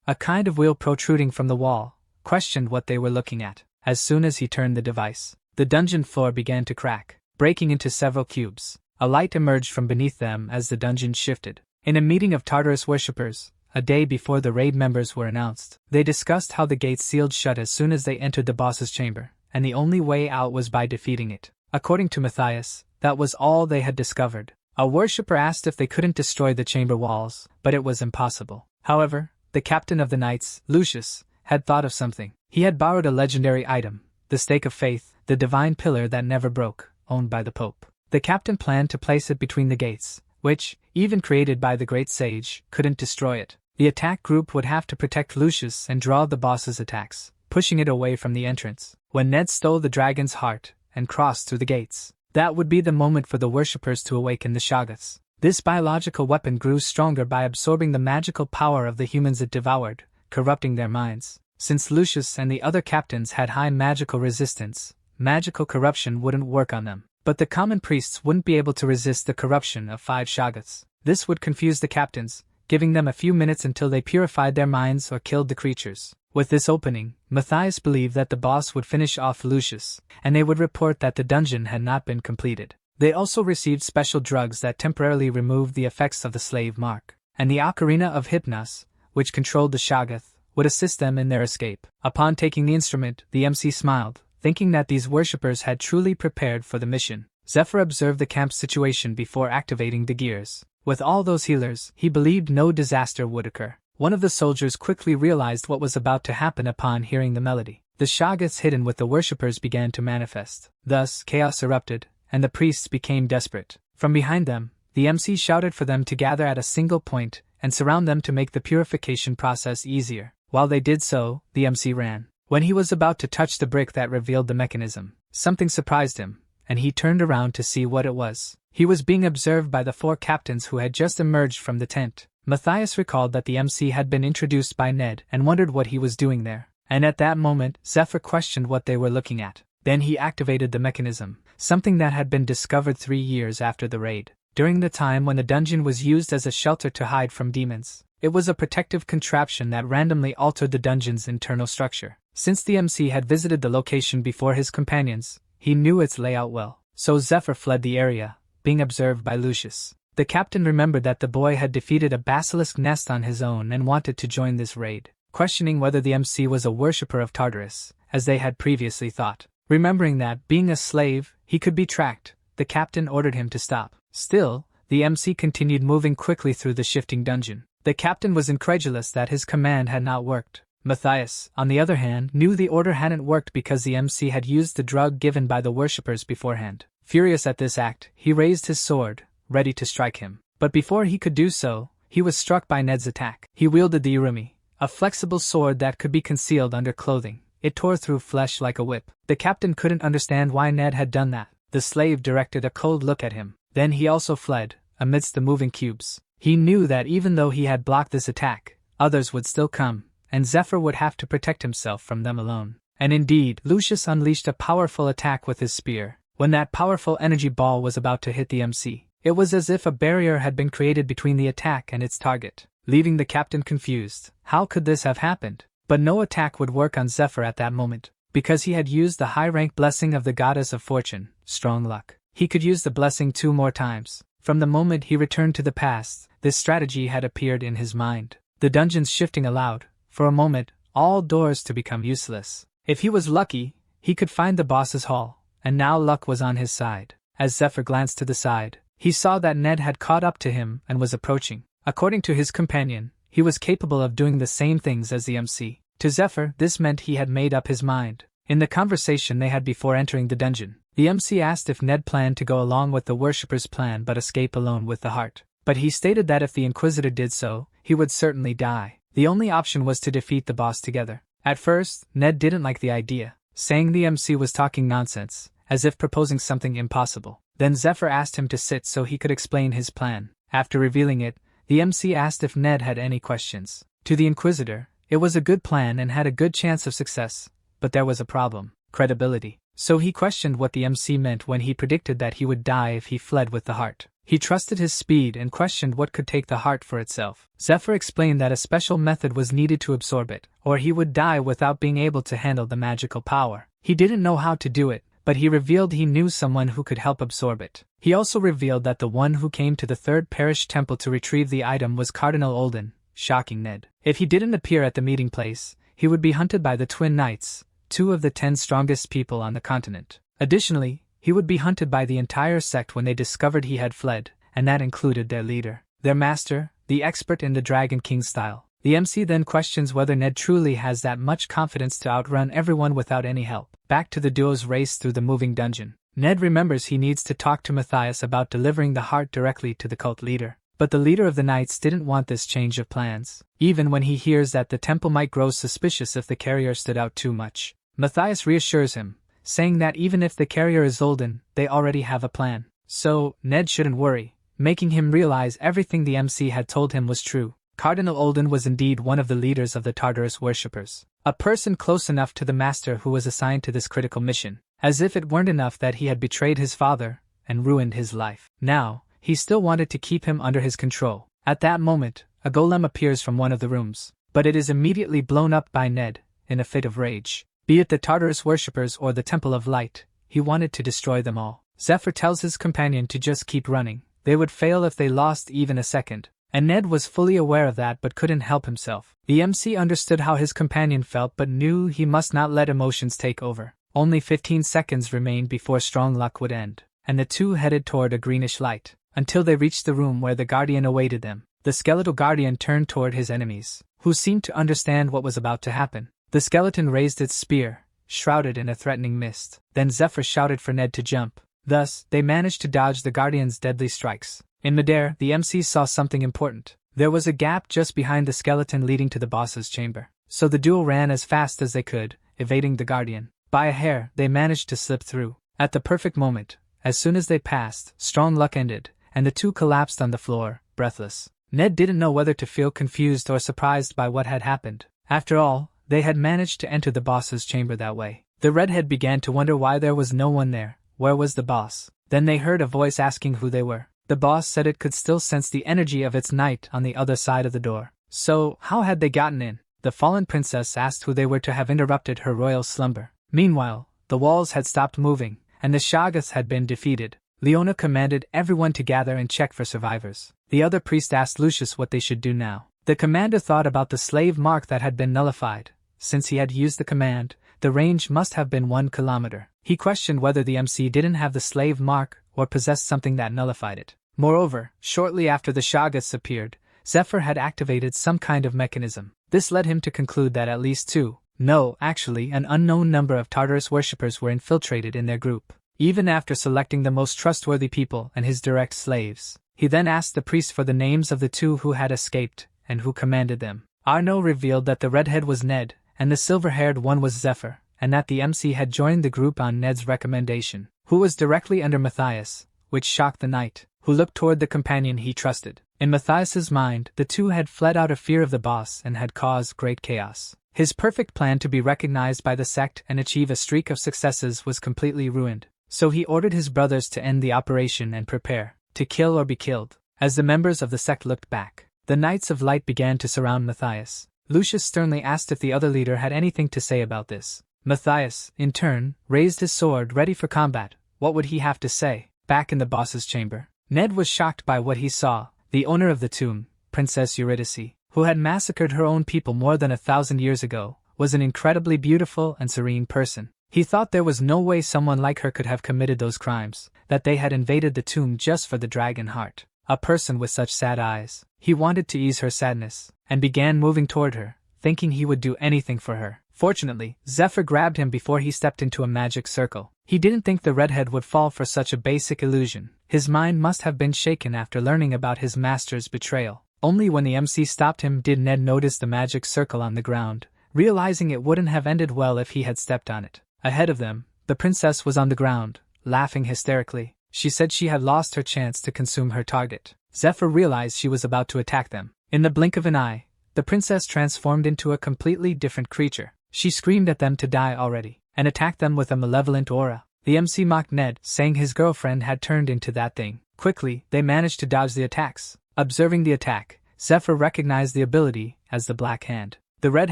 a kind of wheel protruding from the wall, questioned what they were looking at. As soon as he turned the device, the dungeon floor began to crack, breaking into several cubes. A light emerged from beneath them as the dungeon shifted. In a meeting of Tartarus worshippers, a day before the raid members were announced, they discussed how the gates sealed shut as soon as they entered the boss's chamber, and the only way out was by defeating it. According to Matthias, that was all they had discovered. A worshipper asked if they couldn't destroy the chamber walls, but it was impossible. However, the captain of the knights, Lucius, had thought of something. He had borrowed a legendary item, the Stake of Faith, the divine pillar that never broke, owned by the Pope. The captain planned to place it between the gates, which, even created by the great sage, couldn't destroy it. The attack group would have to protect Lucius and draw the boss's attacks, pushing it away from the entrance. When Ned stole the dragon's heart and crossed through the gates, that would be the moment for the worshippers to awaken the Shoggoths. This biological weapon grew stronger by absorbing the magical power of the humans it devoured, corrupting their minds. Since Lucius and the other captains had high magical resistance, magical corruption wouldn't work on them. But the common priests wouldn't be able to resist the corruption of 5 Shoggoths. This would confuse the captains, giving them a few minutes until they purified their minds or killed the creatures. With this opening, Matthias believed that the boss would finish off Lucius, and they would report that the dungeon had not been completed. They also received special drugs that temporarily removed the effects of the slave mark, and the Ocarina of Hypnos, which controlled the Shoggoth, would assist them in their escape. Upon taking the instrument, the MC smiled, thinking that these worshippers had truly prepared for the mission. Zephyr observed the camp situation before activating the gears. With all those healers, he believed no disaster would occur. One of the soldiers quickly realized what was about to happen upon hearing the melody. The Shoggoths hidden with the worshippers began to manifest. Thus, chaos erupted, and the priests became desperate. From behind them, the MC shouted for them to gather at a single point and surround them to make the purification process easier. While they did so, the MC ran. When he was about to touch the brick that revealed the mechanism, something surprised him, and he turned around to see what it was. He was being observed by the 4 captains who had just emerged from the tent. Matthias recalled that the MC had been introduced by Ned and wondered what he was doing there. And at that moment, Zephyr questioned what they were looking at. Then he activated the mechanism, something that had been discovered 3 years after the raid. During the time when the dungeon was used as a shelter to hide from demons, it was a protective contraption that randomly altered the dungeon's internal structure. Since the MC had visited the location before his companions, he knew its layout well. So Zephyr fled the area, being observed by Lucius. The captain remembered that the boy had defeated a basilisk nest on his own and wanted to join this raid, questioning whether the MC was a worshipper of Tartarus, as they had previously thought. Remembering that, being a slave, he could be tracked, the captain ordered him to stop. Still, the MC continued moving quickly through the shifting dungeon. The captain was incredulous that his command had not worked. Matthias, on the other hand, knew the order hadn't worked because the MC had used the drug given by the worshippers beforehand. Furious at this act, he raised his sword, ready to strike him. But before he could do so, he was struck by Ned's attack. He wielded the Urumi, a flexible sword that could be concealed under clothing. It tore through flesh like a whip. The captain couldn't understand why Ned had done that. The slave directed a cold look at him. Then he also fled, amidst the moving cubes. He knew that even though he had blocked this attack, others would still come, and Zephyr would have to protect himself from them alone. And indeed, Lucius unleashed a powerful attack with his spear. When that powerful energy ball was about to hit the MC, it was as if a barrier had been created between the attack and its target, leaving the captain confused. How could this have happened? But no attack would work on Zephyr at that moment, because he had used the high-rank blessing of the goddess of fortune, strong luck. He could use the blessing 2 more times. From the moment he returned to the past, this strategy had appeared in his mind. The dungeons shifting allowed, for a moment, all doors to become useless. If he was lucky, he could find the boss's hall, and now luck was on his side. As Zephyr glanced to the side, he saw that Ned had caught up to him and was approaching. According to his companion, he was capable of doing the same things as the MC. To Zephyr, this meant he had made up his mind. In the conversation they had before entering the dungeon, The MC asked if Ned planned to go along with the worshipper's plan but escape alone with the heart. But he stated that if the Inquisitor did so, he would certainly die. The only option was to defeat the boss together. At first, Ned didn't like the idea, saying the MC was talking nonsense, as if proposing something impossible. Then Zephyr asked him to sit so he could explain his plan. After revealing it, the MC asked if Ned had any questions. To the Inquisitor, it was a good plan and had a good chance of success, but there was a problem: credibility. So he questioned what the MC meant when he predicted that he would die if he fled with the heart. He trusted his speed and questioned what could take the heart for itself. Zephyr explained that a special method was needed to absorb it, or he would die without being able to handle the magical power. He didn't know how to do it, but he revealed he knew someone who could help absorb it. He also revealed that the one who came to the Third Parish Temple to retrieve the item was Cardinal Olden, shocking Ned. If he didn't appear at the meeting place, he would be hunted by the Twin Knights, 2 of the 10 strongest people on the continent. Additionally, he would be hunted by the entire sect when they discovered he had fled, and that included their leader, their master, the expert in the Dragon King style. The MC then questions whether Ned truly has that much confidence to outrun everyone without any help. Back to the duo's race through the moving dungeon. Ned remembers he needs to talk to Matthias about delivering the heart directly to the cult leader. But the leader of the Knights didn't want this change of plans, even when he hears that the temple might grow suspicious if the carrier stood out too much. Matthias reassures him, saying that even if the carrier is Olden, they already have a plan. So, Ned shouldn't worry, making him realize everything the MC had told him was true. Cardinal Olden was indeed one of the leaders of the Tartarus worshippers, a person close enough to the master who was assigned to this critical mission, as if it weren't enough that he had betrayed his father and ruined his life. Now, he still wanted to keep him under his control. At that moment, a golem appears from one of the rooms, but it is immediately blown up by Ned, in a fit of rage. Be it the Tartarus worshippers or the Temple of Light, he wanted to destroy them all. Zephyr tells his companion to just keep running. They would fail if they lost even a second, and Ned was fully aware of that but couldn't help himself. The MC understood how his companion felt but knew he must not let emotions take over. Only 15 seconds remained before strong luck would end, and the two headed toward a greenish light, until they reached the room where the Guardian awaited them. The skeletal Guardian turned toward his enemies, who seemed to understand what was about to happen. The skeleton raised its spear, shrouded in a threatening mist. Then Zephyr shouted for Ned to jump. Thus, they managed to dodge the Guardian's deadly strikes. In midair, the MC saw something important. There was a gap just behind the skeleton leading to the boss's chamber. So the duo ran as fast as they could, evading the Guardian. By a hair, they managed to slip through. At the perfect moment, as soon as they passed, strong luck ended, and the two collapsed on the floor, breathless. Ned didn't know whether to feel confused or surprised by what had happened. After all, they had managed to enter the boss's chamber that way. The redhead began to wonder why there was no one there. Where was the boss? Then they heard a voice asking who they were. The boss said it could still sense the energy of its knight on the other side of the door. So, how had they gotten in? The fallen princess asked who they were to have interrupted her royal slumber. Meanwhile, the walls had stopped moving, and the Shoggoths had been defeated. Leona commanded everyone to gather and check for survivors. The other priest asked Lucius what they should do now. The commander thought about the slave mark that had been nullified. Since he had used the command, the range must have been 1 kilometer. He questioned whether the MC didn't have the slave mark or possessed something that nullified it. Moreover, shortly after the Shoggoths appeared, Zephyr had activated some kind of mechanism. This led him to conclude that at least an unknown number of Tartarus worshippers were infiltrated in their group. Even after selecting the most trustworthy people and his direct slaves, he then asked the priest for the names of the 2 who had escaped and who commanded them. Arno revealed that the redhead was Ned, and the silver-haired one was Zephyr, and that the MC had joined the group on Ned's recommendation, who was directly under Matthias, which shocked the knight, who looked toward the companion he trusted. In Matthias's mind, the 2 had fled out of fear of the boss and had caused great chaos. His perfect plan to be recognized by the sect and achieve a streak of successes was completely ruined, so he ordered his brothers to end the operation and prepare to kill or be killed. As the members of the sect looked back, the Knights of Light began to surround Matthias. Lucius sternly asked if the other leader had anything to say about this. Matthias, in turn, raised his sword ready for combat. What would he have to say? Back in the boss's chamber, Ned was shocked by what he saw. The owner of the tomb, Princess Eurydice, who had massacred her own people more than 1,000 years ago, was an incredibly beautiful and serene person. He thought there was no way someone like her could have committed those crimes, that they had invaded the tomb just for the dragon heart. A person with such sad eyes. He wanted to ease her sadness, and began moving toward her, thinking he would do anything for her. Fortunately, Zephyr grabbed him before he stepped into a magic circle. He didn't think the redhead would fall for such a basic illusion. His mind must have been shaken after learning about his master's betrayal. Only when the MC stopped him did Ned notice the magic circle on the ground, realizing it wouldn't have ended well if he had stepped on it. Ahead of them, the princess was on the ground, laughing hysterically. She said she had lost her chance to consume her target. Zephyr realized she was about to attack them. In the blink of an eye, the princess transformed into a completely different creature. She screamed at them to die already, and attacked them with a malevolent aura. The MC mocked Ned, saying his girlfriend had turned into that thing. Quickly, they managed to dodge the attacks. Observing the attack, Zephyr recognized the ability as the Black Hand. The red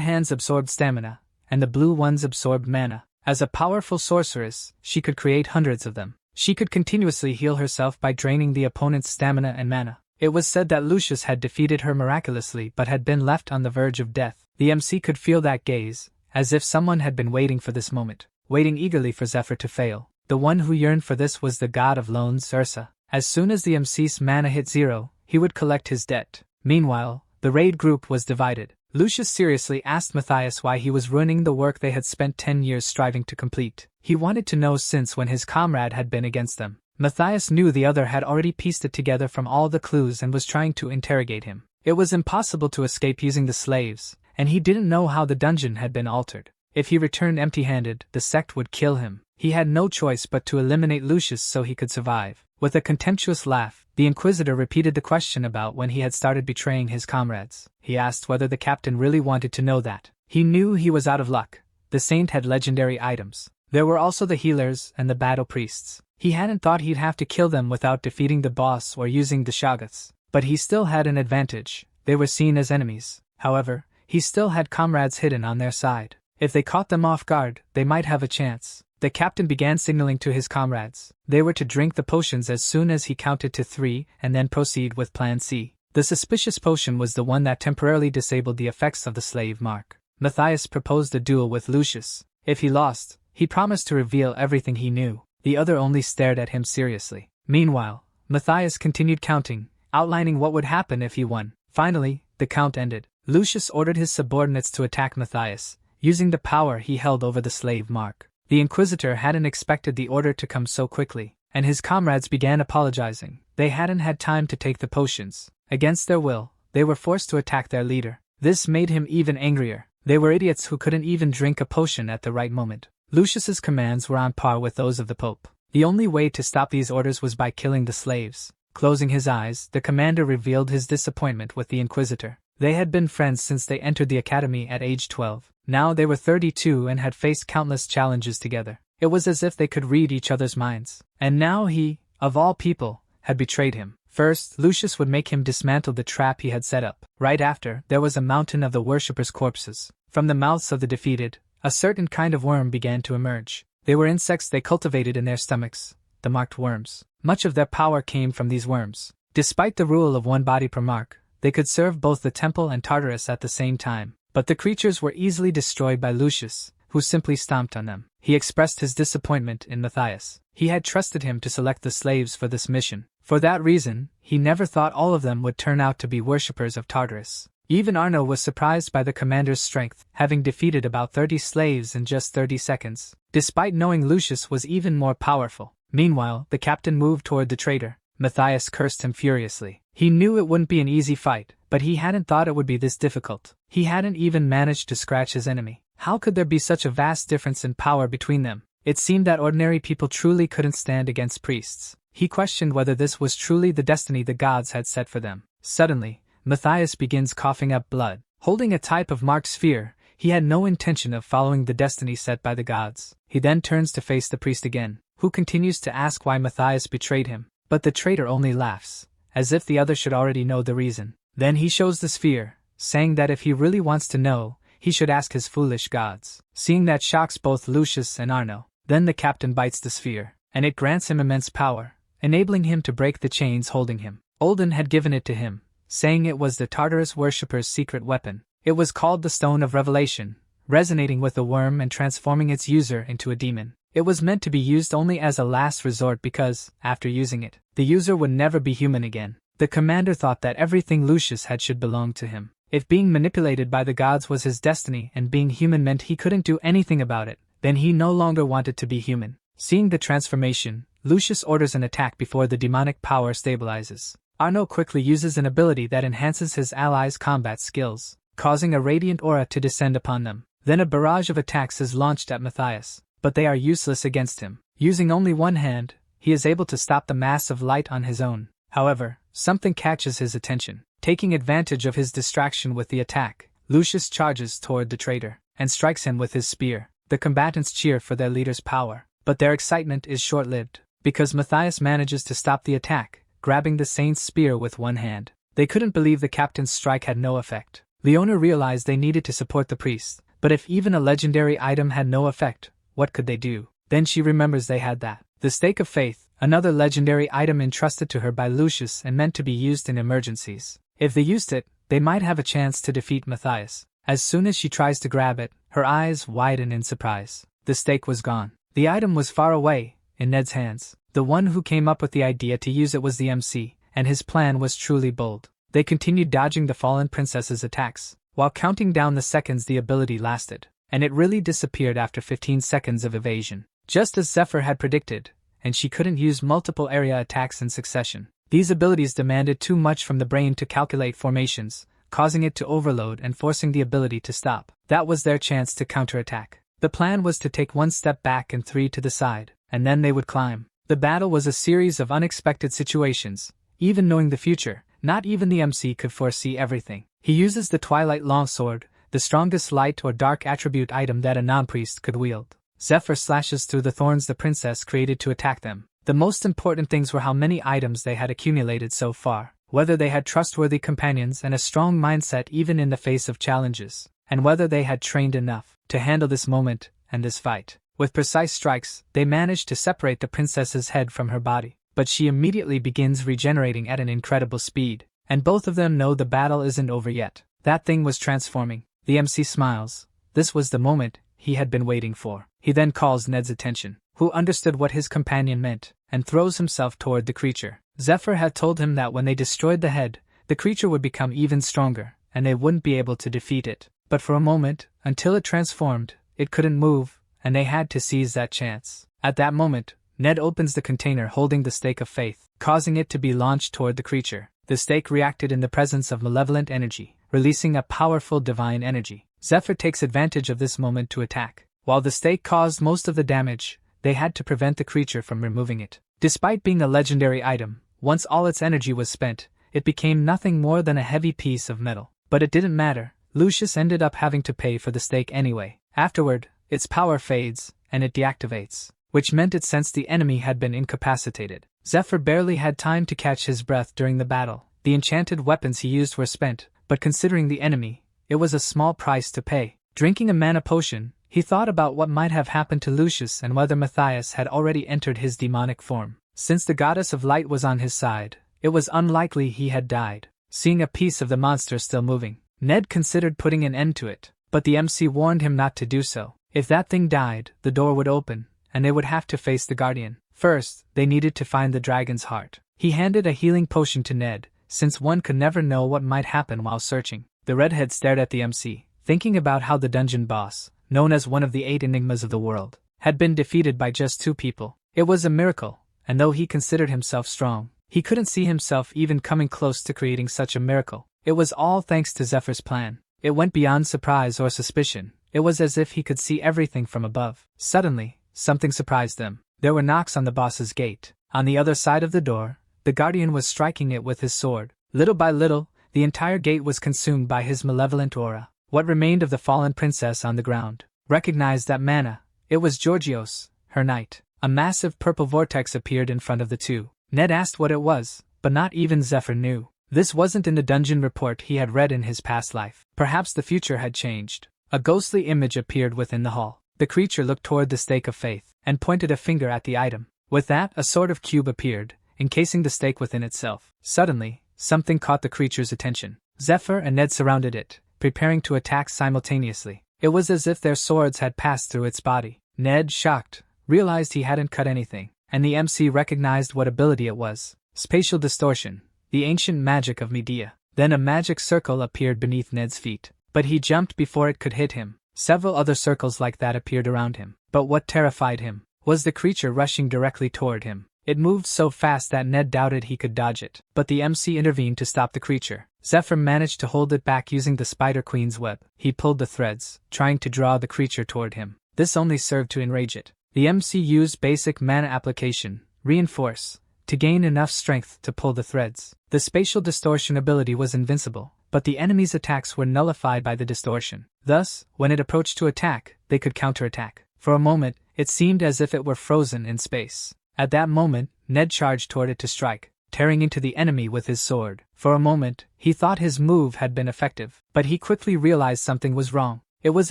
hands absorbed stamina, and the blue ones absorbed mana. As a powerful sorceress, she could create hundreds of them. She could continuously heal herself by draining the opponent's stamina and mana. It was said that Lucius had defeated her miraculously but had been left on the verge of death. The MC could feel that gaze, as if someone had been waiting for this moment, waiting eagerly for Zephyr to fail. The one who yearned for this was the god of loans, Ursa. As soon as the MC's mana hit 0, he would collect his debt. Meanwhile, the raid group was divided. Lucius seriously asked Matthias why he was ruining the work they had spent 10 years striving to complete. He wanted to know since when his comrade had been against them. Matthias knew the other had already pieced it together from all the clues and was trying to interrogate him. It was impossible to escape using the slaves, and he didn't know how the dungeon had been altered. If he returned empty-handed, the sect would kill him. He had no choice but to eliminate Lucius so he could survive. With a contemptuous laugh, the Inquisitor repeated the question about when he had started betraying his comrades. He asked whether the captain really wanted to know that. He knew he was out of luck. The saint had legendary items. There were also the healers and the battle priests. He hadn't thought he'd have to kill them without defeating the boss or using the Shoggoths. But he still had an advantage. They were seen as enemies. However, he still had comrades hidden on their side. If they caught them off guard, they might have a chance. The captain began signaling to his comrades. They were to drink the potions as soon as he counted to 3 and then proceed with Plan C. The suspicious potion was the one that temporarily disabled the effects of the slave mark. Matthias proposed a duel with Lucius. If he lost, he promised to reveal everything he knew. The other only stared at him seriously. Meanwhile, Matthias continued counting, outlining what would happen if he won. Finally, the count ended. Lucius ordered his subordinates to attack Matthias, using the power he held over the slave mark. The Inquisitor hadn't expected the order to come so quickly, and his comrades began apologizing. They hadn't had time to take the potions. Against their will, they were forced to attack their leader. This made him even angrier. They were idiots who couldn't even drink a potion at the right moment. Lucius's commands were on par with those of the Pope. The only way to stop these orders was by killing the slaves. Closing his eyes, the commander revealed his disappointment with the Inquisitor. They had been friends since they entered the academy at age 12. Now they were 32 and had faced countless challenges together. It was as if they could read each other's minds. And now he, of all people, had betrayed him. First, Lucius would make him dismantle the trap he had set up. Right after, there was a mountain of the worshippers' corpses. From the mouths of the defeated, a certain kind of worm began to emerge. They were insects they cultivated in their stomachs, the marked worms. Much of their power came from these worms. Despite the rule of one body per mark, they could serve both the temple and Tartarus at the same time. But the creatures were easily destroyed by Lucius, who simply stomped on them. He expressed his disappointment in Matthias. He had trusted him to select the slaves for this mission. For that reason, he never thought all of them would turn out to be worshippers of Tartarus. Even Arno was surprised by the commander's strength, having defeated about 30 slaves in just 30 seconds, despite knowing Lucius was even more powerful. Meanwhile, the captain moved toward the traitor. Matthias cursed him furiously. He knew it wouldn't be an easy fight, but he hadn't thought it would be this difficult. He hadn't even managed to scratch his enemy. How could there be such a vast difference in power between them? It seemed that ordinary people truly couldn't stand against priests. He questioned whether this was truly the destiny the gods had set for them. Suddenly, Matthias begins coughing up blood. Holding a type of marked sphere, he had no intention of following the destiny set by the gods. He then turns to face the priest again, who continues to ask why Matthias betrayed him. But the traitor only laughs, as if the other should already know the reason. Then he shows the sphere, saying that if he really wants to know, he should ask his foolish gods. Seeing that shocks both Lucius and Arno, then the captain bites the sphere, and it grants him immense power, enabling him to break the chains holding him. Olden had given it to him, saying it was the Tartarus worshipper's secret weapon. It was called the Stone of Revelation, resonating with the worm and transforming its user into a demon. It was meant to be used only as a last resort because, after using it, the user would never be human again. The commander thought that everything Lucius had should belong to him. If being manipulated by the gods was his destiny and being human meant he couldn't do anything about it, then he no longer wanted to be human. Seeing the transformation, Lucius orders an attack before the demonic power stabilizes. Arno quickly uses an ability that enhances his allies' combat skills, causing a radiant aura to descend upon them. Then a barrage of attacks is launched at Matthias, but they are useless against him. Using only one hand, he is able to stop the mass of light on his own. However, something catches his attention. Taking advantage of his distraction with the attack, Lucius charges toward the traitor and strikes him with his spear. The combatants cheer for their leader's power, but their excitement is short-lived, because Matthias manages to stop the attack, grabbing the saint's spear with one hand. They couldn't believe the captain's strike had no effect. Leona realized they needed to support the priest, but if even a legendary item had no effect, what could they do? Then she remembers they had that. The Stake of Faith, another legendary item entrusted to her by Lucius and meant to be used in emergencies. If they used it, they might have a chance to defeat Matthias. As soon as she tries to grab it, her eyes widen in surprise. The stake was gone. The item was far away, in Ned's hands. The one who came up with the idea to use it was the MC, and his plan was truly bold. They continued dodging the fallen princess's attacks, while counting down the seconds the ability lasted, and it really disappeared after 15 seconds of evasion. Just as Zephyr had predicted, and she couldn't use multiple area attacks in succession. These abilities demanded too much from the brain to calculate formations, causing it to overload and forcing the ability to stop. That was their chance to counterattack. The plan was to take one step back and 3 to the side, and then they would climb. The battle was a series of unexpected situations. Even knowing the future, not even the MC could foresee everything. He uses the Twilight Longsword, the strongest light or dark attribute item that a non-priest could wield. Zephyr slashes through the thorns the princess created to attack them. The most important things were how many items they had accumulated so far, whether they had trustworthy companions and a strong mindset even in the face of challenges, and whether they had trained enough to handle this moment and this fight. With precise strikes, they managed to separate the princess's head from her body, but she immediately begins regenerating at an incredible speed, and both of them know the battle isn't over yet. That thing was transforming. The MC smiles. This was the moment he had been waiting for. He then calls Ned's attention, who understood what his companion meant, and throws himself toward the creature. Zephyr had told him that when they destroyed the head, the creature would become even stronger, and they wouldn't be able to defeat it. But for a moment, until it transformed, it couldn't move, and they had to seize that chance. At that moment, Ned opens the container holding the Stake of Faith, causing it to be launched toward the creature. The stake reacted in the presence of malevolent energy, releasing a powerful divine energy. Zephyr takes advantage of this moment to attack. While the stake caused most of the damage, they had to prevent the creature from removing it. Despite being a legendary item, once all its energy was spent, it became nothing more than a heavy piece of metal. But it didn't matter. Lucius ended up having to pay for the stake anyway. Afterward, its power fades, and it deactivates, which meant it sensed the enemy had been incapacitated. Zephyr barely had time to catch his breath during the battle. The enchanted weapons he used were spent, but considering the enemy, it was a small price to pay. Drinking a mana potion, he thought about what might have happened to Lucius and whether Matthias had already entered his demonic form. Since the goddess of light was on his side, it was unlikely he had died. Seeing a piece of the monster still moving, Ned considered putting an end to it, but the MC warned him not to do so. If that thing died, the door would open, and they would have to face the Guardian. First, they needed to find the dragon's heart. He handed a healing potion to Ned, since one could never know what might happen while searching. The redhead stared at the MC, thinking about how the dungeon boss, known as one of the 8 enigmas of the world, had been defeated by just 2 people. It was a miracle, and though he considered himself strong, he couldn't see himself even coming close to creating such a miracle. It was all thanks to Zephyr's plan. It went beyond surprise or suspicion. It was as if he could see everything from above. Suddenly, something surprised them. There were knocks on the boss's gate. On the other side of the door, the Guardian was striking it with his sword. Little by little, the entire gate was consumed by his malevolent aura. What remained of the fallen princess on the ground recognized that mana. It was Georgios, her knight. A massive purple vortex appeared in front of the two. Ned asked what it was, but not even Zephyr knew. This wasn't in the dungeon report he had read in his past life. Perhaps the future had changed. A ghostly image appeared within the hall. The creature looked toward the Stake of Faith and pointed a finger at the item. With that, a sort of cube appeared, encasing the stake within itself. Suddenly, something caught the creature's attention. Zephyr and Ned surrounded it, preparing to attack simultaneously. It was as if their swords had passed through its body. Ned, shocked, realized he hadn't cut anything, and the MC recognized what ability it was. Spatial distortion, the ancient magic of Medea. Then a magic circle appeared beneath Ned's feet, but he jumped before it could hit him. Several other circles like that appeared around him. But what terrified him was the creature rushing directly toward him. It moved so fast that Ned doubted he could dodge it, but the MC intervened to stop the creature. Zephyr managed to hold it back using the Spider Queen's web. He pulled the threads, trying to draw the creature toward him. This only served to enrage it. The MC used basic mana application, Reinforce, to gain enough strength to pull the threads. The spatial distortion ability was invincible, but the enemy's attacks were nullified by the distortion. Thus, when it approached to attack, they could counterattack. For a moment, it seemed as if it were frozen in space. At that moment, Ned charged toward it to strike, tearing into the enemy with his sword. For a moment, he thought his move had been effective, but he quickly realized something was wrong. It was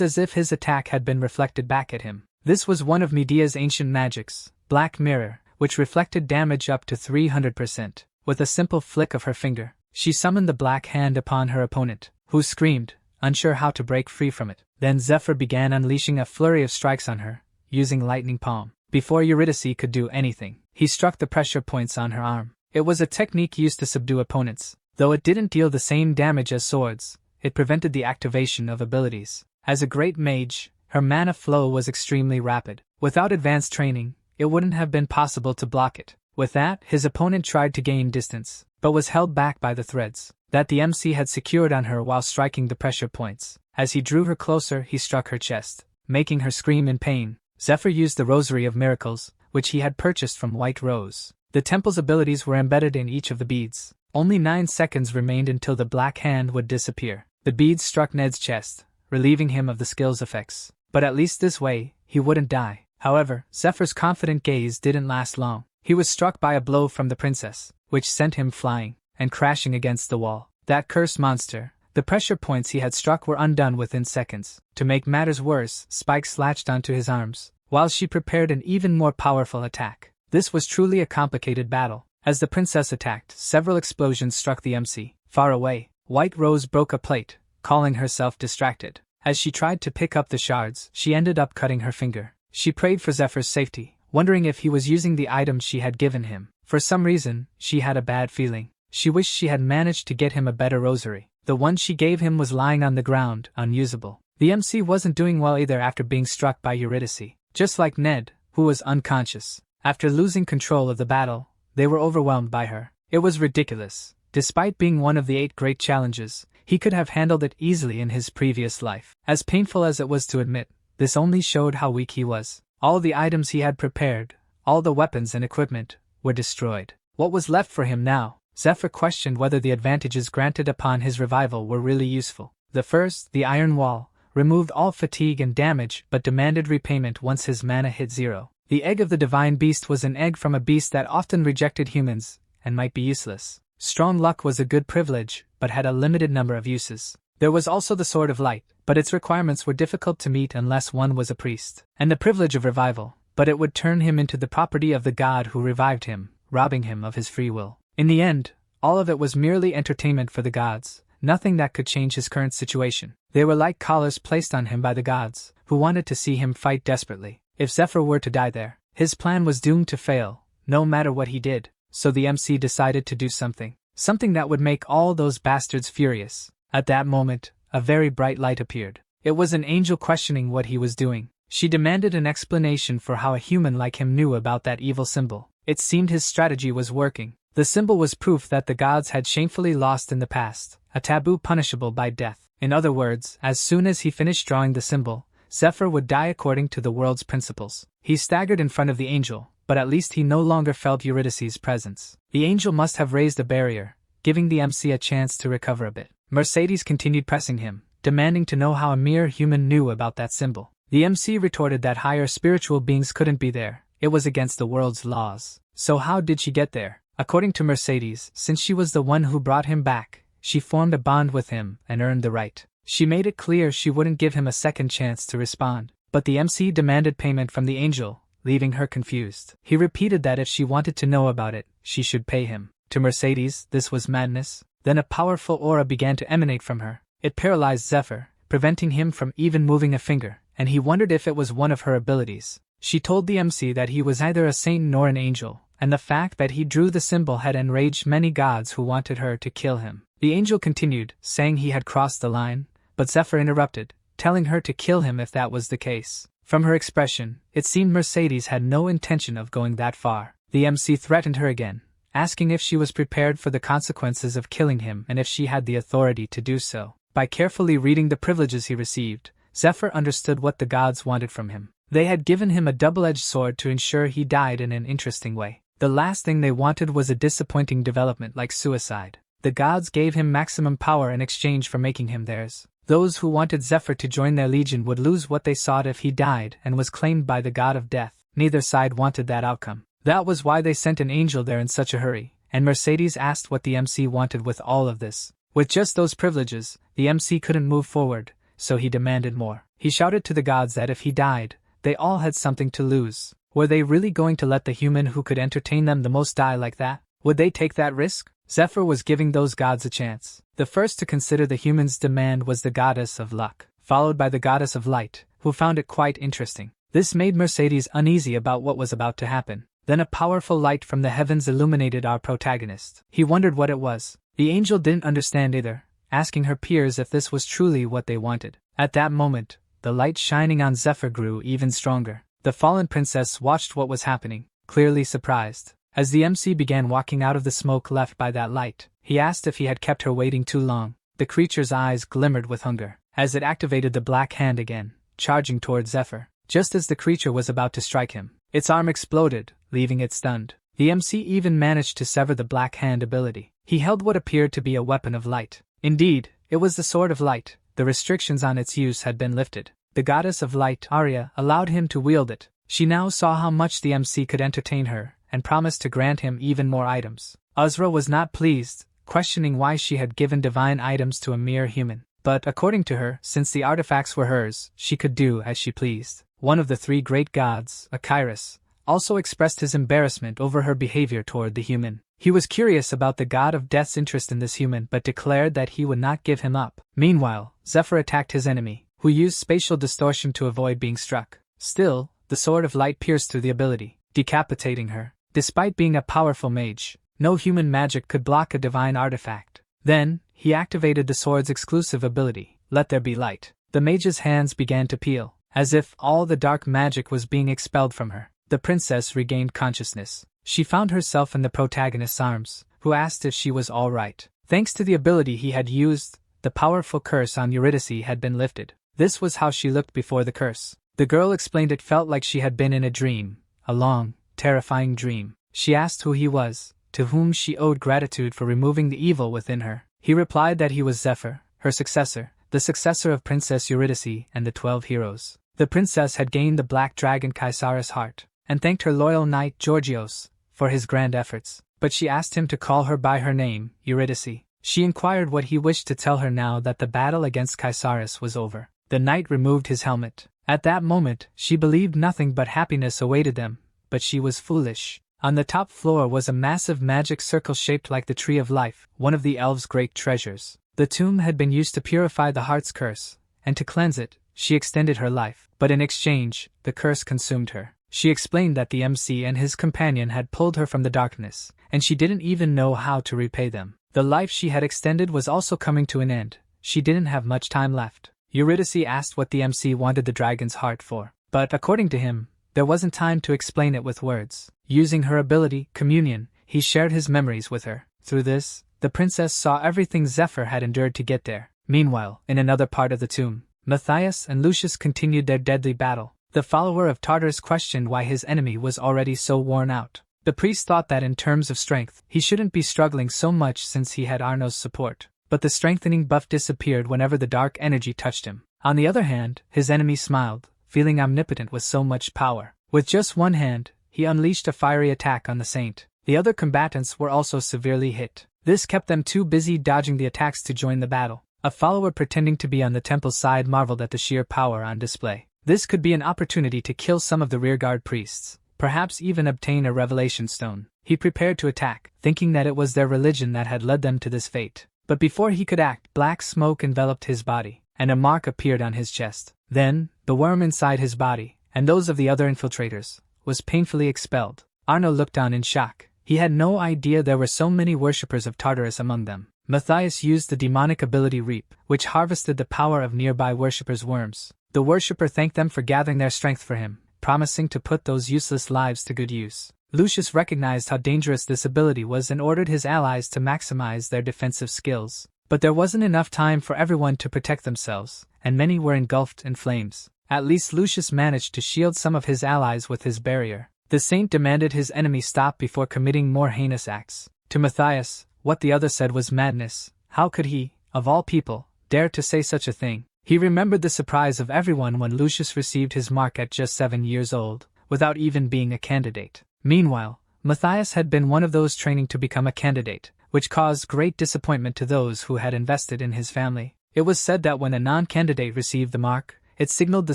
as if his attack had been reflected back at him. This was one of Medea's ancient magics, Black Mirror, which reflected damage up to 300%. With a simple flick of her finger, she summoned the black hand upon her opponent, who screamed, unsure how to break free from it. Then Zephyr began unleashing a flurry of strikes on her, using Lightning Palm. Before Eurydice could do anything, he struck the pressure points on her arm. It was a technique used to subdue opponents. Though it didn't deal the same damage as swords, it prevented the activation of abilities. As a great mage, her mana flow was extremely rapid. Without advanced training, it wouldn't have been possible to block it. With that, his opponent tried to gain distance, but was held back by the threads that the MC had secured on her while striking the pressure points. As he drew her closer, he struck her chest, making her scream in pain. Zephyr used the Rosary of Miracles, which he had purchased from White Rose. The temple's abilities were embedded in each of the beads. Only 9 seconds remained until the black hand would disappear. The beads struck Ned's chest, relieving him of the skill's effects. But at least this way, he wouldn't die. However, Zephyr's confident gaze didn't last long. He was struck by a blow from the princess, which sent him flying and crashing against the wall. That cursed monster. The pressure points he had struck were undone within seconds. To make matters worse, spikes latched onto his arms, while she prepared an even more powerful attack. This was truly a complicated battle. As the princess attacked, several explosions struck the MC. Far away, White Rose broke a plate, calling herself distracted. As she tried to pick up the shards, she ended up cutting her finger. She prayed for Zephyr's safety, wondering if he was using the item she had given him. For some reason, she had a bad feeling. She wished she had managed to get him a better rosary. The one she gave him was lying on the ground, unusable. The MC wasn't doing well either after being struck by Eurydice. Just like Ned, who was unconscious. After losing control of the battle, they were overwhelmed by her. It was ridiculous. Despite being one of the 8 great challenges, he could have handled it easily in his previous life. As painful as it was to admit, this only showed how weak he was. All the items he had prepared, all the weapons and equipment, were destroyed. What was left for him now? Zephyr questioned whether the advantages granted upon his revival were really useful. The first, the Iron Wall, removed all fatigue and damage but demanded repayment once his mana hit 0. The egg of the divine beast was an egg from a beast that often rejected humans, and might be useless. Strong luck was a good privilege, but had a limited number of uses. There was also the Sword of Light, but its requirements were difficult to meet unless one was a priest. And the privilege of revival, but it would turn him into the property of the god who revived him, robbing him of his free will. In the end, all of it was merely entertainment for the gods, nothing that could change his current situation. They were like collars placed on him by the gods, who wanted to see him fight desperately. If Zephyr were to die there, his plan was doomed to fail, no matter what he did, so the MC decided to do something. Something that would make all those bastards furious. At that moment, a very bright light appeared. It was an angel questioning what he was doing. She demanded an explanation for how a human like him knew about that evil symbol. It seemed his strategy was working. The symbol was proof that the gods had shamefully lost in the past, a taboo punishable by death. In other words, as soon as he finished drawing the symbol, Zephyr would die according to the world's principles. He staggered in front of the angel, but at least he no longer felt Eurydice's presence. The angel must have raised a barrier, giving the MC a chance to recover a bit. Mercedes continued pressing him, demanding to know how a mere human knew about that symbol. The MC retorted that higher spiritual beings couldn't be there. It was against the world's laws. So how did she get there? According to Mercedes, since she was the one who brought him back, she formed a bond with him and earned the right. She made it clear she wouldn't give him a second chance to respond. But the MC demanded payment from the angel, leaving her confused. He repeated that if she wanted to know about it, she should pay him. To Mercedes, this was madness. Then a powerful aura began to emanate from her. It paralyzed Zephyr, preventing him from even moving a finger, and he wondered if it was one of her abilities. She told the MC that he was neither a saint nor an angel, and the fact that he drew the symbol had enraged many gods who wanted her to kill him. The angel continued, saying he had crossed the line, but Zephyr interrupted, telling her to kill him if that was the case. From her expression, it seemed Mercedes had no intention of going that far. The MC threatened her again, asking if she was prepared for the consequences of killing him and if she had the authority to do so. By carefully reading the privileges he received, Zephyr understood what the gods wanted from him. They had given him a double-edged sword to ensure he died in an interesting way. The last thing they wanted was a disappointing development like suicide. The gods gave him maximum power in exchange for making him theirs. Those who wanted Zephyr to join their legion would lose what they sought if he died and was claimed by the god of death. Neither side wanted that outcome. That was why they sent an angel there in such a hurry, and Mercedes asked what the MC wanted with all of this. With just those privileges, the MC couldn't move forward, so he demanded more. He shouted to the gods that if he died, they all had something to lose. Were they really going to let the human who could entertain them the most die like that? Would they take that risk? Zephyr was giving those gods a chance. The first to consider the human's demand was the goddess of luck, followed by the goddess of light, who found it quite interesting. This made Mercedes uneasy about what was about to happen. Then a powerful light from the heavens illuminated our protagonist. He wondered what it was. The angel didn't understand either, asking her peers if this was truly what they wanted. At that moment, the light shining on Zephyr grew even stronger. The fallen princess watched what was happening, clearly surprised. As the MC began walking out of the smoke left by that light, he asked if he had kept her waiting too long. The creature's eyes glimmered with hunger, as it activated the black hand again, charging toward Zephyr. Just as the creature was about to strike him, its arm exploded, leaving it stunned. The MC even managed to sever the black hand ability. He held what appeared to be a weapon of light. Indeed, it was the sword of light. The restrictions on its use had been lifted. The goddess of light, Arya, allowed him to wield it. She now saw how much the MC could entertain her, and promised to grant him even more items. Azra was not pleased, questioning why she had given divine items to a mere human. But according to her, since the artifacts were hers, she could do as she pleased. One of the three great gods, Akyrus, also expressed his embarrassment over her behavior toward the human. He was curious about the god of death's interest in this human but declared that he would not give him up. Meanwhile, Zephyr attacked his enemy, who used spatial distortion to avoid being struck. Still, the sword of light pierced through the ability, decapitating her. Despite being a powerful mage, no human magic could block a divine artifact. Then, he activated the sword's exclusive ability, Let There Be Light. The mage's hands began to peel, as if all the dark magic was being expelled from her. The princess regained consciousness. She found herself in the protagonist's arms, who asked if she was all right. Thanks to the ability he had used, the powerful curse on Eurydice had been lifted. This was how she looked before the curse. The girl explained it felt like she had been in a dream, a long, terrifying dream. She asked who he was, to whom she owed gratitude for removing the evil within her. He replied that he was Zephyr, her successor, the successor of Princess Eurydice and the 12 heroes. The princess had gained the black dragon Caesar's heart, and thanked her loyal knight Georgios for his grand efforts. But she asked him to call her by her name, Eurydice. She inquired what he wished to tell her now that the battle against Caesarus was over. The knight removed his helmet. At that moment, she believed nothing but happiness awaited them, but she was foolish. On the top floor was a massive magic circle shaped like the Tree of Life, one of the elves' great treasures. The tomb had been used to purify the heart's curse, and to cleanse it, she extended her life. But in exchange, the curse consumed her. She explained that the MC and his companion had pulled her from the darkness, and she didn't even know how to repay them. The life she had extended was also coming to an end. She didn't have much time left. Eurydice asked what the MC wanted the dragon's heart for, but according to him, there wasn't time to explain it with words. Using her ability, Communion, he shared his memories with her. Through this, the princess saw everything Zephyr had endured to get there. Meanwhile, in another part of the tomb, Matthias and Lucius continued their deadly battle. The follower of Tartarus questioned why his enemy was already so worn out. The priest thought that in terms of strength, he shouldn't be struggling so much since he had Arno's support. But the strengthening buff disappeared whenever the dark energy touched him. On the other hand, his enemy smiled, feeling omnipotent with so much power. With just one hand, he unleashed a fiery attack on the saint. The other combatants were also severely hit. This kept them too busy dodging the attacks to join the battle. A follower pretending to be on the temple's side marveled at the sheer power on display. This could be an opportunity to kill some of the rearguard priests, perhaps even obtain a revelation stone. He prepared to attack, thinking that it was their religion that had led them to this fate. But before he could act, black smoke enveloped his body, and a mark appeared on his chest. Then, the worm inside his body, and those of the other infiltrators, was painfully expelled. Arno looked on in shock. He had no idea there were so many worshippers of Tartarus among them. Matthias used the demonic ability Reap, which harvested the power of nearby worshippers' worms. The worshipper thanked them for gathering their strength for him, promising to put those useless lives to good use. Lucius recognized how dangerous this ability was and ordered his allies to maximize their defensive skills. But there wasn't enough time for everyone to protect themselves, and many were engulfed in flames. At least Lucius managed to shield some of his allies with his barrier. The saint demanded his enemy stop before committing more heinous acts. To Matthias, what the other said was madness. How could he, of all people, dare to say such a thing? He remembered the surprise of everyone when Lucius received his mark at just 7 years old, without even being a candidate. Meanwhile, Matthias had been one of those training to become a candidate, which caused great disappointment to those who had invested in his family. It was said that when a non-candidate received the mark, it signaled the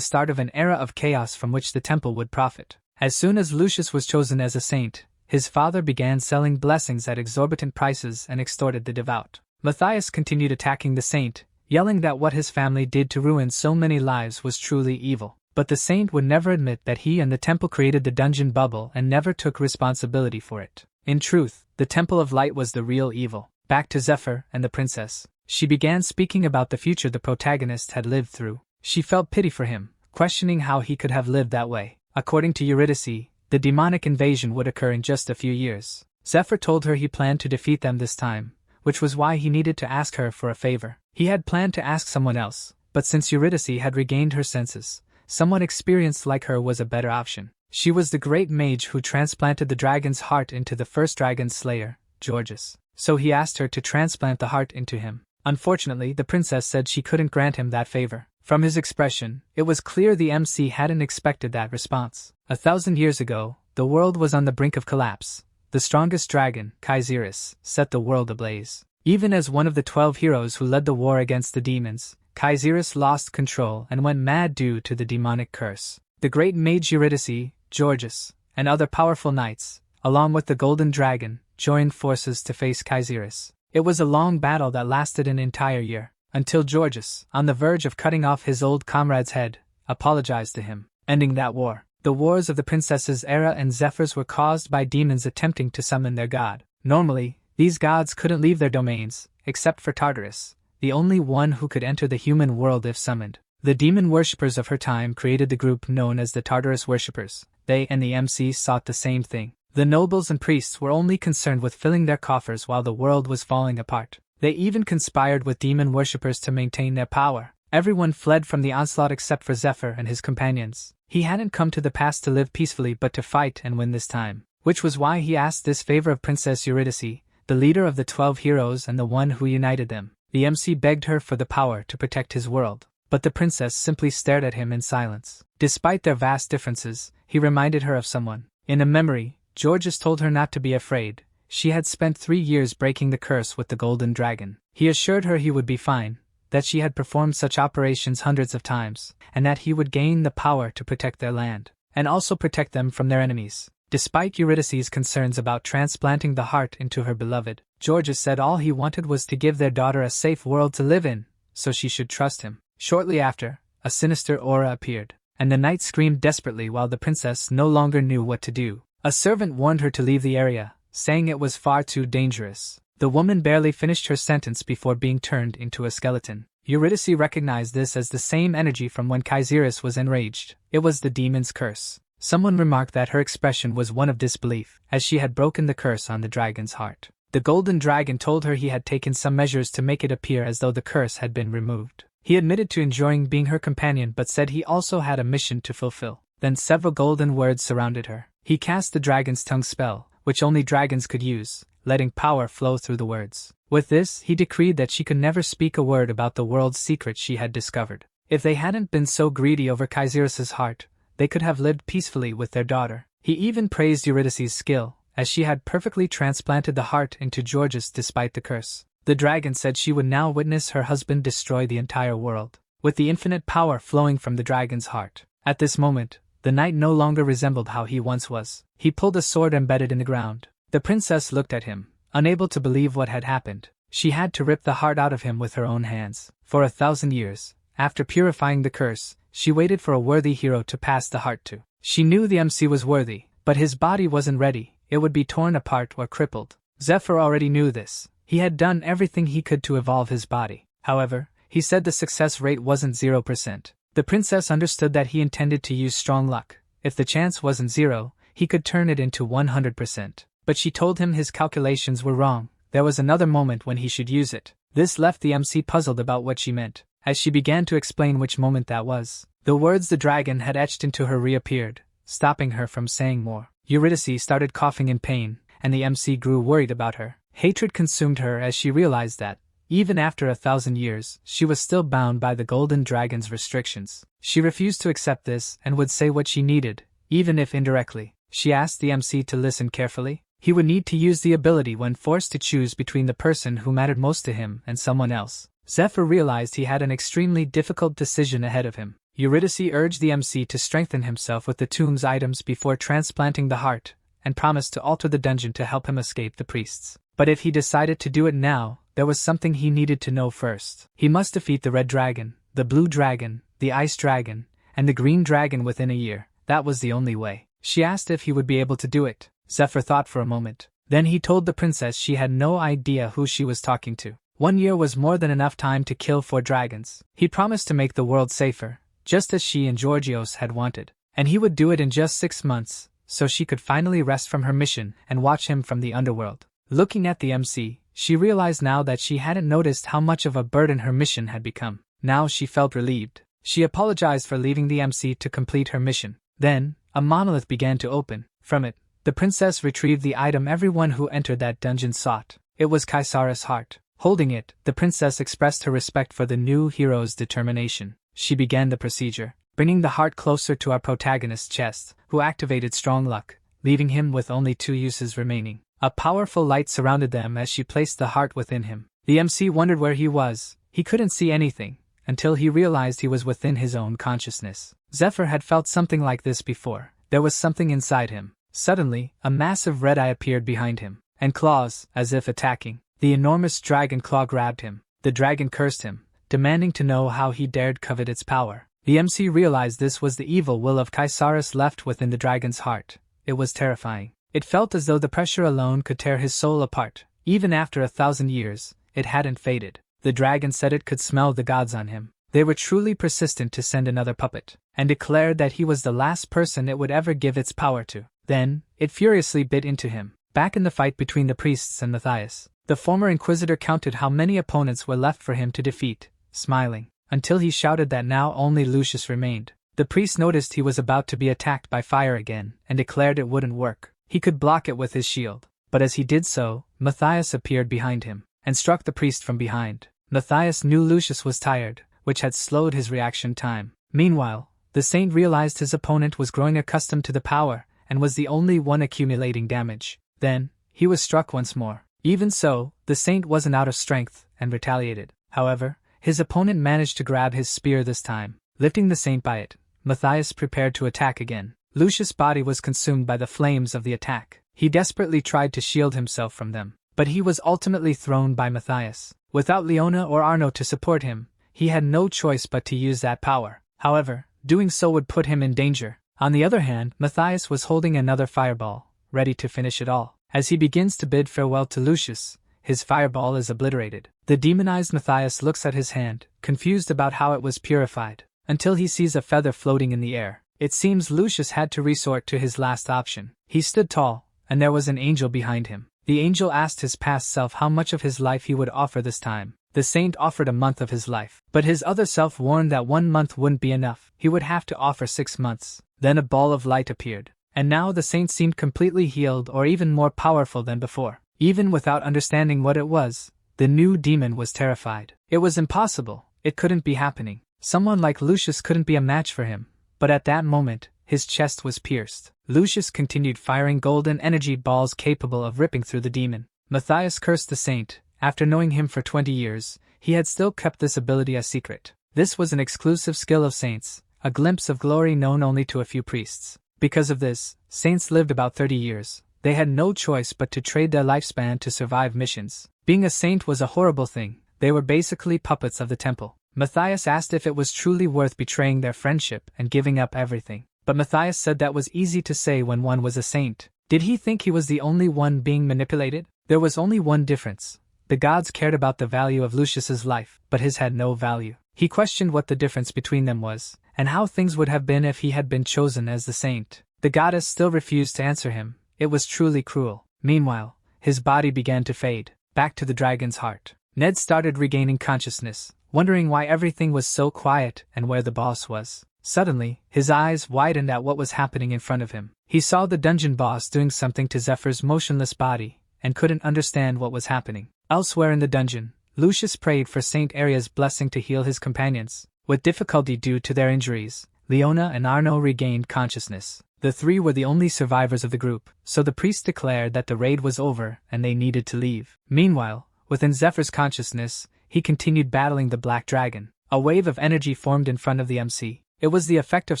start of an era of chaos from which the temple would profit. As soon as Lucius was chosen as a saint, his father began selling blessings at exorbitant prices and extorted the devout. Matthias continued attacking the saint, yelling that what his family did to ruin so many lives was truly evil. But the saint would never admit that he and the temple created the dungeon bubble and never took responsibility for it. In truth, the Temple of Light was the real evil. Back to Zephyr and the princess. She began speaking about the future the protagonist had lived through. She felt pity for him, questioning how he could have lived that way. According to Eurydice, the demonic invasion would occur in just a few years. Zephyr told her he planned to defeat them this time, which was why he needed to ask her for a favor. He had planned to ask someone else, but since Eurydice had regained her senses, someone experienced like her was a better option. She was the great mage who transplanted the dragon's heart into the first dragon slayer, Georges. So he asked her to transplant the heart into him. Unfortunately, the princess said she couldn't grant him that favor. From his expression, it was clear the MC hadn't expected that response. 1,000 years ago, the world was on the brink of collapse. The strongest dragon, Kaiserus, set the world ablaze. Even as one of the 12 heroes who led the war against the demons, Kaiserus lost control and went mad due to the demonic curse. The great mage Eurydice, Georges, and other powerful knights, along with the golden dragon, joined forces to face Kaiserus. It was a long battle that lasted an entire year, until Georges, on the verge of cutting off his old comrade's head, apologized to him, ending that war. The wars of the princess's era and Zephyr's were caused by demons attempting to summon their god. Normally, these gods couldn't leave their domains, except for Tartarus, the only one who could enter the human world if summoned. The demon worshippers of her time created the group known as the Tartarus worshippers. They and the MC sought the same thing. The nobles and priests were only concerned with filling their coffers while the world was falling apart. They even conspired with demon worshippers to maintain their power. Everyone fled from the onslaught except for Zephyr and his companions. He hadn't come to the past to live peacefully but to fight and win this time, which was why he asked this favor of Princess Eurydice, the leader of the 12 heroes and the one who united them. The MC begged her for the power to protect his world, but the princess simply stared at him in silence. Despite their vast differences, he reminded her of someone. In a memory, Georges told her not to be afraid. She had spent 3 years breaking the curse with the golden dragon. He assured her he would be fine, that she had performed such operations hundreds of times, and that he would gain the power to protect their land, and also protect them from their enemies. Despite Eurydice's concerns about transplanting the heart into her beloved, Georges said all he wanted was to give their daughter a safe world to live in, so she should trust him. Shortly after, a sinister aura appeared, and the knight screamed desperately while the princess no longer knew what to do. A servant warned her to leave the area, saying it was far too dangerous. The woman barely finished her sentence before being turned into a skeleton. Eurydice recognized this as the same energy from when Kaiserus was enraged. It was the demon's curse. Someone remarked that her expression was one of disbelief, as she had broken the curse on the dragon's heart. The golden dragon told her he had taken some measures to make it appear as though the curse had been removed. He admitted to enjoying being her companion but said he also had a mission to fulfill. Then several golden words surrounded her. He cast the dragon's tongue spell, which only dragons could use, letting power flow through the words. With this, he decreed that she could never speak a word about the world's secret she had discovered. If they hadn't been so greedy over Kaiserus's heart, they could have lived peacefully with their daughter. He even praised Eurydice's skill, as she had perfectly transplanted the heart into Georges despite the curse. The dragon said she would now witness her husband destroy the entire world, with the infinite power flowing from the dragon's heart. At this moment, the knight no longer resembled how he once was. He pulled a sword embedded in the ground. The princess looked at him, unable to believe what had happened. She had to rip the heart out of him with her own hands. For 1,000 years, after purifying the curse, she waited for a worthy hero to pass the heart to. She knew the MC was worthy, but his body wasn't ready. It would be torn apart or crippled. Zephyr already knew this. He had done everything he could to evolve his body. However, he said the success rate wasn't 0%. The princess understood that he intended to use strong luck. If the chance wasn't 0, he could turn it into 100%. But she told him his calculations were wrong. There was another moment when he should use it. This left the MC puzzled about what she meant. As she began to explain which moment that was, the words the dragon had etched into her reappeared, stopping her from saying more. Eurydice started coughing in pain, and the MC grew worried about her. Hatred consumed her as she realized that, even after 1,000 years, she was still bound by the golden dragon's restrictions. She refused to accept this and would say what she needed, even if indirectly. She asked the MC to listen carefully. He would need to use the ability when forced to choose between the person who mattered most to him and someone else. Zephyr realized he had an extremely difficult decision ahead of him. Eurydice urged the MC to strengthen himself with the tomb's items before transplanting the heart, and promised to alter the dungeon to help him escape the priests. But if he decided to do it now, there was something he needed to know first. He must defeat the red dragon, the blue dragon, the ice dragon, and the green dragon within a year. That was the only way. She asked if he would be able to do it. Zephyr thought for a moment. Then he told the princess she had no idea who she was talking to. 1 year was more than enough time to kill 4 dragons. He promised to make the world safer, just as she and Georgios had wanted. And he would do it in just 6 months, so she could finally rest from her mission and watch him from the underworld. Looking at the MC, she realized now that she hadn't noticed how much of a burden her mission had become. Now she felt relieved. She apologized for leaving the MC to complete her mission. Then, a monolith began to open. From it, the princess retrieved the item everyone who entered that dungeon sought. It was Kaisara's heart. Holding it, the princess expressed her respect for the new hero's determination. She began the procedure, bringing the heart closer to our protagonist's chest, who activated strong luck, leaving him with only 2 uses remaining. A powerful light surrounded them as she placed the heart within him. The MC wondered where he was. He couldn't see anything, until he realized he was within his own consciousness. Zephyr had felt something like this before. There was something inside him. Suddenly, a massive red eye appeared behind him, and claws, as if attacking. The enormous dragon claw grabbed him. The dragon cursed him, demanding to know how he dared covet its power. The MC realized this was the evil will of Kaisaris left within the dragon's heart. It was terrifying. It felt as though the pressure alone could tear his soul apart. Even after 1,000 years, it hadn't faded. The dragon said it could smell the gods on him. They were truly persistent to send another puppet, and declared that he was the last person it would ever give its power to. Then, it furiously bit into him. Back in the fight between the priests and Matthias, the former inquisitor counted how many opponents were left for him to defeat, smiling, until he shouted that now only Lucius remained. The priest noticed he was about to be attacked by fire again, and declared it wouldn't work. He could block it with his shield. But as he did so, Matthias appeared behind him, and struck the priest from behind. Matthias knew Lucius was tired, which had slowed his reaction time. Meanwhile, the saint realized his opponent was growing accustomed to the power, and was the only one accumulating damage. Then, he was struck once more. Even so, the saint wasn't out of strength, and retaliated. However, his opponent managed to grab his spear this time. Lifting the saint by it, Matthias prepared to attack again. Lucius' body was consumed by the flames of the attack. He desperately tried to shield himself from them, but he was ultimately thrown by Matthias. Without Leona or Arno to support him, he had no choice but to use that power. However, doing so would put him in danger. On the other hand, Matthias was holding another fireball, ready to finish it all. As he begins to bid farewell to Lucius, his fireball is obliterated. The demonized Matthias looks at his hand, confused about how it was purified, until he sees a feather floating in the air. It seems Lucius had to resort to his last option. He stood tall, and there was an angel behind him. The angel asked his past self how much of his life he would offer this time. The saint offered a month of his life, but his other self warned that 1 month wouldn't be enough. He would have to offer 6 months. Then a ball of light appeared, and now the saint seemed completely healed or even more powerful than before. Even without understanding what it was, the new demon was terrified. It was impossible. It couldn't be happening. Someone like Lucius couldn't be a match for him. But at that moment, his chest was pierced. Lucius continued firing golden energy balls capable of ripping through the demon. Matthias cursed the saint. After knowing him for 20 years, he had still kept this ability a secret. This was an exclusive skill of saints, a glimpse of glory known only to a few priests. Because of this, saints lived about 30 years. They had no choice but to trade their lifespan to survive missions. Being a saint was a horrible thing. They were basically puppets of the temple. Matthias asked if it was truly worth betraying their friendship and giving up everything. But Matthias said that was easy to say when one was a saint. Did he think he was the only one being manipulated? There was only one difference. The gods cared about the value of Lucius's life, but his had no value. He questioned what the difference between them was, and how things would have been if he had been chosen as the saint. The goddess still refused to answer him. It was truly cruel. Meanwhile, his body began to fade, back to the dragon's heart. Ned started regaining consciousness, wondering why everything was so quiet and where the boss was. Suddenly, his eyes widened at what was happening in front of him. He saw the dungeon boss doing something to Zephyr's motionless body, and couldn't understand what was happening. Elsewhere in the dungeon, Lucius prayed for Saint Aria's blessing to heal his companions. With difficulty due to their injuries, Leona and Arno regained consciousness. The three were the only survivors of the group, so the priest declared that the raid was over and they needed to leave. Meanwhile, within Zephyr's consciousness, he continued battling the black dragon. A wave of energy formed in front of the MC. It was the effect of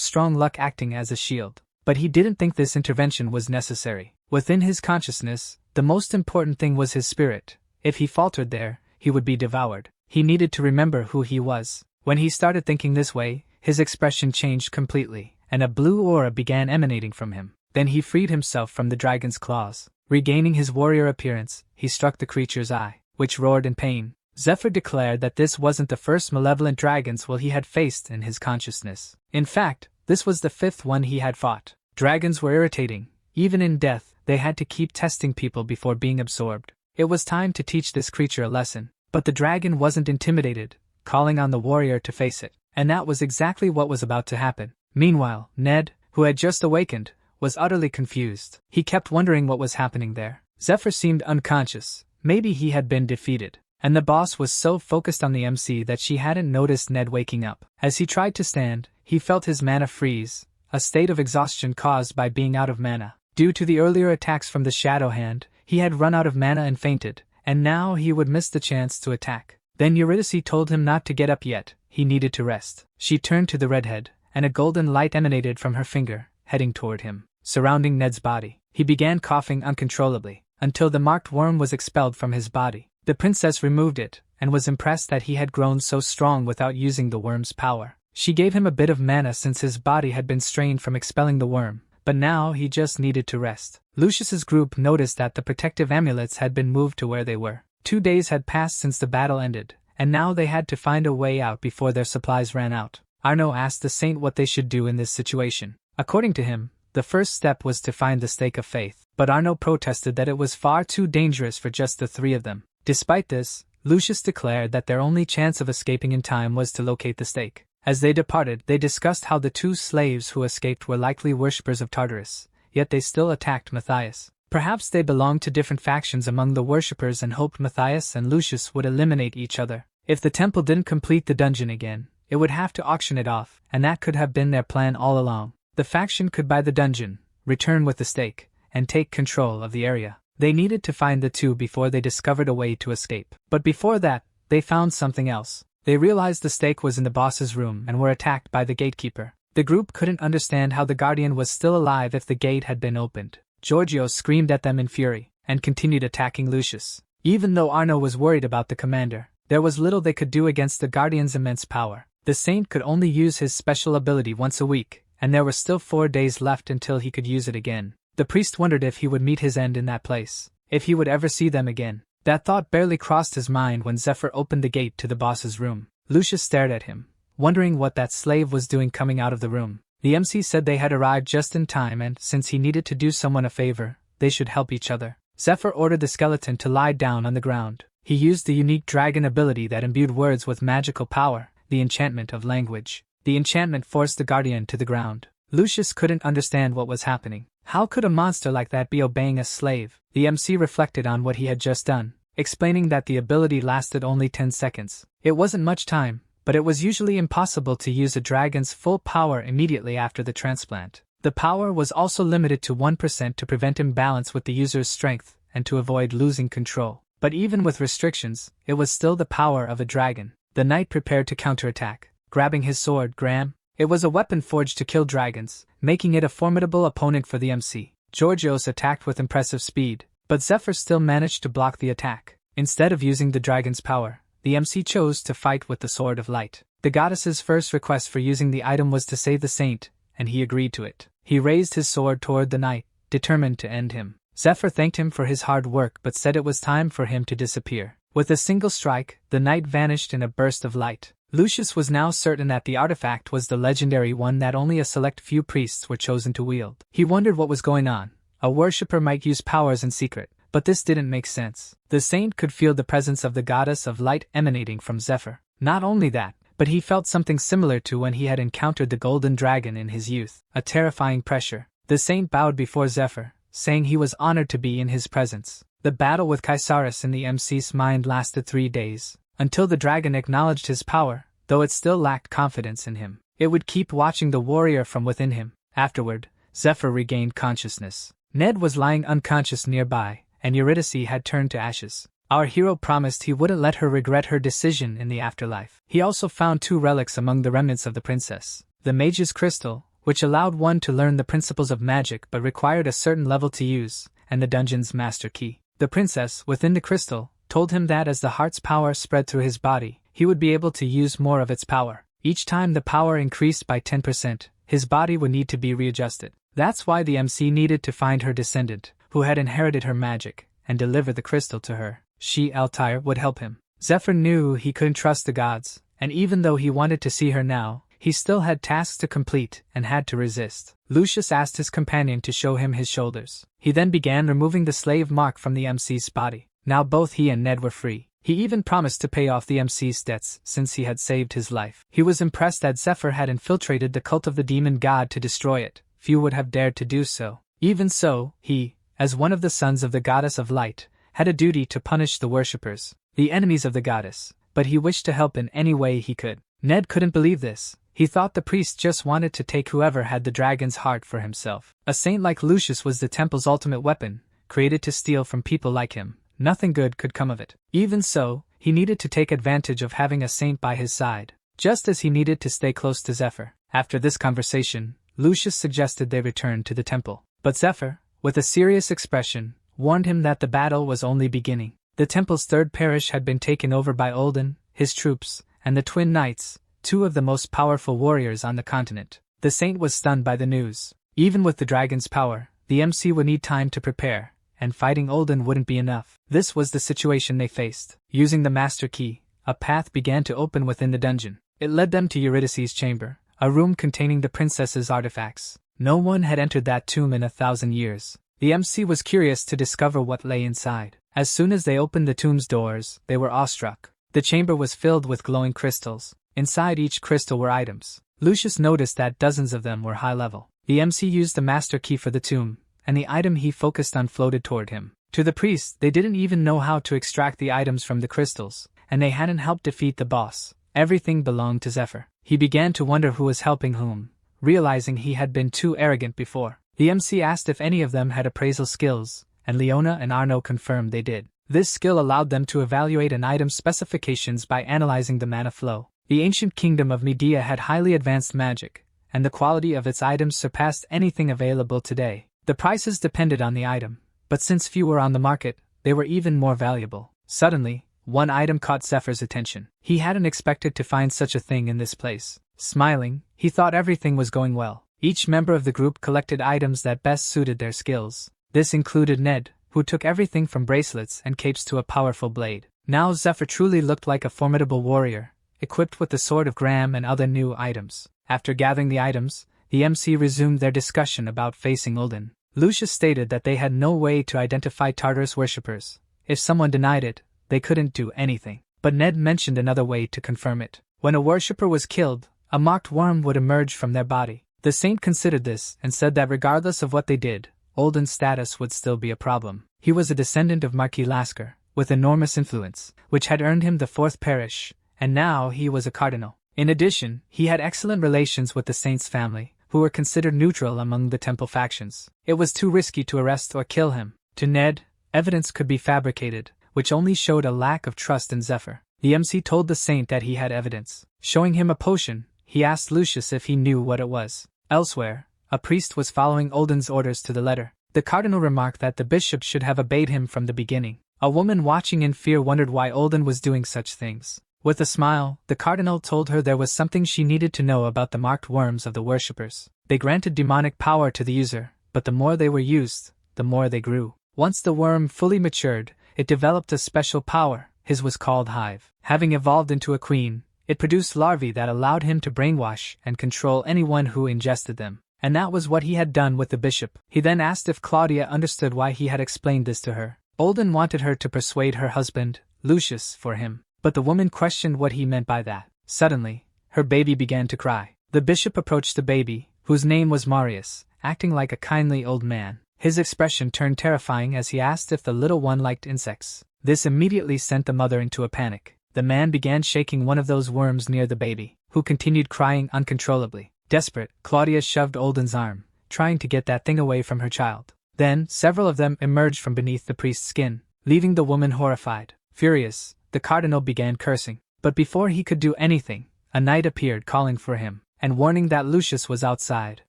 strong luck acting as a shield. But he didn't think this intervention was necessary. Within his consciousness, the most important thing was his spirit. If he faltered there, he would be devoured. He needed to remember who he was. When he started thinking this way, his expression changed completely, and a blue aura began emanating from him. Then he freed himself from the dragon's claws. Regaining his warrior appearance, he struck the creature's eye, which roared in pain. Zephyr declared that this wasn't the first malevolent dragon's will he had faced in his consciousness. In fact, this was the 5th one he had fought. Dragons were irritating. Even in death, they had to keep testing people before being absorbed. It was time to teach this creature a lesson. But the dragon wasn't intimidated, calling on the warrior to face it. And that was exactly what was about to happen. Meanwhile, Ned, who had just awakened, was utterly confused. He kept wondering what was happening there. Zephyr seemed unconscious. Maybe he had been defeated. And the boss was so focused on the MC that she hadn't noticed Ned waking up. As he tried to stand, he felt his mana freeze, a state of exhaustion caused by being out of mana. Due to the earlier attacks from the Shadow Hand, he had run out of mana and fainted, and now he would miss the chance to attack. Then Eurydice told him not to get up yet, he needed to rest. She turned to the redhead, and a golden light emanated from her finger, heading toward him. Surrounding Ned's body, he began coughing uncontrollably, until the marked worm was expelled from his body. The princess removed it, and was impressed that he had grown so strong without using the worm's power. She gave him a bit of mana since his body had been strained from expelling the worm, but now he just needed to rest. Lucius's group noticed that the protective amulets had been moved to where they were. 2 days had passed since the battle ended, and now they had to find a way out before their supplies ran out. Arno asked the saint what they should do in this situation. According to him, the first step was to find the Stake of Faith, but Arno protested that it was far too dangerous for just the 3 of them. Despite this, Lucius declared that their only chance of escaping in time was to locate the stake. As they departed, they discussed how the 2 slaves who escaped were likely worshippers of Tartarus, yet they still attacked Matthias. Perhaps they belonged to different factions among the worshippers and hoped Matthias and Lucius would eliminate each other. If the temple didn't complete the dungeon again, it would have to auction it off, and that could have been their plan all along. The faction could buy the dungeon, return with the stake, and take control of the area. They needed to find the 2 before they discovered a way to escape. But before that, they found something else. They realized the stake was in the boss's room and were attacked by the gatekeeper. The group couldn't understand how the guardian was still alive if the gate had been opened. Giorgio screamed at them in fury, and continued attacking Lucius. Even though Arno was worried about the commander, there was little they could do against the guardian's immense power. The saint could only use his special ability once a week, and there were still 4 days left until he could use it again. The priest wondered if he would meet his end in that place, if he would ever see them again. That thought barely crossed his mind when Zephyr opened the gate to the boss's room. Lucius stared at him, wondering what that slave was doing coming out of the room. The MC said they had arrived just in time and, since he needed to do someone a favor, they should help each other. Zephyr ordered the skeleton to lie down on the ground. He used the unique dragon ability that imbued words with magical power, the enchantment of language. The enchantment forced the guardian to the ground. Lucius couldn't understand what was happening. How could a monster like that be obeying a slave? The MC reflected on what he had just done, explaining that the ability lasted only 10 seconds. It wasn't much time, but it was usually impossible to use a dragon's full power immediately after the transplant. The power was also limited to 1% to prevent imbalance with the user's strength and to avoid losing control. But even with restrictions, it was still the power of a dragon. The knight prepared to counterattack, grabbing his sword, Graham. It was a weapon forged to kill dragons, making it a formidable opponent for the MC. Georgios attacked with impressive speed, but Zephyr still managed to block the attack. Instead of using the dragon's power, the MC chose to fight with the Sword of Light. The goddess's first request for using the item was to save the saint, and he agreed to it. He raised his sword toward the knight, determined to end him. Zephyr thanked him for his hard work but said it was time for him to disappear. With a single strike, the knight vanished in a burst of light. Lucius was now certain that the artifact was the legendary one that only a select few priests were chosen to wield. He wondered what was going on. A worshipper might use powers in secret, but this didn't make sense. The saint could feel the presence of the goddess of light emanating from Zephyr. Not only that, but he felt something similar to when he had encountered the golden dragon in his youth, a terrifying pressure. The saint bowed before Zephyr, saying he was honored to be in his presence. The battle with Caesaris in the MC's mind lasted 3 days, until the dragon acknowledged his power, though it still lacked confidence in him. It would keep watching the warrior from within him. Afterward, Zephyr regained consciousness. Ned was lying unconscious nearby, and Eurydice had turned to ashes. Our hero promised he wouldn't let her regret her decision in the afterlife. He also found 2 relics among the remnants of the princess. The Mage's Crystal, which allowed one to learn the principles of magic but required a certain level to use, and the dungeon's master key. The princess, within the crystal, told him that as the heart's power spread through his body, he would be able to use more of its power. Each time the power increased by 10%, his body would need to be readjusted. That's why the MC needed to find her descendant, who had inherited her magic, and deliver the crystal to her. She, Altair, would help him. Zephyr knew he couldn't trust the gods, and even though he wanted to see her now, he still had tasks to complete and had to resist. Lucius asked his companion to show him his shoulders. He then began removing the slave mark from the MC's body. Now both he and Ned were free. He even promised to pay off the MC's debts since he had saved his life. He was impressed that Zephyr had infiltrated the cult of the demon god to destroy it. Few would have dared to do so. Even so, he, as one of the sons of the goddess of light, had a duty to punish the worshippers, the enemies of the goddess, but he wished to help in any way he could. Ned couldn't believe this. He thought the priest just wanted to take whoever had the dragon's heart for himself. A saint like Lucius was the temple's ultimate weapon, created to steal from people like him. Nothing good could come of it. Even so, he needed to take advantage of having a saint by his side, just as he needed to stay close to Zephyr. After this conversation, Lucius suggested they return to the temple. But Zephyr, with a serious expression, warned him that the battle was only beginning. The temple's 3rd parish had been taken over by Olden, his troops, and the Twin Knights, 2 of the most powerful warriors on the continent. The saint was stunned by the news. Even with the dragon's power, the MC would need time to prepare, and fighting Olden wouldn't be enough. This was the situation they faced. Using the master key, a path began to open within the dungeon. It led them to Eurydice's chamber, a room containing the princess's artifacts. No one had entered that tomb in 1,000 years. The MC was curious to discover what lay inside. As soon as they opened the tomb's doors, they were awestruck. The chamber was filled with glowing crystals. Inside each crystal were items. Lucius noticed that dozens of them were high level. The MC used the master key for the tomb, and the item he focused on floated toward him. To the priests, they didn't even know how to extract the items from the crystals, and they hadn't helped defeat the boss. Everything belonged to Zephyr. He began to wonder who was helping whom, realizing he had been too arrogant before. The MC asked if any of them had appraisal skills, and Leona and Arno confirmed they did. This skill allowed them to evaluate an item's specifications by analyzing the mana flow. The ancient kingdom of Medea had highly advanced magic, and the quality of its items surpassed anything available today. The prices depended on the item, but since few were on the market, they were even more valuable. Suddenly, one item caught Zephyr's attention. He hadn't expected to find such a thing in this place. Smiling, he thought everything was going well. Each member of the group collected items that best suited their skills. This included Ned, who took everything from bracelets and capes to a powerful blade. Now Zephyr truly looked like a formidable warrior, equipped with the Sword of Gram and other new items. After gathering the items, the MC resumed their discussion about facing Ulden. Lucius stated that they had no way to identify Tartarus worshippers. If someone denied it, they couldn't do anything. But Ned mentioned another way to confirm it. When a worshipper was killed, a marked worm would emerge from their body. The saint considered this and said that regardless of what they did, Ulden's status would still be a problem. He was a descendant of Marquis Lasker, with enormous influence, which had earned him the 4th parish, and now he was a cardinal. In addition, he had excellent relations with the saint's family, who were considered neutral among the temple factions. It was too risky to arrest or kill him. To Ned, evidence could be fabricated, which only showed a lack of trust in Zephyr. The MC told the saint that he had evidence. Showing him a potion, he asked Lucius if he knew what it was. Elsewhere, a priest was following Ulden's orders to the letter. The cardinal remarked that the bishop should have obeyed him from the beginning. A woman watching in fear wondered why Ulden was doing such things. With a smile, the cardinal told her there was something she needed to know about the marked worms of the worshippers. They granted demonic power to the user, but the more they were used, the more they grew. Once the worm fully matured, it developed a special power. His was called Hive. Having evolved into a queen, It produced larvae that allowed him to brainwash and control anyone who ingested them. And that was what he had done with the bishop. He then asked if Claudia understood why he had explained this to her. Olden wanted her to persuade her husband, Lucius, for him, but the woman questioned what he meant by that. Suddenly, her baby began to cry. The bishop approached the baby, whose name was Marius, acting like a kindly old man. His expression turned terrifying as he asked if the little one liked insects. This immediately sent the mother into a panic. The man began shaking one of those worms near the baby, who continued crying uncontrollably. Desperate, Claudia shoved Olden's arm, trying to get that thing away from her child. Then, several of them emerged from beneath the priest's skin, leaving the woman horrified. Furious, the cardinal began cursing. But before he could do anything, a knight appeared calling for him, and warning that Lucius was outside.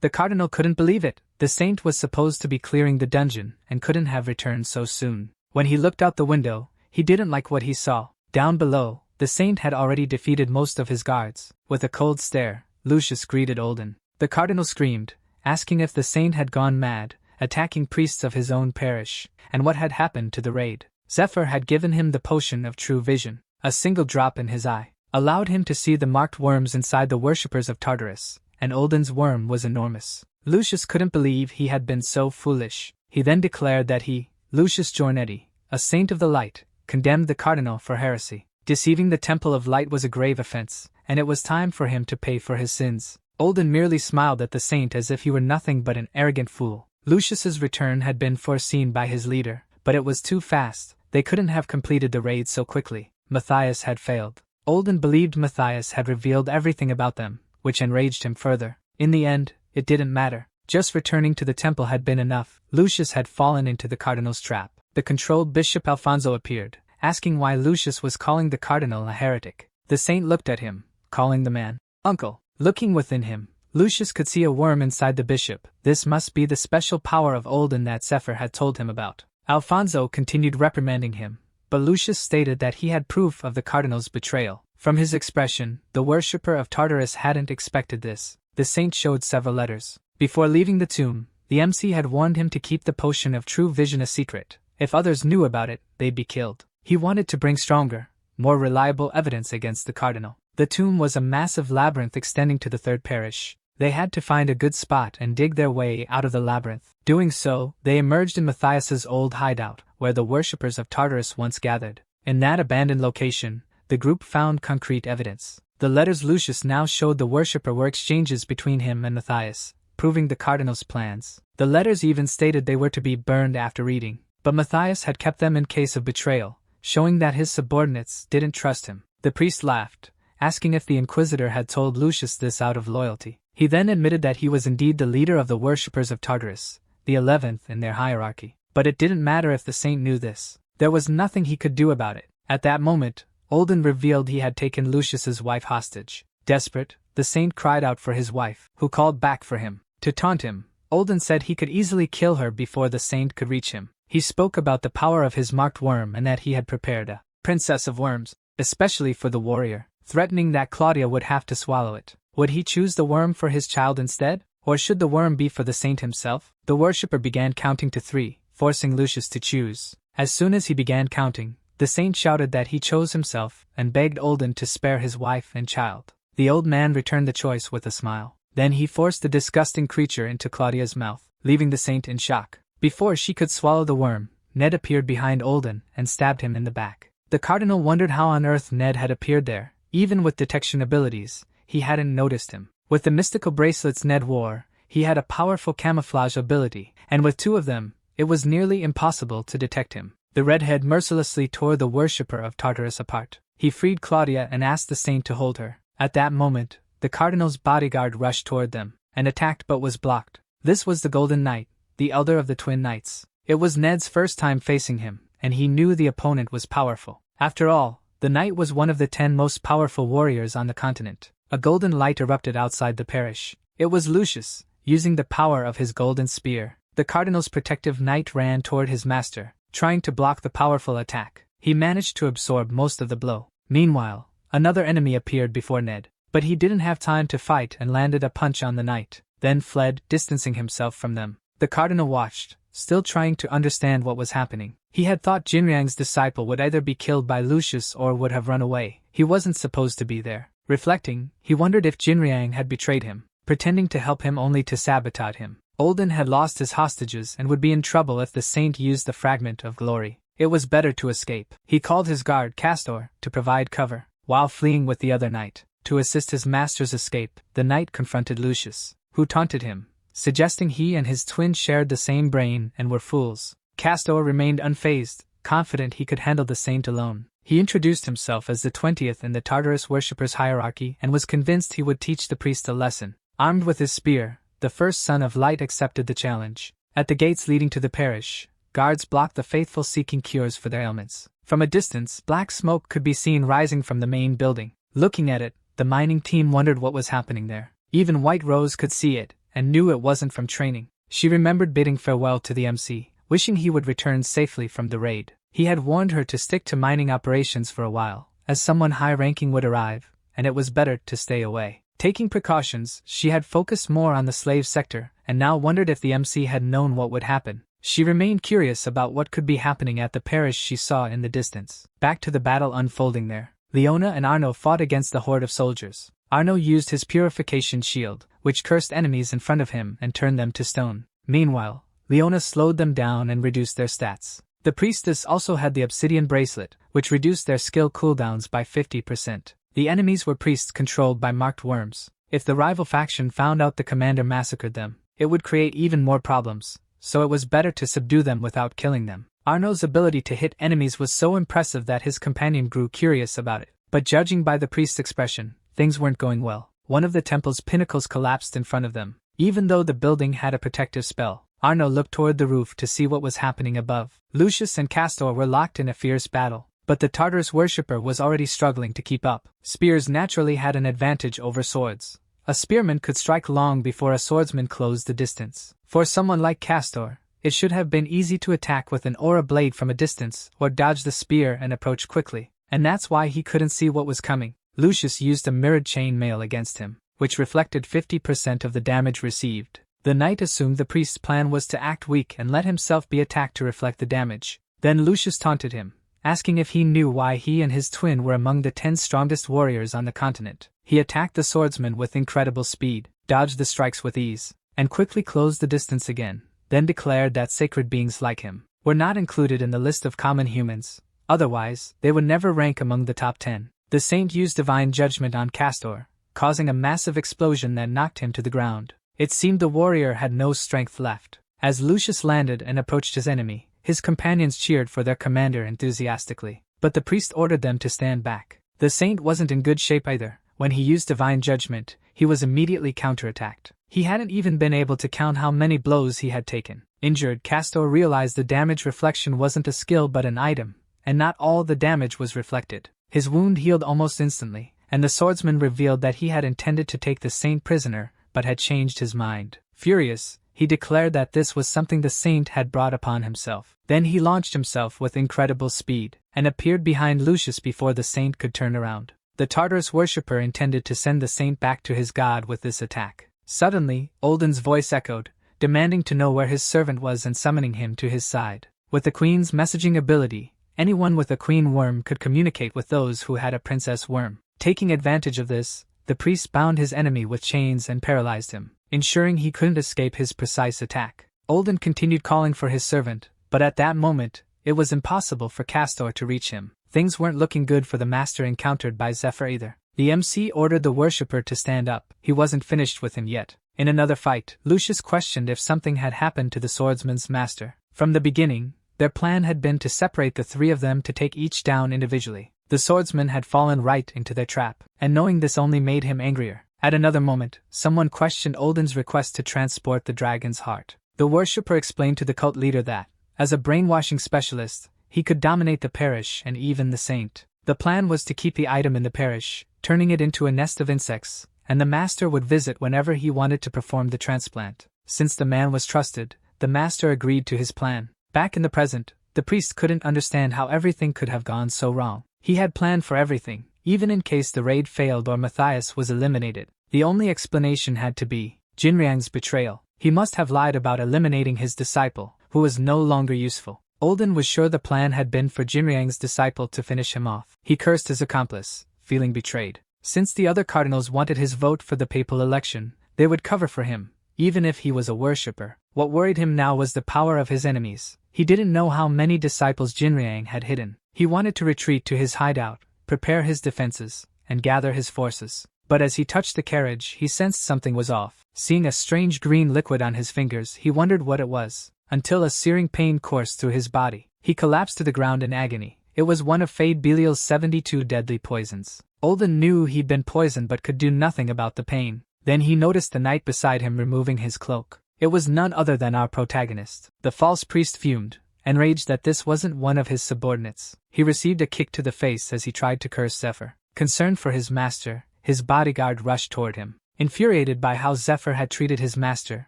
The cardinal couldn't believe it. The saint was supposed to be clearing the dungeon, and couldn't have returned so soon. When he looked out the window, he didn't like what he saw. Down below, the saint had already defeated most of his guards. With a cold stare, Lucius greeted Olden. The cardinal screamed, asking if the saint had gone mad, attacking priests of his own parish, and what had happened to the raid. Zephyr had given him the potion of true vision. A single drop in his eye allowed him to see the marked worms inside the worshippers of Tartarus, and Olden's worm was enormous. Lucius couldn't believe he had been so foolish. He then declared that he, Lucius Giornetti, a saint of the light, condemned the cardinal for heresy. Deceiving the temple of light was a grave offense, and it was time for him to pay for his sins. Olden merely smiled at the saint as if he were nothing but an arrogant fool. Lucius's return had been foreseen by his leader, but it was too fast. They couldn't have completed the raid so quickly. Matthias had failed. Olden believed Matthias had revealed everything about them, which enraged him further. In the end, it didn't matter. Just returning to the temple had been enough. Lucius had fallen into the cardinal's trap. The controlled Bishop Alfonso appeared, asking why Lucius was calling the cardinal a heretic. The saint looked at him, calling the man uncle. Looking within him, Lucius could see a worm inside the bishop. This must be the special power of Olden that Zephyr had told him about. Alfonso continued reprimanding him, but Lucius stated that he had proof of the cardinal's betrayal. From his expression, the worshipper of Tartarus hadn't expected this. The saint showed several letters. Before leaving the tomb, the MC had warned him to keep the potion of true vision a secret. If others knew about it, they'd be killed. He wanted to bring stronger, more reliable evidence against the cardinal. The tomb was a massive labyrinth extending to the third parish. They had to find a good spot and dig their way out of the labyrinth. Doing so, they emerged in Matthias's old hideout, where the worshippers of Tartarus once gathered. In that abandoned location, the group found concrete evidence. The letters Lucius now showed the worshipper were exchanges between him and Matthias, proving the cardinal's plans. The letters even stated they were to be burned after reading, but Matthias had kept them in case of betrayal, showing that his subordinates didn't trust him. The priest laughed, asking if the inquisitor had told Lucius this out of loyalty. He then admitted that he was indeed the leader of the worshippers of Tartarus, the 11th in their hierarchy. But it didn't matter if the saint knew this. There was nothing he could do about it. At that moment, Olden revealed he had taken Lucius's wife hostage. Desperate, the saint cried out for his wife, who called back for him. To taunt him, Olden said he could easily kill her before the saint could reach him. He spoke about the power of his marked worm and that he had prepared a princess of worms, especially for the warrior, threatening that Claudia would have to swallow it. Would he choose the worm for his child instead? Or should the worm be for the saint himself? The worshipper began counting to 3, forcing Lucius to choose. As soon as he began counting, the saint shouted that he chose himself and begged Olden to spare his wife and child. The old man returned the choice with a smile. Then he forced the disgusting creature into Claudia's mouth, leaving the saint in shock. Before she could swallow the worm, Ned appeared behind Olden and stabbed him in the back. The cardinal wondered how on earth Ned had appeared there. Even with detection abilities, he hadn't noticed him. With the mystical bracelets Ned wore, he had a powerful camouflage ability, and with 2 of them, it was nearly impossible to detect him. The redhead mercilessly tore the worshipper of Tartarus apart. He freed Claudia and asked the saint to hold her. At that moment, the cardinal's bodyguard rushed toward them, and attacked but was blocked. This was the Golden Knight, the elder of the twin knights. It was Ned's first time facing him, and he knew the opponent was powerful. After all, the knight was one of the 10 most powerful warriors on the continent. A golden light erupted outside the parish. It was Lucius, using the power of his golden spear. The cardinal's protective knight ran toward his master, trying to block the powerful attack. He managed to absorb most of the blow. Meanwhile, another enemy appeared before Ned, but he didn't have time to fight and landed a punch on the knight, then fled, distancing himself from them. The cardinal watched, still trying to understand what was happening. He had thought Jinriang's disciple would either be killed by Lucius or would have run away. He wasn't supposed to be there. Reflecting, he wondered if Jinriang had betrayed him, pretending to help him only to sabotage him. Olden had lost his hostages and would be in trouble if the saint used the fragment of glory. It was better to escape. He called his guard, Castor, to provide cover, while fleeing with the other knight. To assist his master's escape, the knight confronted Lucius, who taunted him, suggesting he and his twin shared the same brain and were fools. Castor remained unfazed, confident he could handle the saint alone. He introduced himself as the 20th in the Tartarus worshippers' hierarchy and was convinced he would teach the priest a lesson. Armed with his spear, the first son of light accepted the challenge. At the gates leading to the parish, guards blocked the faithful seeking cures for their ailments. From a distance, black smoke could be seen rising from the main building. Looking at it, the mining team wondered what was happening there. Even White Rose could see it, and knew it wasn't from training. She remembered bidding farewell to the MC, wishing he would return safely from the raid. He had warned her to stick to mining operations for a while, as someone high-ranking would arrive, and it was better to stay away. Taking precautions, she had focused more on the slave sector, and now wondered if the MC had known what would happen. She remained curious about what could be happening at the parish she saw in the distance. Back to the battle unfolding there. Leona and Arno fought against the horde of soldiers. Arno used his purification shield, which cursed enemies in front of him and turned them to stone. Meanwhile, Leona slowed them down and reduced their stats. The priestess also had the obsidian bracelet, which reduced their skill cooldowns by 50%. The enemies were priests controlled by marked worms. If the rival faction found out the commander massacred them, it would create even more problems, so it was better to subdue them without killing them. Arno's ability to hit enemies was so impressive that his companion grew curious about it. But judging by the priest's expression, things weren't going well. One of the temple's pinnacles collapsed in front of them. Even though the building had a protective spell, Arno looked toward the roof to see what was happening above. Lucius and Castor were locked in a fierce battle, but the Tartarus worshipper was already struggling to keep up. Spears naturally had an advantage over swords. A spearman could strike long before a swordsman closed the distance. For someone like Castor, it should have been easy to attack with an aura blade from a distance or dodge the spear and approach quickly, and that's why he couldn't see what was coming. Lucius used a mirrored chain mail against him, which reflected 50% of the damage received. The knight assumed the priest's plan was to act weak and let himself be attacked to reflect the damage. Then Lucius taunted him, asking if he knew why he and his twin were among the 10 strongest warriors on the continent. He attacked the swordsman with incredible speed, dodged the strikes with ease, and quickly closed the distance again, then declared that sacred beings like him were not included in the list of common humans. Otherwise, they would never rank among the top 10. The saint used divine judgment on Castor, causing a massive explosion that knocked him to the ground. It seemed the warrior had no strength left. As Lucius landed and approached his enemy, his companions cheered for their commander enthusiastically, but the priest ordered them to stand back. The saint wasn't in good shape either. When he used divine judgment, he was immediately counterattacked. He hadn't even been able to count how many blows he had taken. Injured, Castor realized the damage reflection wasn't a skill but an item, and not all the damage was reflected. His wound healed almost instantly, and the swordsman revealed that he had intended to take the saint prisoner, but had changed his mind. Furious, he declared that this was something the saint had brought upon himself. Then he launched himself with incredible speed, and appeared behind Lucius before the saint could turn around. The Tartarus worshipper intended to send the saint back to his god with this attack. Suddenly, Olden's voice echoed, demanding to know where his servant was and summoning him to his side. With the queen's messaging ability, anyone with a queen worm could communicate with those who had a princess worm. Taking advantage of this, the priest bound his enemy with chains and paralyzed him, ensuring he couldn't escape his precise attack. Olden continued calling for his servant, but at that moment, it was impossible for Castor to reach him. Things weren't looking good for the master encountered by Zephyr either. The MC ordered the worshipper to stand up. He wasn't finished with him yet. In another fight, Lucius questioned if something had happened to the swordsman's master. From the beginning, their plan had been to separate the three of them to take each down individually. The swordsman had fallen right into their trap, and knowing this only made him angrier. At another moment, someone questioned Olden's request to transport the dragon's heart. The worshipper explained to the cult leader that, as a brainwashing specialist, he could dominate the parish and even the saint. The plan was to keep the item in the parish, turning it into a nest of insects, and the master would visit whenever he wanted to perform the transplant. Since the man was trusted, the master agreed to his plan. Back in the present, the priest couldn't understand how everything could have gone so wrong. He had planned for everything, even in case the raid failed or Matthias was eliminated. The only explanation had to be Jinriang's betrayal. He must have lied about eliminating his disciple, who was no longer useful. Olden was sure the plan had been for Jinriang's disciple to finish him off. He cursed his accomplice, feeling betrayed. Since the other cardinals wanted his vote for the papal election, they would cover for him, even if he was a worshipper. What worried him now was the power of his enemies. He didn't know how many disciples Jinriang had hidden. He wanted to retreat to his hideout, prepare his defenses, and gather his forces. But as he touched the carriage, he sensed something was off. Seeing a strange green liquid on his fingers, he wondered what it was, until a searing pain coursed through his body. He collapsed to the ground in agony. It was one of Fade Belial's 72 deadly poisons. Olden knew he'd been poisoned but could do nothing about the pain. Then he noticed the knight beside him removing his cloak. It was none other than our protagonist. The false priest fumed, enraged that this wasn't one of his subordinates. He received a kick to the face as he tried to curse Zephyr. Concerned for his master, his bodyguard rushed toward him. Infuriated by how Zephyr had treated his master,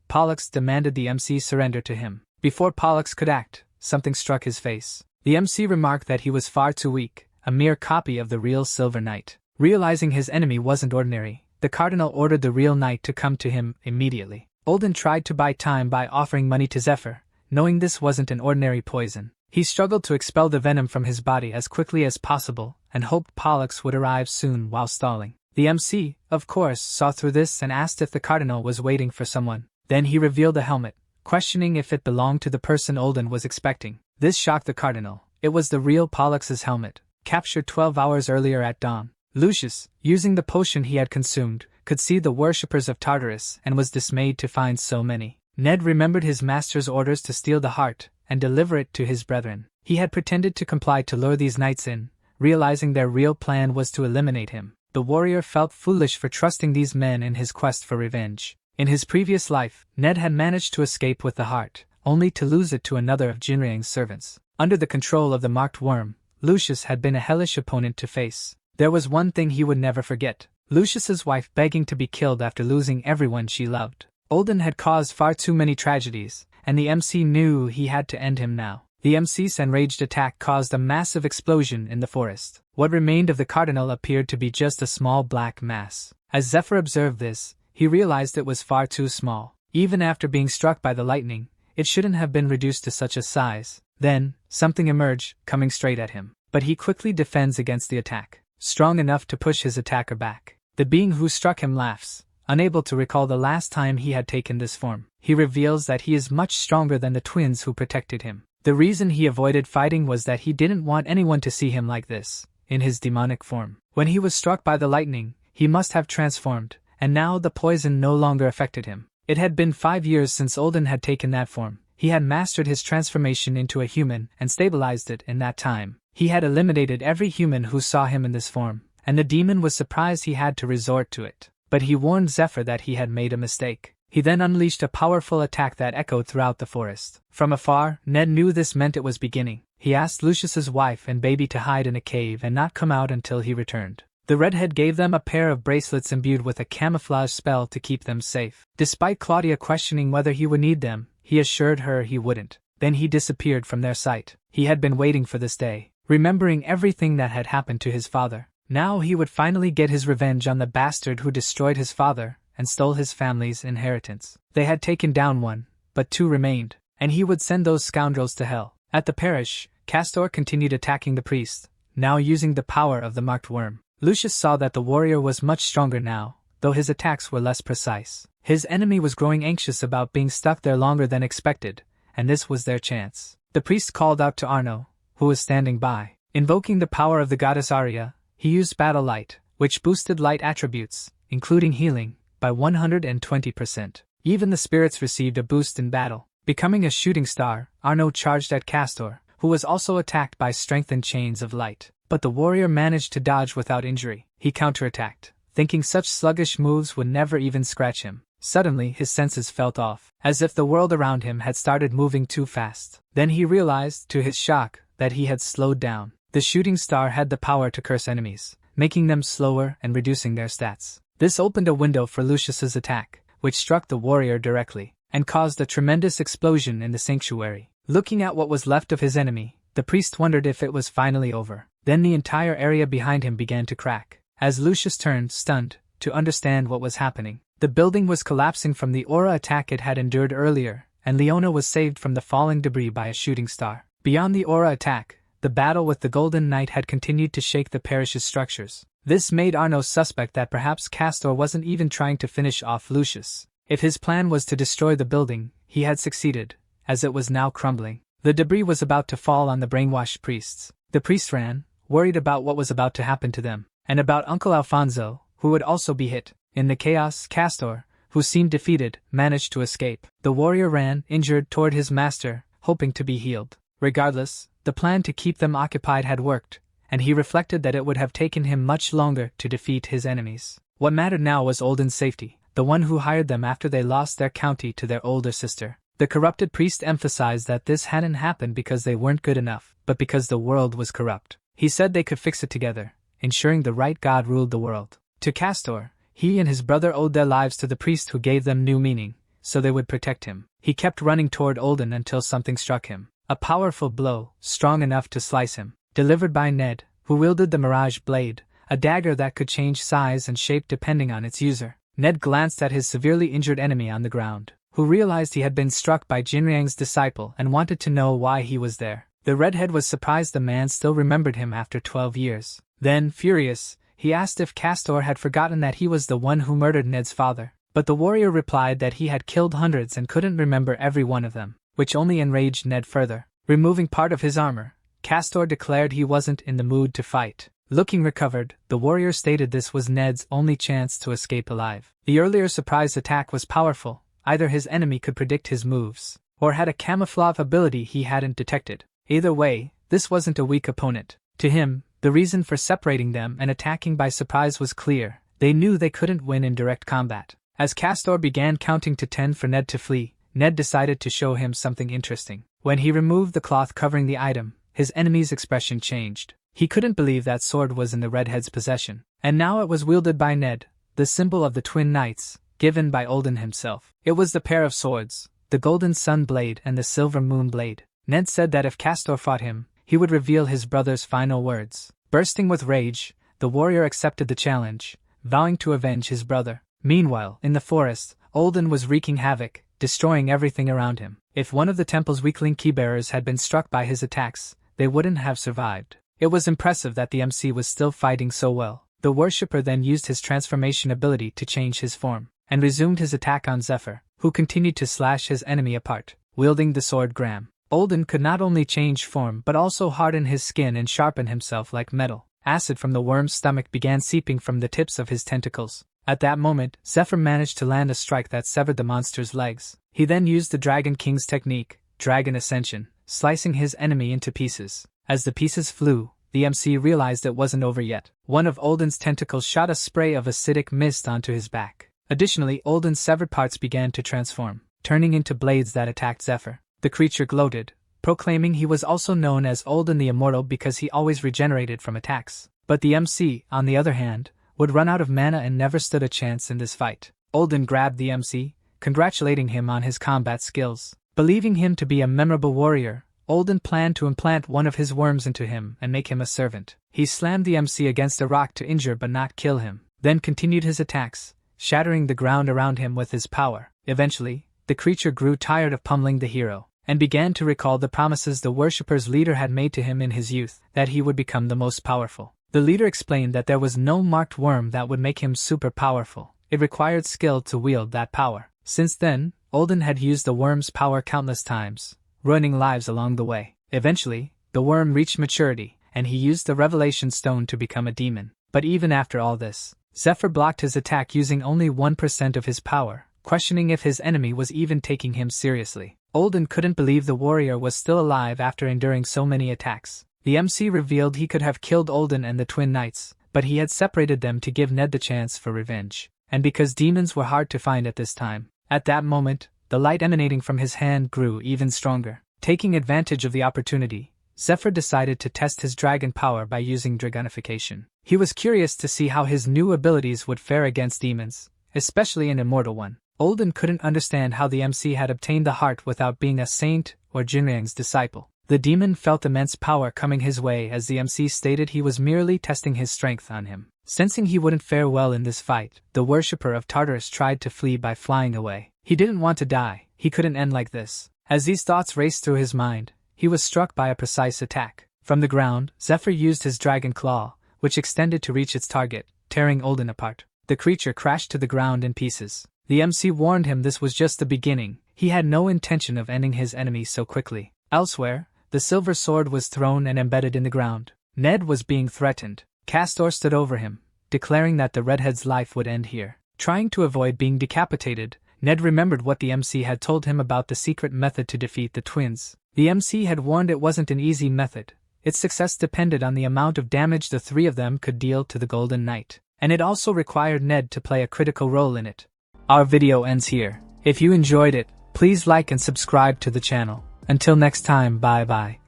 Pollux demanded the MC surrender to him. Before Pollux could act, something struck his face. The MC remarked that he was far too weak, a mere copy of the real Silver Knight. Realizing his enemy wasn't ordinary, the cardinal ordered the real knight to come to him immediately. Olden tried to buy time by offering money to Zephyr, knowing this wasn't an ordinary poison. He struggled to expel the venom from his body as quickly as possible, and hoped Pollux would arrive soon while stalling. The MC, of course, saw through this and asked if the cardinal was waiting for someone. Then he revealed the helmet, questioning if it belonged to the person Olden was expecting. This shocked the cardinal. It was the real Pollux's helmet, captured 12 hours earlier at dawn. Lucius, using the potion he had consumed, could see the worshippers of Tartarus and was dismayed to find so many. Ned remembered his master's orders to steal the heart and deliver it to his brethren. He had pretended to comply to lure these knights in, realizing their real plan was to eliminate him. The warrior felt foolish for trusting these men in his quest for revenge. In his previous life, Ned had managed to escape with the heart, only to lose it to another of Jinriang's servants. Under the control of the marked worm, Lucius had been a hellish opponent to face. There was one thing he would never forget: Lucius's wife begging to be killed after losing everyone she loved. Olden had caused far too many tragedies, and the MC knew he had to end him now. The MC's enraged attack caused a massive explosion in the forest. What remained of the cardinal appeared to be just a small black mass. As Zephyr observed this, he realized it was far too small. Even after being struck by the lightning, it shouldn't have been reduced to such a size. Then, something emerged, coming straight at him. But he quickly defends against the attack, strong enough to push his attacker back. The being who struck him laughs, unable to recall the last time he had taken this form. He reveals that he is much stronger than the twins who protected him. The reason he avoided fighting was that he didn't want anyone to see him like this, in his demonic form. When he was struck by the lightning, he must have transformed, and now the poison no longer affected him. It had been 5 years since Olden had taken that form. He had mastered his transformation into a human and stabilized it in that time. He had eliminated every human who saw him in this form, and the demon was surprised he had to resort to it. But he warned Zephyr that he had made a mistake. He then unleashed a powerful attack that echoed throughout the forest. From afar, Ned knew this meant it was beginning. He asked Lucius's wife and baby to hide in a cave and not come out until he returned. The redhead gave them a pair of bracelets imbued with a camouflage spell to keep them safe. Despite Claudia questioning whether he would need them, he assured her he wouldn't. Then he disappeared from their sight. He had been waiting for this day, remembering everything that had happened to his father. Now he would finally get his revenge on the bastard who destroyed his father and stole his family's inheritance. They had taken down one, but 2 remained, and he would send those scoundrels to hell. At the parish, Castor continued attacking the priest, now using the power of the marked worm. Lucius saw that the warrior was much stronger now, though his attacks were less precise. His enemy was growing anxious about being stuck there longer than expected, and this was their chance. The priest called out to Arno, who was standing by. Invoking the power of the goddess Arya, he used Battle Light, which boosted light attributes, including healing, by 120%. Even the spirits received a boost in battle. Becoming a shooting star, Arno charged at Castor, who was also attacked by strengthened chains of light. But the warrior managed to dodge without injury. He counterattacked, thinking such sluggish moves would never even scratch him. Suddenly his senses felt off, as if the world around him had started moving too fast. Then he realized, to his shock, that he had slowed down. The shooting star had the power to curse enemies, making them slower and reducing their stats. This opened a window for Lucius's attack, which struck the warrior directly, and caused a tremendous explosion in the sanctuary. Looking at what was left of his enemy, the priest wondered if it was finally over. Then the entire area behind him began to crack. As Lucius turned, stunned, to understand what was happening, the building was collapsing from the aura attack it had endured earlier, and Leona was saved from the falling debris by a shooting star. Beyond the aura attack, the battle with the Golden Knight had continued to shake the parish's structures. This made Arno suspect that perhaps Castor wasn't even trying to finish off Lucius. If his plan was to destroy the building, he had succeeded, as it was now crumbling. The debris was about to fall on the brainwashed priests. The priests ran, worried about what was about to happen to them, and about Uncle Alfonso, who would also be hit. In the chaos, Castor, who seemed defeated, managed to escape. The warrior ran, injured, toward his master, hoping to be healed. Regardless, the plan to keep them occupied had worked, and he reflected that it would have taken him much longer to defeat his enemies. What mattered now was Olden's safety, the one who hired them after they lost their county to their older sister. The corrupted priest emphasized that this hadn't happened because they weren't good enough, but because the world was corrupt. He said they could fix it together, ensuring the right God ruled the world. To Castor, he and his brother owed their lives to the priest who gave them new meaning, so they would protect him. He kept running toward Olden until something struck him. A powerful blow, strong enough to slice him, delivered by Ned, who wielded the Mirage Blade, a dagger that could change size and shape depending on its user. Ned glanced at his severely injured enemy on the ground, who realized he had been struck by Jinriang's disciple and wanted to know why he was there. The redhead was surprised the man still remembered him after 12 years. Then, furious, he asked if Castor had forgotten that he was the one who murdered Ned's father. But the warrior replied that he had killed hundreds and couldn't remember every one of them, which only enraged Ned further. Removing part of his armor, Castor declared he wasn't in the mood to fight. Looking recovered, the warrior stated this was Ned's only chance to escape alive. The earlier surprise attack was powerful. Either his enemy could predict his moves, or had a camouflage ability he hadn't detected. Either way, this wasn't a weak opponent. To him, the reason for separating them and attacking by surprise was clear. They knew they couldn't win in direct combat. As Castor began counting to 10 for Ned to flee, Ned decided to show him something interesting. When he removed the cloth covering the item, his enemy's expression changed. He couldn't believe that sword was in the redhead's possession. And now it was wielded by Ned, the symbol of the Twin Knights, given by Olden himself. It was the pair of swords, the Golden Sun Blade and the Silver Moon Blade. Ned said that if Castor fought him, he would reveal his brother's final words. Bursting with rage, the warrior accepted the challenge, vowing to avenge his brother. Meanwhile, in the forest, Olden was wreaking havoc, destroying everything around him. If one of the temple's weakling keybearers had been struck by his attacks, they wouldn't have survived. It was impressive that the MC was still fighting so well. The worshipper then used his transformation ability to change his form, and resumed his attack on Zephyr, who continued to slash his enemy apart, wielding the sword Gram. Olden could not only change form but also harden his skin and sharpen himself like metal. Acid from the worm's stomach began seeping from the tips of his tentacles. At that moment, Zephyr managed to land a strike that severed the monster's legs. He then used the Dragon King's technique, Dragon Ascension, slicing his enemy into pieces. As the pieces flew, the MC realized it wasn't over yet. One of Olden's tentacles shot a spray of acidic mist onto his back. Additionally, Olden's severed parts began to transform, turning into blades that attacked Zephyr. The creature gloated, proclaiming he was also known as Olden the Immortal because he always regenerated from attacks. But the MC, on the other hand, would run out of mana and never stood a chance in this fight. Olden grabbed the MC, congratulating him on his combat skills. Believing him to be a memorable warrior, Olden planned to implant one of his worms into him and make him a servant. He slammed the MC against a rock to injure but not kill him, then continued his attacks, shattering the ground around him with his power. Eventually, the creature grew tired of pummeling the hero, and began to recall the promises the worshipper's leader had made to him in his youth, that he would become the most powerful. The leader explained that there was no marked worm that would make him super powerful. It required skill to wield that power. Since then, Olden had used the worm's power countless times, ruining lives along the way. Eventually, the worm reached maturity, and he used the Revelation Stone to become a demon. But even after all this, Zephyr blocked his attack using only 1% of his power, questioning if his enemy was even taking him seriously. Olden couldn't believe the warrior was still alive after enduring so many attacks. The MC revealed he could have killed Olden and the Twin Knights, but he had separated them to give Ned the chance for revenge. And because demons were hard to find at this time. At that moment, the light emanating from his hand grew even stronger. Taking advantage of the opportunity, Zephyr decided to test his dragon power by using dragonification. He was curious to see how his new abilities would fare against demons, especially an immortal one. Olden couldn't understand how the MC had obtained the heart without being a saint or Jinriang's disciple. The demon felt immense power coming his way as the MC stated he was merely testing his strength on him. Sensing he wouldn't fare well in this fight, the worshipper of Tartarus tried to flee by flying away. He didn't want to die, he couldn't end like this. As these thoughts raced through his mind, he was struck by a precise attack. From the ground, Zephyr used his dragon claw, which extended to reach its target, tearing Olden apart. The creature crashed to the ground in pieces. The MC warned him this was just the beginning. He had no intention of ending his enemy so quickly. Elsewhere, the silver sword was thrown and embedded in the ground. Ned was being threatened. Castor stood over him, declaring that the redhead's life would end here. Trying to avoid being decapitated, Ned remembered what the MC had told him about the secret method to defeat the twins. The MC had warned it wasn't an easy method. Its success depended on the amount of damage the three of them could deal to the Golden Knight, and it also required Ned to play a critical role in it. Our video ends here. If you enjoyed it, please like and subscribe to the channel. Until next time, bye bye.